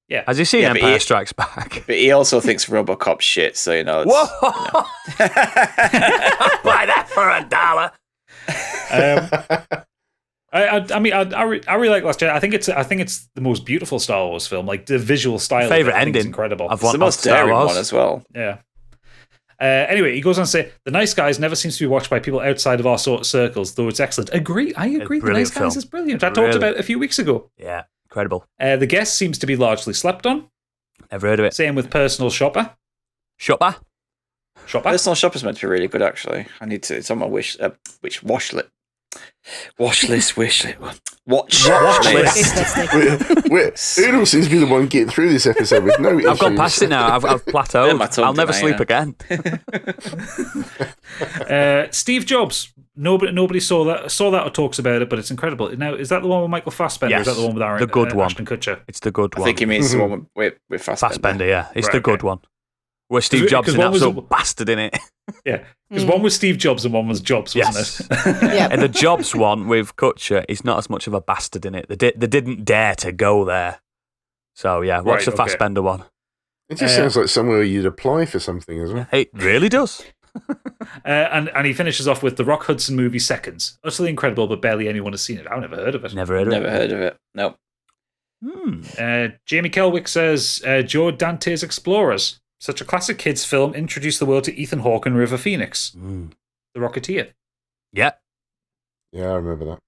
S3: Yeah.
S1: Has he seen Empire Strikes Back?
S4: But he also thinks RoboCop's shit, so you know.
S1: Whoa! I'll buy that for $1.
S3: I really like Last Jedi. I think it's the most beautiful Star Wars film. Like the visual style.
S1: Favorite
S3: ending is
S1: incredible.
S4: It's the most daring one as well.
S3: Yeah. Anyway, he goes on to say, The Nice Guys never seems to be watched by people outside of our sort of circles, though it's excellent. I agree. The Nice Guys is brilliant. I talked about it a few weeks ago.
S1: Yeah, incredible.
S3: The Guest seems to be largely slept on.
S1: Never heard of it.
S3: Same with Personal Shopper.
S4: Personal Shopper's meant to be really good, actually. I need to. It's on my wish list. Watch list.
S5: Udo seems to be the one getting through this episode with no issues.
S1: I've gone past it now. I've plateaued. I'll never sleep again.
S3: Steve Jobs. Nobody saw that or talks about it, but it's incredible. Now, is that the one with Michael Fassbender?
S1: Yes,
S3: or is that the one with
S1: the good one.
S3: Ashton Kutcher?
S1: It's the good one.
S4: I think he means the one with Fassbender.
S1: Fassbender, yeah. It's the good one. Where Steve Jobs is an absolute bastard in it.
S3: Yeah, because one was Steve Jobs and one was Jobs, wasn't it?
S2: Yeah.
S1: And the Jobs one with Kutcher is not as much of a bastard in it. They didn't dare to go there. So, yeah, watch the Fassbender one.
S5: It just sounds like somewhere you'd apply for something as well.
S1: It really does.
S3: And he finishes off with the Rock Hudson movie Seconds. Utterly incredible, but barely anyone has seen it. I've never heard of it.
S4: Never heard of it. Nope.
S3: Jamie Kelwick says, Joe Dante's Explorers. Such a classic kids film introduced the world to Ethan Hawke and River Phoenix. The Rocketeer.
S1: Yeah.
S5: Yeah, I remember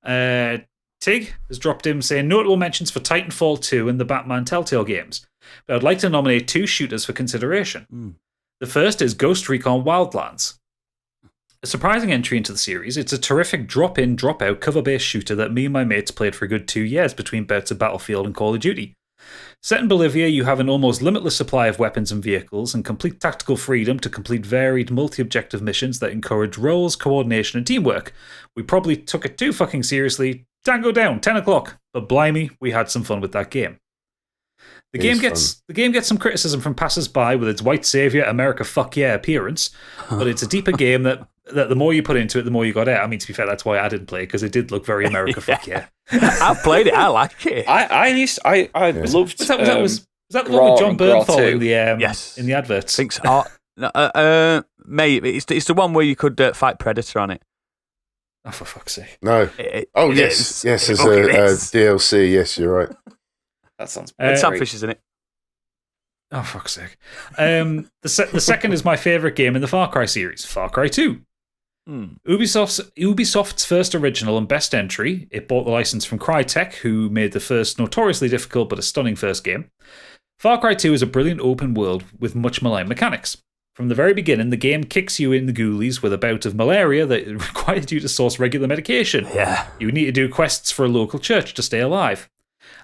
S3: that. Tig has dropped in saying, notable mentions for Titanfall 2 and the Batman Telltale games. But I'd like to nominate 2 shooters for consideration. The first is Ghost Recon Wildlands. A surprising entry into the series, it's a terrific drop-in, drop-out cover-based shooter that me and my mates played for a good 2 years between bouts of Battlefield and Call of Duty. Set in Bolivia, you have an almost limitless supply of weapons and vehicles and complete tactical freedom to complete varied multi-objective missions that encourage roles, coordination and teamwork. We probably took it too fucking seriously. Tango down, 10 o'clock. But blimey, we had some fun with that game. The game gets some criticism from passers-by with its white savior, America fuck yeah appearance, but it's a deeper game that the more you put into it, the more you got out. I mean, to be fair, that's why I didn't play it, because it did look very America fuck yeah.
S1: I've played it. I like it.
S4: I loved.
S3: Was that the one with John Bernthal in the
S1: yes
S3: in the adverts?
S1: I think so. Maybe it's the one where you could fight Predator on it.
S3: Oh, for fuck's sake!
S5: No. Yes, there's a DLC. Yes, you're right.
S4: That sounds.
S1: Sam Fisher's in it.
S3: Oh, fuck's sake. The second is my favourite game in the Far Cry series, Far Cry 2. Ubisoft's first original and best entry. It bought the license from Crytek, who made the first notoriously difficult but a stunning first game. Far Cry 2 is a brilliant open world with much maligned mechanics. From the very beginning, the game kicks you in the ghoulies with a bout of malaria that requires you to source regular medication.
S1: Yeah.
S3: You need to do quests for a local church to stay alive.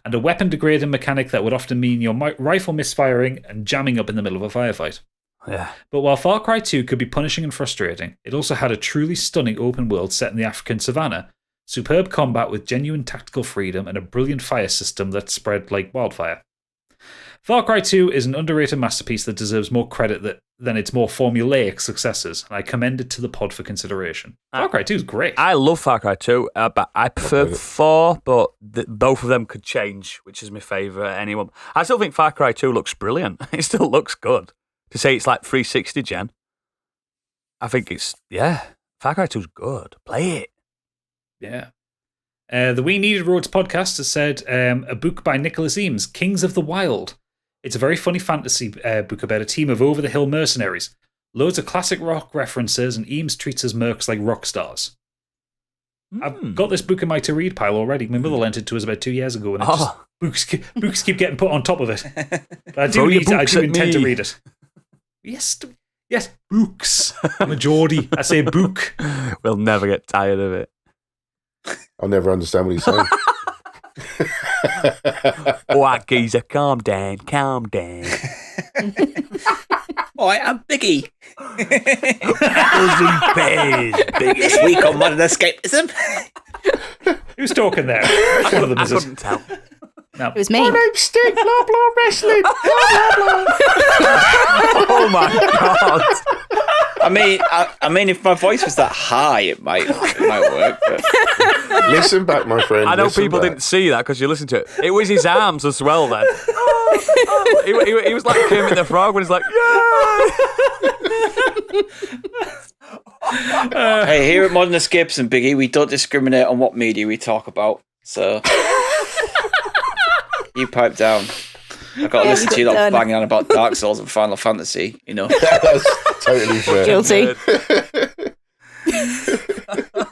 S3: And a weapon-degrading mechanic that would often mean your rifle misfiring and jamming up in the middle of a firefight.
S1: Yeah.
S3: But while Far Cry 2 could be punishing and frustrating, it also had a truly stunning open world set in the African savannah, superb combat with genuine tactical freedom, and a brilliant fire system that spread like wildfire. Far Cry 2 is an underrated masterpiece that deserves more credit than its more formulaic successors, and I commend it to the pod for consideration. Far Cry 2 is great.
S1: I love Far Cry 2, but I prefer 4, but both of them could change, which is my favourite. Anyone, I still think Far Cry 2 looks brilliant. It still looks good. To say it's like 360 gen, I think it's, Far Cry 2's good. Play it.
S3: Yeah. The We Needed Roads podcast has said a book by Nicholas Eames, Kings of the Wild. It's a very funny fantasy book about a team of over-the-hill mercenaries. Loads of classic rock references, and Eames treats his mercs like rock stars. I've got this book in my to-read pile already. My mother lent it to us about 2 years ago, and books keep getting put on top of it. But I do intend to read it. Yes, books. I'm a Geordie. I say book.
S1: We'll never get tired of it.
S5: I'll never understand what he's saying.
S1: Alright, geezer, calm down.
S4: Alright, I'm Biggie.
S1: This
S4: This week on Modern Escapism.
S3: Who's talking there? One of them
S1: I
S3: is
S1: couldn't tell.
S3: No.
S2: It was me.
S5: My name's Stick, blah, blah, wrestling, blah, blah, blah.
S1: Oh my god.
S4: I mean, if my voice was that high, it might work. But...
S5: Listen back, my friend.
S1: I know
S5: listen
S1: people
S5: back.
S1: didn't see that because you listened to it. It was his arms as well then. He was like Kermit the Frog when he's like, yeah!
S4: Hey, here at Modern Escapism, Biggie, we don't discriminate on what media we talk about. So you pipe down. I've got to listen to you lot banging on about Dark Souls and Final Fantasy, you know.
S5: That's totally fair.
S2: Guilty.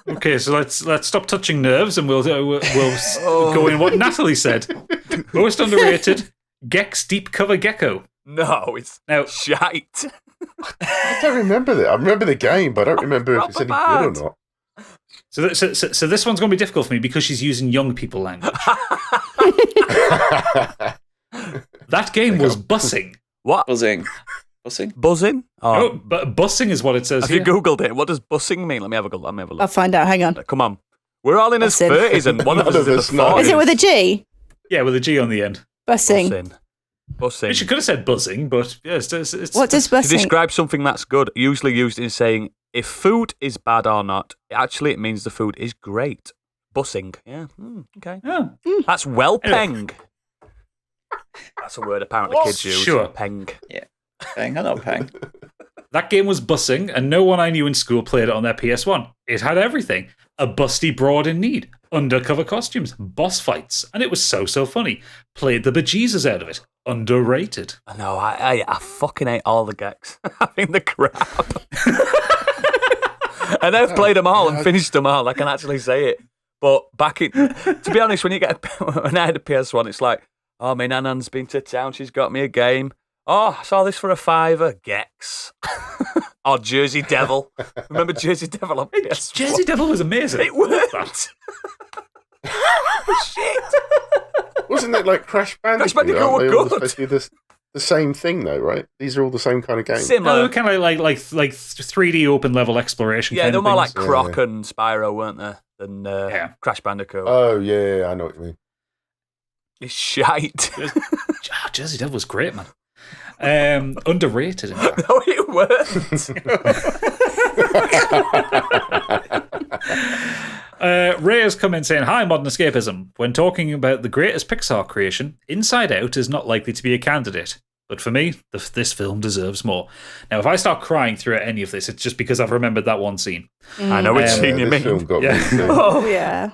S3: Okay, so let's stop touching nerves, and we'll go in what Natalie said. Most underrated, Gex Deep Cover Gecko.
S1: No, it's
S3: Now,
S1: shite.
S5: I don't remember that. I remember the game, but I don't remember if it's any good or not.
S3: So this one's going to be difficult for me because she's using young people language. That game was bussing.
S1: What?
S4: Buzzing?
S1: Buzzing?
S3: Oh, but bussing is what it says
S1: Have
S3: here.
S1: you Googled it? What does bussing mean? Let me have a go.
S2: I'll find out. Hang on.
S1: Come on. We're all in his
S2: Bussing.
S1: 30s and one of us is in the 40s.
S2: Is it with a G?
S3: Yeah, with a G on the end.
S2: Bussing.
S1: Bussing.
S3: She could have said buzzing, but yeah, it's
S2: What does
S1: To
S2: bussing?
S1: describe something that's good, usually used in saying if food is bad or not, actually it means the food is great. Bussing. Yeah. Okay.
S3: Oh.
S1: That's well peng. That's a word apparently kids use.
S3: Sure.
S1: Peng.
S4: Yeah. Peng, I know Peng.
S3: That game was bussing, and no one I knew in school played it on their PS1. It had everything. A busty broad in need, undercover costumes, boss fights, and it was so funny. Played the bejesus out of it. Underrated.
S1: I know, I fucking hate all the Gex. I think they're crap. And I've played them all and finished them all, I can actually say it. But to be honest, when I had a PS1, it's like, oh, my nan's been to town, she's got me a game. Oh, I saw this for $5, Gex. Or Jersey Devil. Remember Jersey Devil on PS1?
S3: Jersey Devil was amazing.
S1: It worked. Shit.
S5: Wasn't it like Crash Bandicoot?
S1: Crash Bandicoot were
S5: Aren't they all
S1: good.
S5: supposed to be the same thing, though, right? These are all the same kind of games.
S1: Similar.
S3: No, kind of like 3D open level exploration.
S1: Yeah,
S3: kind
S1: they were
S3: of
S1: more like
S3: things.
S1: Croc and Spyro, weren't they? Than Crash Bandicoot.
S5: Oh, yeah, I know what you mean.
S1: It's shite.
S3: Jersey Devil was great, man. Underrated, in fact.
S1: No, it weren't.
S3: Ray has come in saying, "Hi, Modern Escapism. When talking about the greatest Pixar creation, Inside Out is not likely to be a candidate. But for me, this film deserves more." Now, if I start crying throughout any of this, it's just because I've remembered that one scene.
S1: I know which scene you
S5: this
S1: mean.
S5: film got
S3: Yeah.
S5: me too.
S2: Oh, yeah.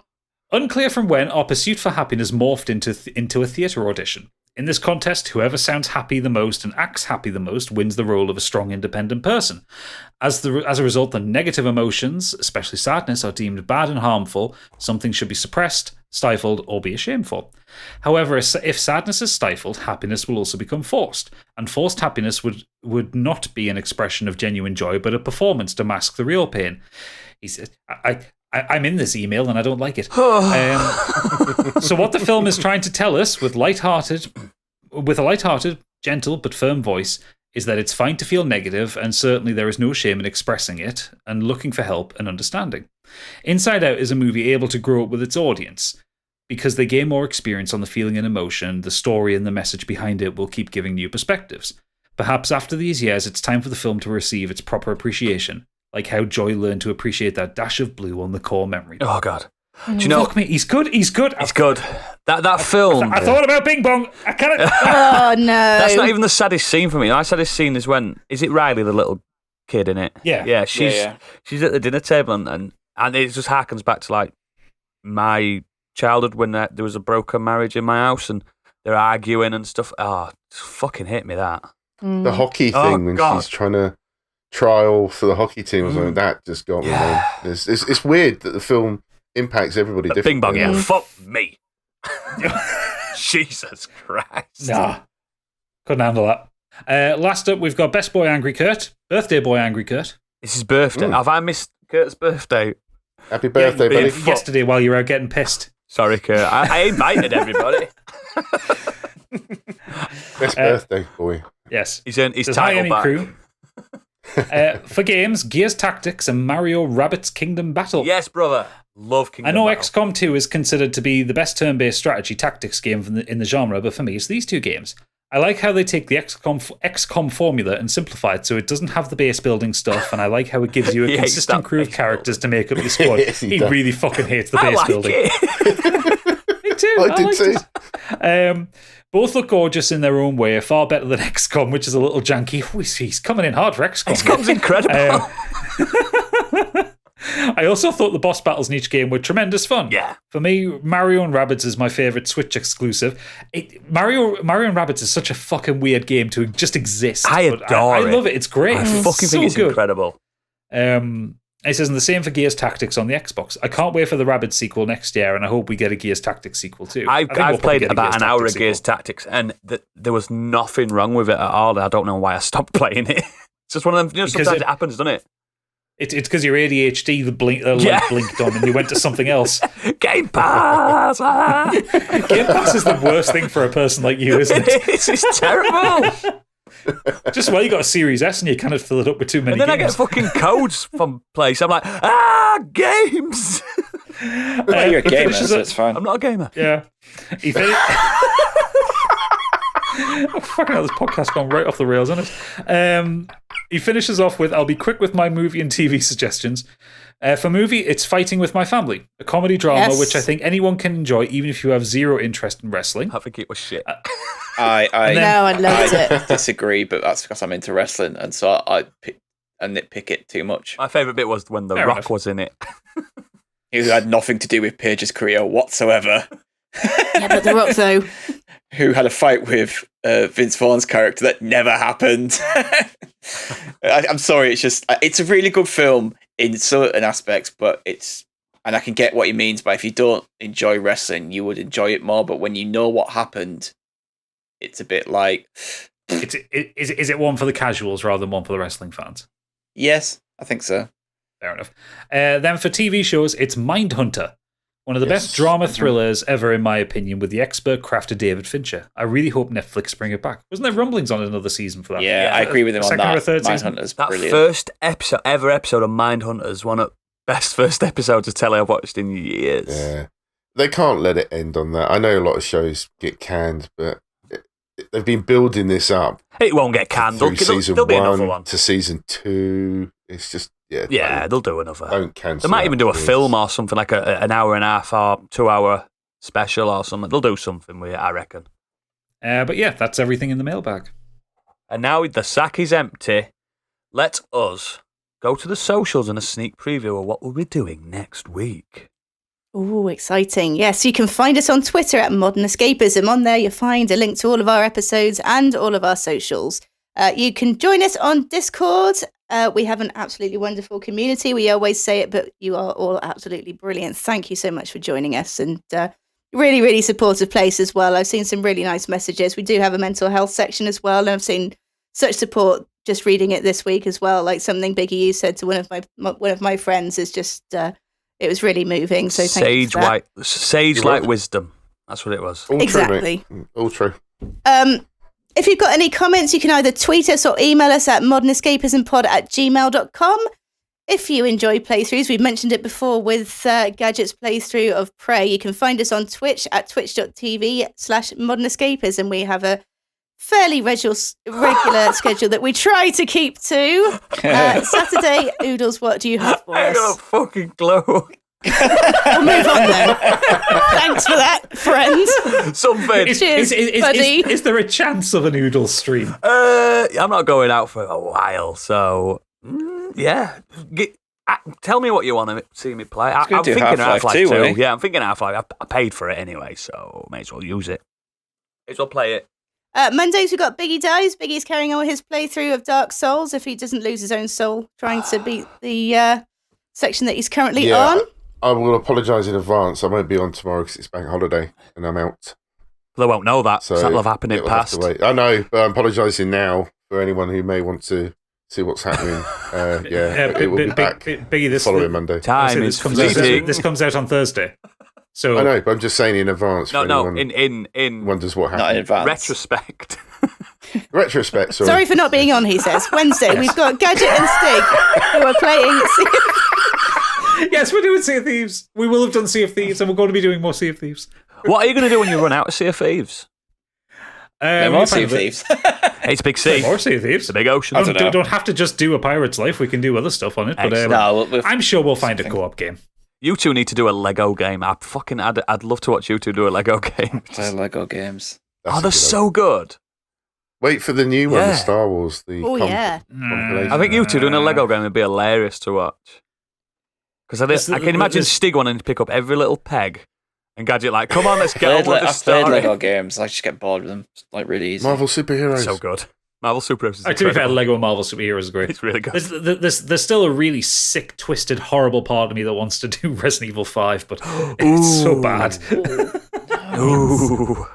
S3: Unclear from when our pursuit for happiness morphed into a theatre audition. In this contest, whoever sounds happy the most and acts happy the most wins the role of a strong, independent person. As a result, the negative emotions, especially sadness, are deemed bad and harmful. Something should be suppressed, stifled, or be ashamed for. However, if sadness is stifled, happiness will also become forced. And forced happiness would not be an expression of genuine joy, but a performance to mask the real pain. He said, I'm in this email and I don't like it. So what the film is trying to tell us with a light-hearted, gentle but firm voice is that it's fine to feel negative, and certainly there is no shame in expressing it and looking for help and understanding. Inside Out is a movie able to grow up with its audience because they gain more experience on the feeling and emotion. The story and the message behind it will keep giving new perspectives. Perhaps after these years, it's time for the film to receive its proper appreciation, like how Joy learned to appreciate that dash of blue on the core memory.
S1: Oh, God. Do you know?
S3: Fuck me, he's good. He's good.
S1: It's good. That film.
S3: I thought about Bing Bong. I can't.
S2: Oh, no.
S1: That's not even the saddest scene for me. My saddest scene is when, is it Riley, the little kid in it?
S3: Yeah.
S1: Yeah, she's at the dinner table and it just harkens back to like my childhood when there was a broken marriage in my house and they're arguing and stuff. Oh, it fucking hit me that.
S5: The hockey thing when she's trying to trial for the hockey team or something, that just got me, man. It's weird that the film impacts everybody differently.
S1: Bing Bong, yeah. Fuck me. Jesus Christ.
S3: Nah. Couldn't handle that. Last up, we've got Best Boy Angry Kurt. Birthday Boy Angry Kurt.
S1: It's his birthday. Have I missed Kurt's birthday?
S5: Happy birthday, buddy.
S3: Yesterday while you were out getting pissed.
S1: Sorry, Kurt. I invited everybody.
S5: Best birthday, boy.
S3: Yes.
S1: He's earned his
S3: Says,
S1: title
S3: "Hi,
S1: back.
S3: crew." For games, Gears Tactics and Mario Rabbids Kingdom Battle.
S1: Yes, brother. Love Kingdom
S3: I know
S1: Battle.
S3: XCOM 2 is considered to be the best turn-based strategy tactics game in the genre, but for me, it's these two games. I like how they take the XCOM formula and simplify it so it doesn't have the base building stuff, and I like how it gives you a consistent crew of characters to make up your squad.
S5: Yes,
S3: he
S5: does.
S3: really fucking hates the base building. Me too.
S5: I did too.
S3: It. Both look gorgeous in their own way, far better than XCOM, which is a little janky. Ooh, he's coming in hard for XCOM.
S1: XCOM's incredible.
S3: I also thought the boss battles in each game were tremendous fun.
S1: Yeah.
S3: For me, Mario and Rabbids is my favourite Switch exclusive. Mario and Rabbids is such a fucking weird game to just exist.
S1: I adore it.
S3: I love it. It's great.
S1: I fucking think it's
S3: good.
S1: incredible.
S3: It says, and the same for Gears Tactics on the Xbox. I can't wait for the Rabbids sequel next year, and I hope we get a Gears Tactics sequel too.
S1: I've played about an hour of Gears Tactics, and there was nothing wrong with it at all. I don't know why I stopped playing it. It's just one of them. Sometimes it happens, doesn't it?
S3: It's because your ADHD light blinked on and you went to something else.
S1: Game Pass!
S3: Game Pass is the worst thing for a person like you, isn't it?
S1: It's terrible.
S3: Just you got a Series S and you kind of fill it up with too many
S1: And then
S3: games.
S1: I get fucking codes from place. I'm like, games!
S4: You're a gamer, so it's fine.
S1: I'm not a gamer.
S3: Yeah. Oh, fucking hell, this podcast's gone right off the rails, isn't it? He finishes off with, I'll be quick with my movie and TV suggestions. For movie, it's Fighting with My Family, a comedy drama which I think anyone can enjoy, even if you have zero interest in wrestling.
S1: I think it was shit.
S2: I loved it.
S4: Disagree, but that's because I'm into wrestling, and so I nitpick it too much.
S1: My favourite bit was when The Rock was in it.
S4: Who had nothing to do with Paige's career whatsoever.
S2: Yeah, but The Rock, though.
S4: Who had a fight with Vince Vaughn's character that never happened. I'm sorry, it's a really good film in certain aspects, but and I can get what he means, but if you don't enjoy wrestling, you would enjoy it more, but when you know what happened, it's a bit like...
S3: Is it one for the casuals rather than one for the wrestling fans?
S4: Yes, I think so.
S3: Fair enough. Then for TV shows, it's Mindhunter. One of the best drama thrillers ever, in my opinion, with the expert crafter David Fincher. I really hope Netflix bring it back. Wasn't there rumblings on another season for that?
S4: Yeah, I agree with him on that.
S3: Second or third season?
S4: Mindhunter's
S1: that
S4: brilliant.
S1: first episode of Mindhunters, one of the best first episodes of telly I've watched in years.
S5: Yeah. They can't let it end on that. I know a lot of shows get canned, but they've been building this up.
S1: It won't get canned.
S5: Through season
S1: there'll be another one.
S5: to season 2. It's just,
S1: they'll do another.
S5: Don't cancel.
S1: They might even do a
S5: please.
S1: film or something, like an hour and a half or 2 hour special or something. They'll do something with it, I reckon.
S3: But yeah, that's everything in the mailbag.
S1: And now the sack is empty. Let us go to the socials and a sneak preview of what we'll be doing next week.
S2: Oh, exciting. Yes, you can find us on Twitter at Modern Escapism. On there, you'll find a link to all of our episodes and all of our socials. You can join us on Discord. We have an absolutely wonderful community. We always say it, but you are all absolutely brilliant. Thank you so much for joining us. And really, really supportive place as well. I've seen some really nice messages. We do have a mental health section as well. And I've seen such support just reading it this week as well. Like something Biggie you said to one of my friends is just... it was really moving. So thank you for that.
S1: Sage like wisdom. That's what it was.
S5: All
S2: exactly.
S5: True, mate. All true.
S2: If you've got any comments, you can either tweet us or email us at modernescapismpod@gmail.com. if you enjoy playthroughs, we've mentioned it before with Gadget's playthrough of Prey, you can find us on Twitch at twitch.tv/modernescapism. We have a fairly regular schedule that we try to keep to. Saturday, Oodles, what do you have for
S1: I
S2: us?
S1: got a fucking glow.
S2: We'll move on then. Thanks for that, friend.
S1: Something.
S2: Cheers, buddy.
S3: Is there a chance of an Oodles stream?
S1: I'm not going out for a while, so yeah. Tell me what you want to see me play. I'm
S4: gonna do
S1: thinking
S4: Half-Life
S1: Half-Life
S4: 2,
S1: 2.
S4: eh?
S1: Yeah, I'm thinking Half-Life. I paid for it anyway, so may as well use it. May as well play it.
S2: Mondays, we've got Biggie Dies. Biggie's carrying on with his playthrough of Dark Souls if he doesn't lose his own soul, trying to beat the section that he's currently on.
S5: I will apologise in advance. I won't be on tomorrow because it's bank holiday and I'm out.
S1: They won't know that.
S5: So
S1: that'll have happened in
S5: it'll have
S1: past.
S5: to wait. I know, but I'm apologising now for anyone who may want to see what's happening. It will be back
S3: Biggie, this
S5: following Monday.
S1: Time
S3: this
S1: is
S3: comes out,
S1: fleeting.
S3: this comes out on Thursday. So
S5: I know, but I'm just saying in advance.
S1: No,
S5: for
S1: no.
S5: anyone
S1: In
S5: wonders what
S4: Not in
S5: happened.
S4: advance.
S1: retrospect.
S5: Retrospect.
S2: Sorry for not being on, he says. Wednesday, we've got Gadget and Stig who are playing.
S3: yes, we're doing Sea of Thieves. We will have done Sea of Thieves, and we're going to be doing more Sea of Thieves.
S1: What are you going to do when you run out of Sea of Thieves?
S4: More Sea of Thieves.
S1: It's big sea.
S3: More Sea of Thieves.
S1: It's a big ocean.
S4: I don't know.
S3: Don't have to just do a pirate's life. We can do other stuff on it. But
S1: Excellent.
S4: No,
S3: I'm sure we'll find a co-op game.
S1: You two need to do a Lego game. I'd love to watch you two do a Lego game.
S4: Play Lego games.
S1: Oh, they're so good.
S5: Wait for the new one,
S1: Yeah.
S5: the Star Wars.
S2: Yeah.
S5: compilation.
S1: I think you two doing a Lego game would be hilarious to watch. Because I can imagine Stig wanting to pick up every little peg and Gadget like, come on, let's get on with the
S4: I've played
S1: story.
S4: Lego games. I just get bored with them. It's like really easy.
S5: Marvel superheroes.
S1: So good. Marvel Superheroes is
S3: To be fair,
S1: incredible.
S3: Lego Marvel Superheroes is great.
S1: It's really good.
S3: There's still a really sick, twisted, horrible part of me that wants to do Resident Evil 5, but it's so bad.
S1: Ooh.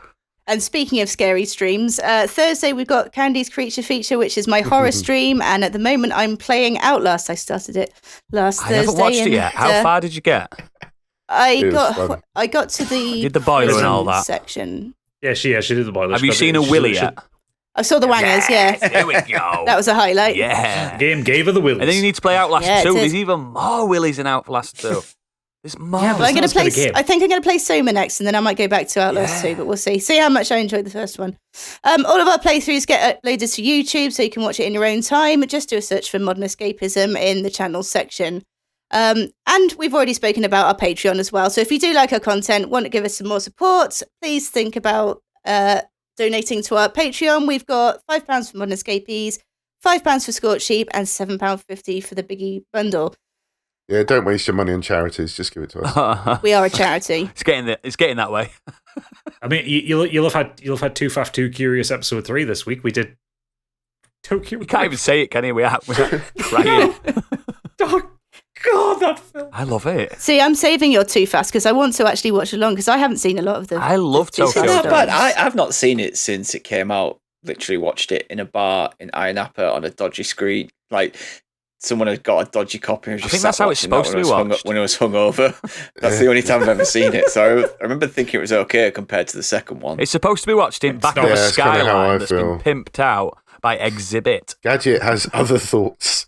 S2: And speaking of scary streams, Thursday we've got Candy's Creature Feature, which is my horror stream, and at the moment I'm playing Outlast. I started it last Thursday.
S1: I haven't watched it yet. How far did you get?
S2: I
S5: It was fun.
S2: got to the
S1: Did the boiler and
S2: prison
S1: all that?
S2: section.
S3: Yeah, she did the boiler.
S1: Have you seen a willy yet?
S2: I saw the wangers. Yeah,
S1: Here we go.
S2: that was a highlight.
S1: Yeah.
S3: Game gave her the willies.
S1: And then you need to play Outlast
S2: Yeah, it
S1: 2.
S2: is.
S1: There's even more willies in Outlast 2. There's more.
S3: Yeah,
S2: But
S3: but
S2: I'm going
S3: it's
S2: to
S3: not as
S2: play.
S3: good a game.
S2: I think I'm going to play Soma next, and then I might go back to Outlast 2. But we'll see. See how much I enjoyed the first one. All of our playthroughs get uploaded to YouTube, so you can watch it in your own time. Just do a search for Modern Escapism in the channels section. And we've already spoken about our Patreon as well. So if you do like our content, want to give us some more support, please think about donating to our Patreon. We've got £5 for Modern Escapees, £5 for Scorched Sheep, and £7.50 for the Biggie bundle.
S5: Yeah, don't waste your money on charities. Just give it to us.
S2: We are a charity.
S1: It's getting that way.
S3: I mean, you'll have had Too Fast Too Curious episode 3 this week. We did Tokyo.
S1: You can't even say it, can you? We're crying.
S3: Oh God, that film.
S1: I love it.
S2: See, I'm saving your Too Fast because I want to actually watch along because I haven't seen a lot of them.
S1: I love
S2: Too
S1: Tokyo.
S2: Fast
S4: Not
S1: Story.
S4: bad. I've not seen it since it came out. Literally watched it in a bar in Iron Apple on a dodgy screen. Like someone had got a dodgy copy. And was
S1: I
S4: just
S1: think
S4: sat
S1: that's how it's
S4: watching that
S1: supposed to be watched.
S4: when it was hungover. That's the only time I've ever seen it. So I remember thinking it was okay compared to the second one.
S1: It's supposed to be watched in back of
S3: not.
S1: a
S5: Yeah, it's kinda how I
S1: skyline that's been
S5: feel.
S1: pimped out by Exhibit.
S5: Gadget has other thoughts.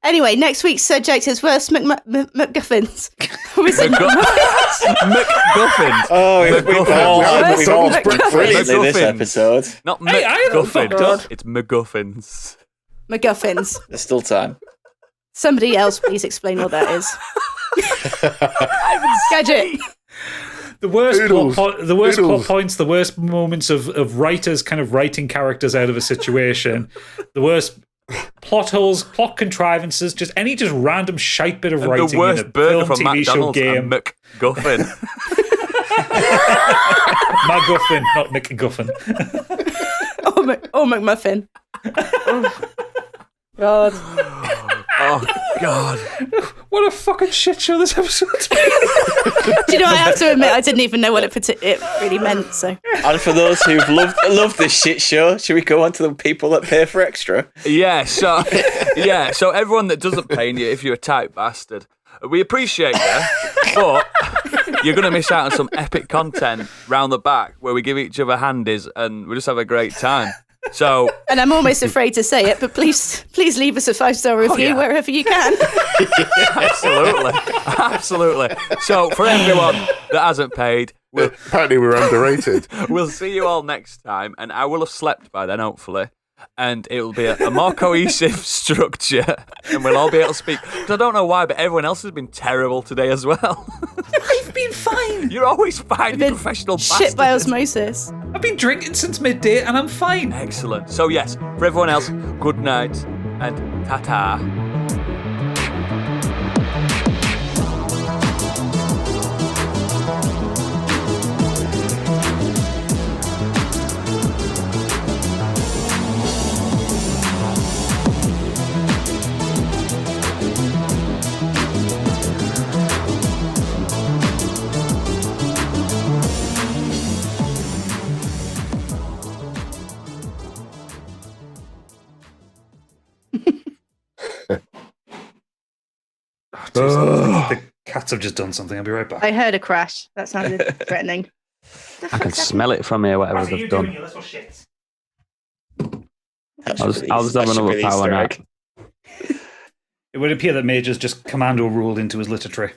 S2: Anyway, next week's subject is worst MacGuffins. Was it
S1: McGuffins.
S4: Oh,
S1: McGuffins.
S4: we've all
S2: McGuffins.
S4: brilliantly this
S1: McGuffins.
S4: episode.
S1: Not
S3: Hey, I haven't fucked
S1: McGuffins.
S3: up.
S1: It's McGuffins.
S2: MacGuffins?
S4: There's still time.
S2: Somebody else, please explain what that is. Gadget.
S3: The worst,
S5: Oodles.
S3: plot
S5: Oodles.
S3: points, the worst moments of writers kind of writing characters out of a situation, the worst plot holes, plot contrivances, just random shite bit of
S1: And
S3: writing
S1: the worst
S3: in a
S1: burger
S3: film,
S1: from
S3: TV show,
S1: McDonald's
S3: game.
S1: and McGuffin.
S3: McGuffin, not McGuffin.
S2: Oh, McMuffin. God.
S1: Oh, God.
S3: What a fucking shit show this episode's been.
S2: Do you know, I have to admit, I didn't even know what it really meant, so.
S4: And for those who've loved this shit show, should we go on to the people that pay for extra?
S1: Yeah, so everyone that doesn't pay you, if you're a tight bastard, we appreciate you, but you're going to miss out on some epic content round the back where we give each other handies and we just have a great time. So,
S2: and I'm almost afraid to say it, but please leave us a 5-star review wherever you can.
S1: Absolutely. So, for everyone that hasn't paid,
S5: apparently we're underrated.
S1: We'll see you all next time, and I will have slept by then, hopefully. And it'll be a more cohesive structure, and we'll all be able to speak. Because I don't know why, but everyone else has been terrible today as well.
S3: I've been fine.
S1: You're always fine, you professional bastard.
S2: Shit by osmosis.
S3: I've been drinking since midday, and I'm fine.
S1: Excellent. So yes, for everyone else, good night, and ta-ta.
S3: The cats have just done something. I'll be right back.
S2: I heard a crash. That sounded threatening.
S1: I can smell it from here, whatever they've done. I'll just have another power nap.
S3: It would appear that Major's just commando ruled into his litter tray.